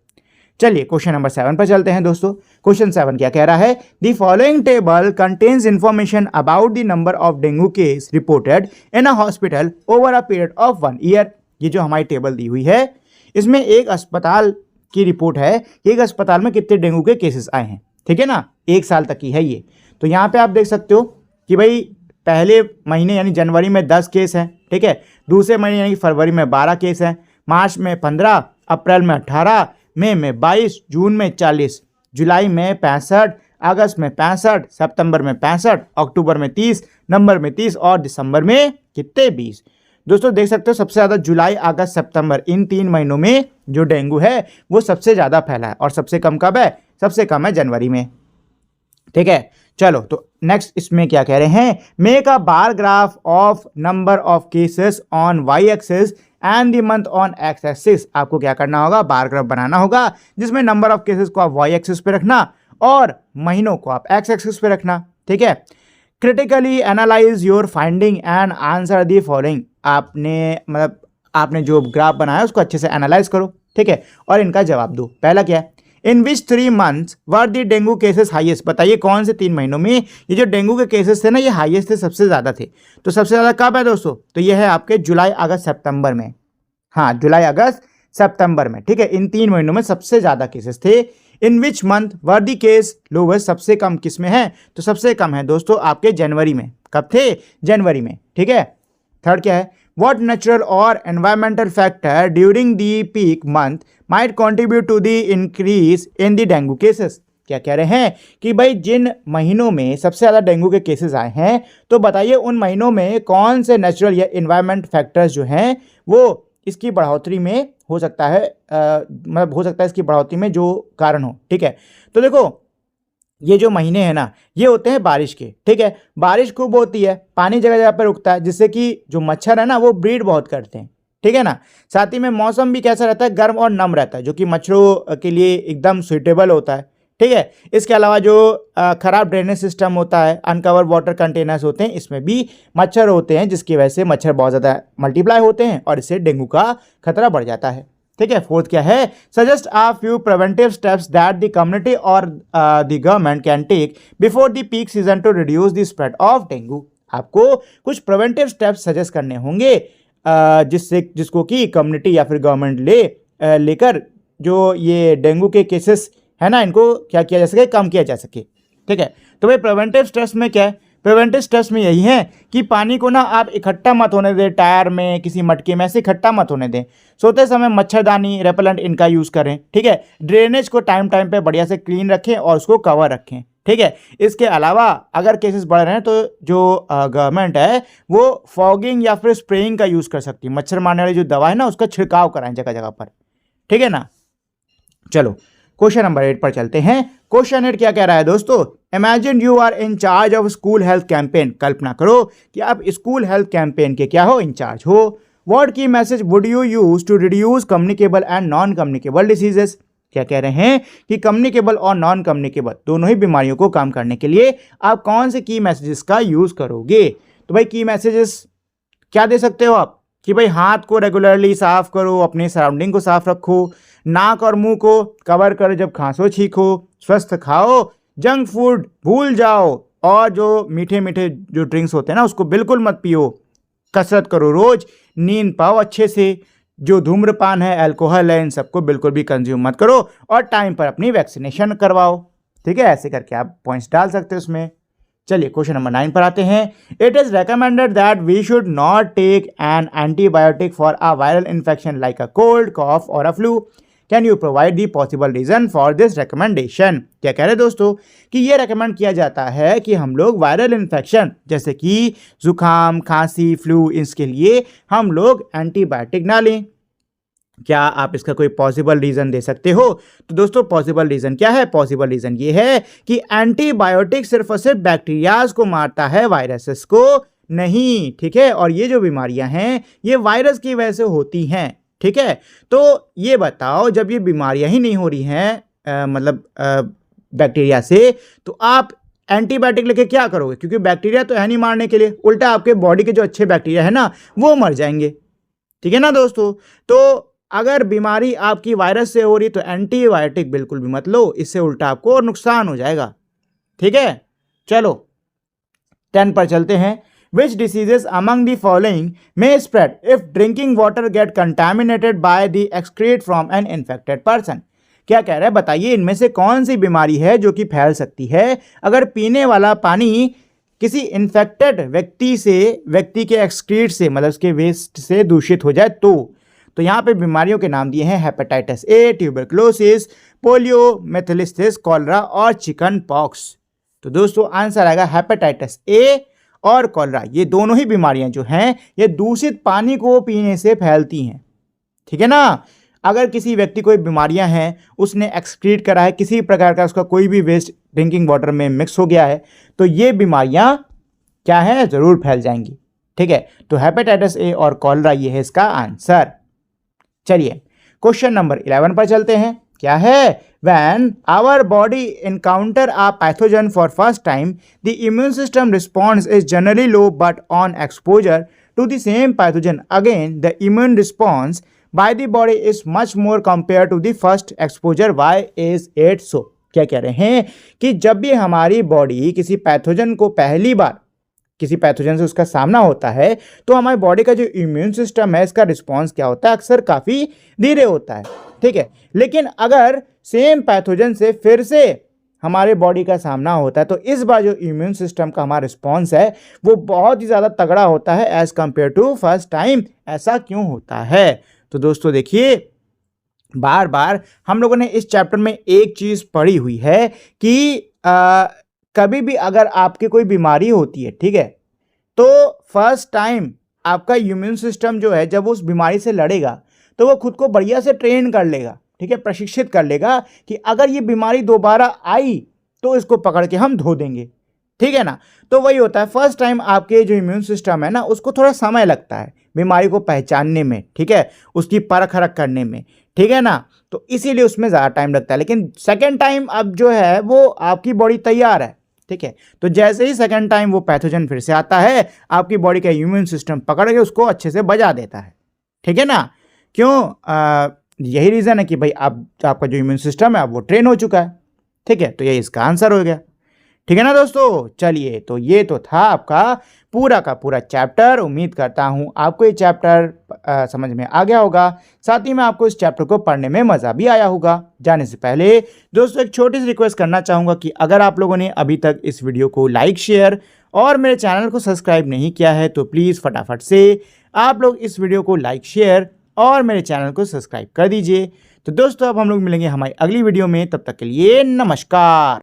चलिए क्वेश्चन नंबर 7 पर चलते हैं दोस्तों। क्वेश्चन 7 क्या कह रहा है, the following table contains information about the number of dengue case reported in a hospital over a period of 1 year. ये जो हमारी टेबल दी हुई है इसमें एक अस्पताल की रिपोर्ट है कि एक अस्पताल में कितने डेंगू के केसेस आए हैं। ठीक है ना, 1 साल तक की है ये। तो यहाँ पे आप देख सकते हो कि भाई पहले महीने यानी जनवरी में 10 केस हैं। ठीक है, दूसरे महीने यानी फरवरी में 12 केस हैं, मार्च में 15, अप्रैल में 18, मई में 22, जून में 40, जुलाई में 65, अगस्त में 65, सितंबर में 65, अक्टूबर में 30, नवंबर में 30 और दिसंबर में कितने 20। दोस्तों देख सकते हो सबसे ज़्यादा जुलाई, अगस्त, सितंबर इन 3 महीनों में जो डेंगू है वो सबसे ज़्यादा फैला है, और सबसे कम कब है, सबसे कम है जनवरी में। ठीक है, चलो तो नेक्स्ट इसमें क्या कह रहे हैं, make a bar graph of number of cases on Y axis and the month on X axis. आपको क्या करना होगा, बार ग्राफ बनाना होगा जिसमें नंबर ऑफ केसेस को आप वाई एक्सिस पे रखना और महीनों को आप एक्स एक्सिस पे रखना। ठीक है, critically analyse your finding and answer the following. आपने जो ग्राफ बनाया उसको अच्छे से एनालाइज करो। ठीक है, और इनका जवाब दो। पहला क्या है, इन विच 3 मंथ्स वर दी डेंगू केसेस हाईएस्ट। बताइए कौन से 3 महीनों में ये जो डेंगू के केसेस थे ना ये हाईएस्ट थे, सबसे ज़्यादा थे। तो सबसे ज़्यादा कब है दोस्तों, तो ये है आपके जुलाई, अगस्त, सितंबर में। हाँ, जुलाई, अगस्त, सितंबर में। ठीक है, इन 3 महीनों में सबसे ज़्यादा केसेस थे। In which month were the case lowest, सबसे कम किस में है, तो सबसे कम है दोस्तों आपके जनवरी में। कब थे, जनवरी में। ठीक है, थर्ड क्या है, what natural or environmental factor during the peak month might contribute to the increase in the dengue cases। क्या कह रहे हैं कि भाई जिन महीनों में सबसे ज़्यादा डेंगू के केसेस आए हैं तो बताइए उन महीनों में कौन से नेचुरल या इन्वायरमेंट फैक्टर्स जो हैं वो इसकी बढ़ोतरी में हो सकता है, मतलब हो सकता है इसकी बढ़ोतरी में जो कारण हो। ठीक है, तो देखो ये जो महीने हैं ना ये होते हैं बारिश के। ठीक है, बारिश खूब होती है, पानी जगह जगह पर रुकता है जिससे कि जो मच्छर है ना वो ब्रीड बहुत करते हैं। ठीक है ना, साथ ही में मौसम भी कैसा रहता है, गर्म और नम रहता है जो कि मच्छरों के लिए एकदम सुइटेबल होता है। ठीक है, इसके अलावा जो खराब ड्रेनेज सिस्टम होता है, अनकवर वाटर कंटेनर्स होते हैं, इसमें भी मच्छर होते हैं जिसकी वजह से मच्छर बहुत ज़्यादा मल्टीप्लाई होते हैं और इससे डेंगू का खतरा बढ़ जाता है। ठीक है, फोर्थ क्या है, suggest a few preventive steps that the community और the government can take before the peak season to reduce the spread of dengue. आपको कुछ प्रिवेंटिव स्टेप्स सजेस्ट करने होंगे जिसको कि कम्युनिटी या फिर गवर्नमेंट लेकर जो ये डेंगू के केसेस है ना इनको क्या किया जा सके, कम किया जा सके। ठीक है, तो भाई प्रिवेंटिव स्टेप्स में क्या है, प्रिवेंटिव स्टेप्स में यही है कि पानी को ना आप इकट्ठा मत होने दें, टायर में, किसी मटके में ऐसे इकट्ठा मत होने दें। सोते समय मच्छरदानी, रेपेलेंट इनका यूज़ करें, ठीक है। ड्रेनेज को टाइम टाइम पे बढ़िया से क्लीन रखें और उसको कवर रखें, ठीक है। इसके अलावा अगर केसेस बढ़ रहे हैं तो जो गवर्नमेंट है वो फॉगिंग या फिर स्प्रेइंग का यूज़ कर सकती है। मच्छर मारने वाली जो दवा है ना उसका छिड़काव कराएं जगह जगह पर, ठीक है ना। चलो क्वेश्चन नंबर 8 पर चलते हैं। क्वेश्चन 8 क्या कह रहा है दोस्तों? Imagine you are in charge of school health campaign. कल्पना करो कि आप स्कूल हेल्थ कैंपेन के क्या हो, इंचार्ज हो। What key message would you use to reduce communicable and non communicable diseases. क्या कह रहे हैं कि कम्युनिकेबल और नॉन कम्युनिकेबल दोनों ही बीमारियों को कम करने के लिए आप कौन से की मैसेजेस का यूज करोगे। तो भाई की मैसेजेस क्या दे सकते हो आप कि भाई हाथ को रेगुलरली साफ करो, अपने सराउंडिंग को साफ रखो, नाक और मुंह को कवर करो जब खांसो छींको, स्वस्थ खाओ, जंक फूड भूल जाओ, और जो मीठे मीठे जो ड्रिंक्स होते हैं ना उसको बिल्कुल मत पियो, कसरत करो रोज, नींद पाओ अच्छे से, जो धूम्रपान है, अल्कोहल है, इन सबको बिल्कुल भी कंज्यूम मत करो, और टाइम पर अपनी वैक्सीनेशन करवाओ, ठीक है। ऐसे करके आप पॉइंट्स डाल सकते हो उसमें। चलिए क्वेश्चन नंबर 9 पर आते हैं। It is recommended that we should not take an antibiotic for a viral infection like a cold, cough और a flu. Can you provide the possible reason for this recommendation. क्या कह रहे हैं दोस्तों कि ये रेकमेंड किया जाता है कि हम लोग वायरल इन्फेक्शन जैसे कि जुकाम, खांसी, फ्लू, इसके लिए हम लोग एंटीबायोटिक ना लें। क्या आप इसका कोई पॉसिबल रीजन दे सकते हो? तो दोस्तों पॉसिबल रीजन क्या है? पॉसिबल रीजन ये है कि एंटीबायोटिक सिर्फ और सिर्फ बैक्टीरियाज को मारता है, वायरसेस को नहीं, ठीक है। और ये जो बीमारियां हैं ये वायरस की वजह से होती हैं, ठीक है। तो ये बताओ जब ये बीमारियां ही नहीं हो रही हैं मतलब बैक्टीरिया से, तो आप एंटीबायोटिक लेके क्या करोगे? क्योंकि बैक्टीरिया तो है नहीं मारने के लिए, उल्टा आपके बॉडी के जो अच्छे बैक्टीरिया है ना वो मर जाएंगे, ठीक है ना दोस्तों। तो अगर बीमारी आपकी वायरस से हो रही तो एंटीबायोटिक बिल्कुल भी मत लो, इससे उल्टा आपको और नुकसान हो जाएगा, ठीक है। चलो 10 पर चलते हैं। Which diseases among the following may spread if drinking water get contaminated by the excrete from an infected person? क्या कह रहा है बताइए, इनमें से कौन सी बीमारी है जो कि फैल सकती है अगर पीने वाला पानी किसी इन्फेक्टेड व्यक्ति के एक्सक्रीट से, मतलब उसके वेस्ट से दूषित हो जाए तो यहाँ पे बीमारियों के नाम दिए हैं हेपेटाइटिस ए, ट्यूबरकुलोसिस, पोलियो, मेथिलिस्टिस, कॉलरा और चिकन पॉक्स। तो दोस्तों आंसर आएगा हेपेटाइटिस ए और कॉलरा। ये दोनों ही बीमारियां जो हैं ये दूषित पानी को पीने से फैलती हैं, ठीक है ना। अगर किसी व्यक्ति को बीमारियां हैं, उसने एक्सक्रीट करा है, किसी प्रकार का उसका कोई भी वेस्ट ड्रिंकिंग वाटर में मिक्स हो गया है, तो ये बीमारियां क्या है, जरूर फैल जाएंगी, ठीक है। तो हेपेटाइटिस ए और कॉलरा ये है इसका आंसर। चलिए क्वेश्चन नंबर 11 पर चलते हैं। क्या है? When our body encounter a pathogen for first time, the immune system response is generally low, but on exposure to the same pathogen again, the immune response by the body is much more compared to the first exposure. Why is it so? क्या कह रहे हैं कि जब भी हमारी body किसी pathogen को पहली बार किसी पैथोजन से उसका सामना होता है तो हमारी बॉडी का जो इम्यून सिस्टम है इसका रिस्पॉन्स क्या होता है, अक्सर काफ़ी धीरे होता है, ठीक है। लेकिन अगर सेम पैथोजन से फिर से हमारे बॉडी का सामना होता है तो इस बार जो इम्यून सिस्टम का हमारा रिस्पॉन्स है वो बहुत ही ज़्यादा तगड़ा होता है as compare to first time. ऐसा क्यों होता है? तो दोस्तों देखिए, बार बार हम लोगों ने इस चैप्टर में एक चीज़ पढ़ी हुई है कि कभी भी अगर आपकी कोई बीमारी होती है, ठीक है, तो फर्स्ट टाइम आपका इम्यून सिस्टम जो है जब उस बीमारी से लड़ेगा तो वो खुद को बढ़िया से ट्रेन कर लेगा, ठीक है, प्रशिक्षित कर लेगा कि अगर ये बीमारी दोबारा आई तो इसको पकड़ के हम धो देंगे, ठीक है ना। तो वही होता है, फर्स्ट टाइम आपके जो इम्यून सिस्टम है ना उसको थोड़ा समय लगता है बीमारी को पहचानने में, ठीक है, उसकी परख रख करने में, ठीक है ना। तो इसीलिए उसमें ज़्यादा टाइम लगता है। लेकिन सेकेंड टाइम अब जो है वो आपकी बॉडी तैयार है, ठीक है। तो जैसे ही सेकेंड टाइम वो पैथोजन फिर से आता है आपकी बॉडी का इम्यून सिस्टम पकड़ के उसको अच्छे से बजा देता है, ठीक है ना। क्यों? यही रीज़न है कि भाई आपका जो इम्यून सिस्टम है अब वो ट्रेन हो चुका है, ठीक है। तो ये इसका आंसर हो गया। ठीक है ना दोस्तों। चलिए, तो ये तो था आपका पूरा का पूरा चैप्टर। उम्मीद करता हूँ आपको ये चैप्टर समझ में आ गया होगा, साथ ही में आपको इस चैप्टर को पढ़ने में मज़ा भी आया होगा। जाने से पहले दोस्तों एक छोटी सी रिक्वेस्ट करना चाहूँगा कि अगर आप लोगों ने अभी तक इस वीडियो को लाइक, शेयर और मेरे चैनल को सब्सक्राइब नहीं किया है तो प्लीज़ फटाफट से आप लोग इस वीडियो को लाइक, शेयर और मेरे चैनल को सब्सक्राइब कर दीजिए। तो दोस्तों अब हम लोग मिलेंगे हमारी अगली वीडियो में, तब तक के लिए नमस्कार।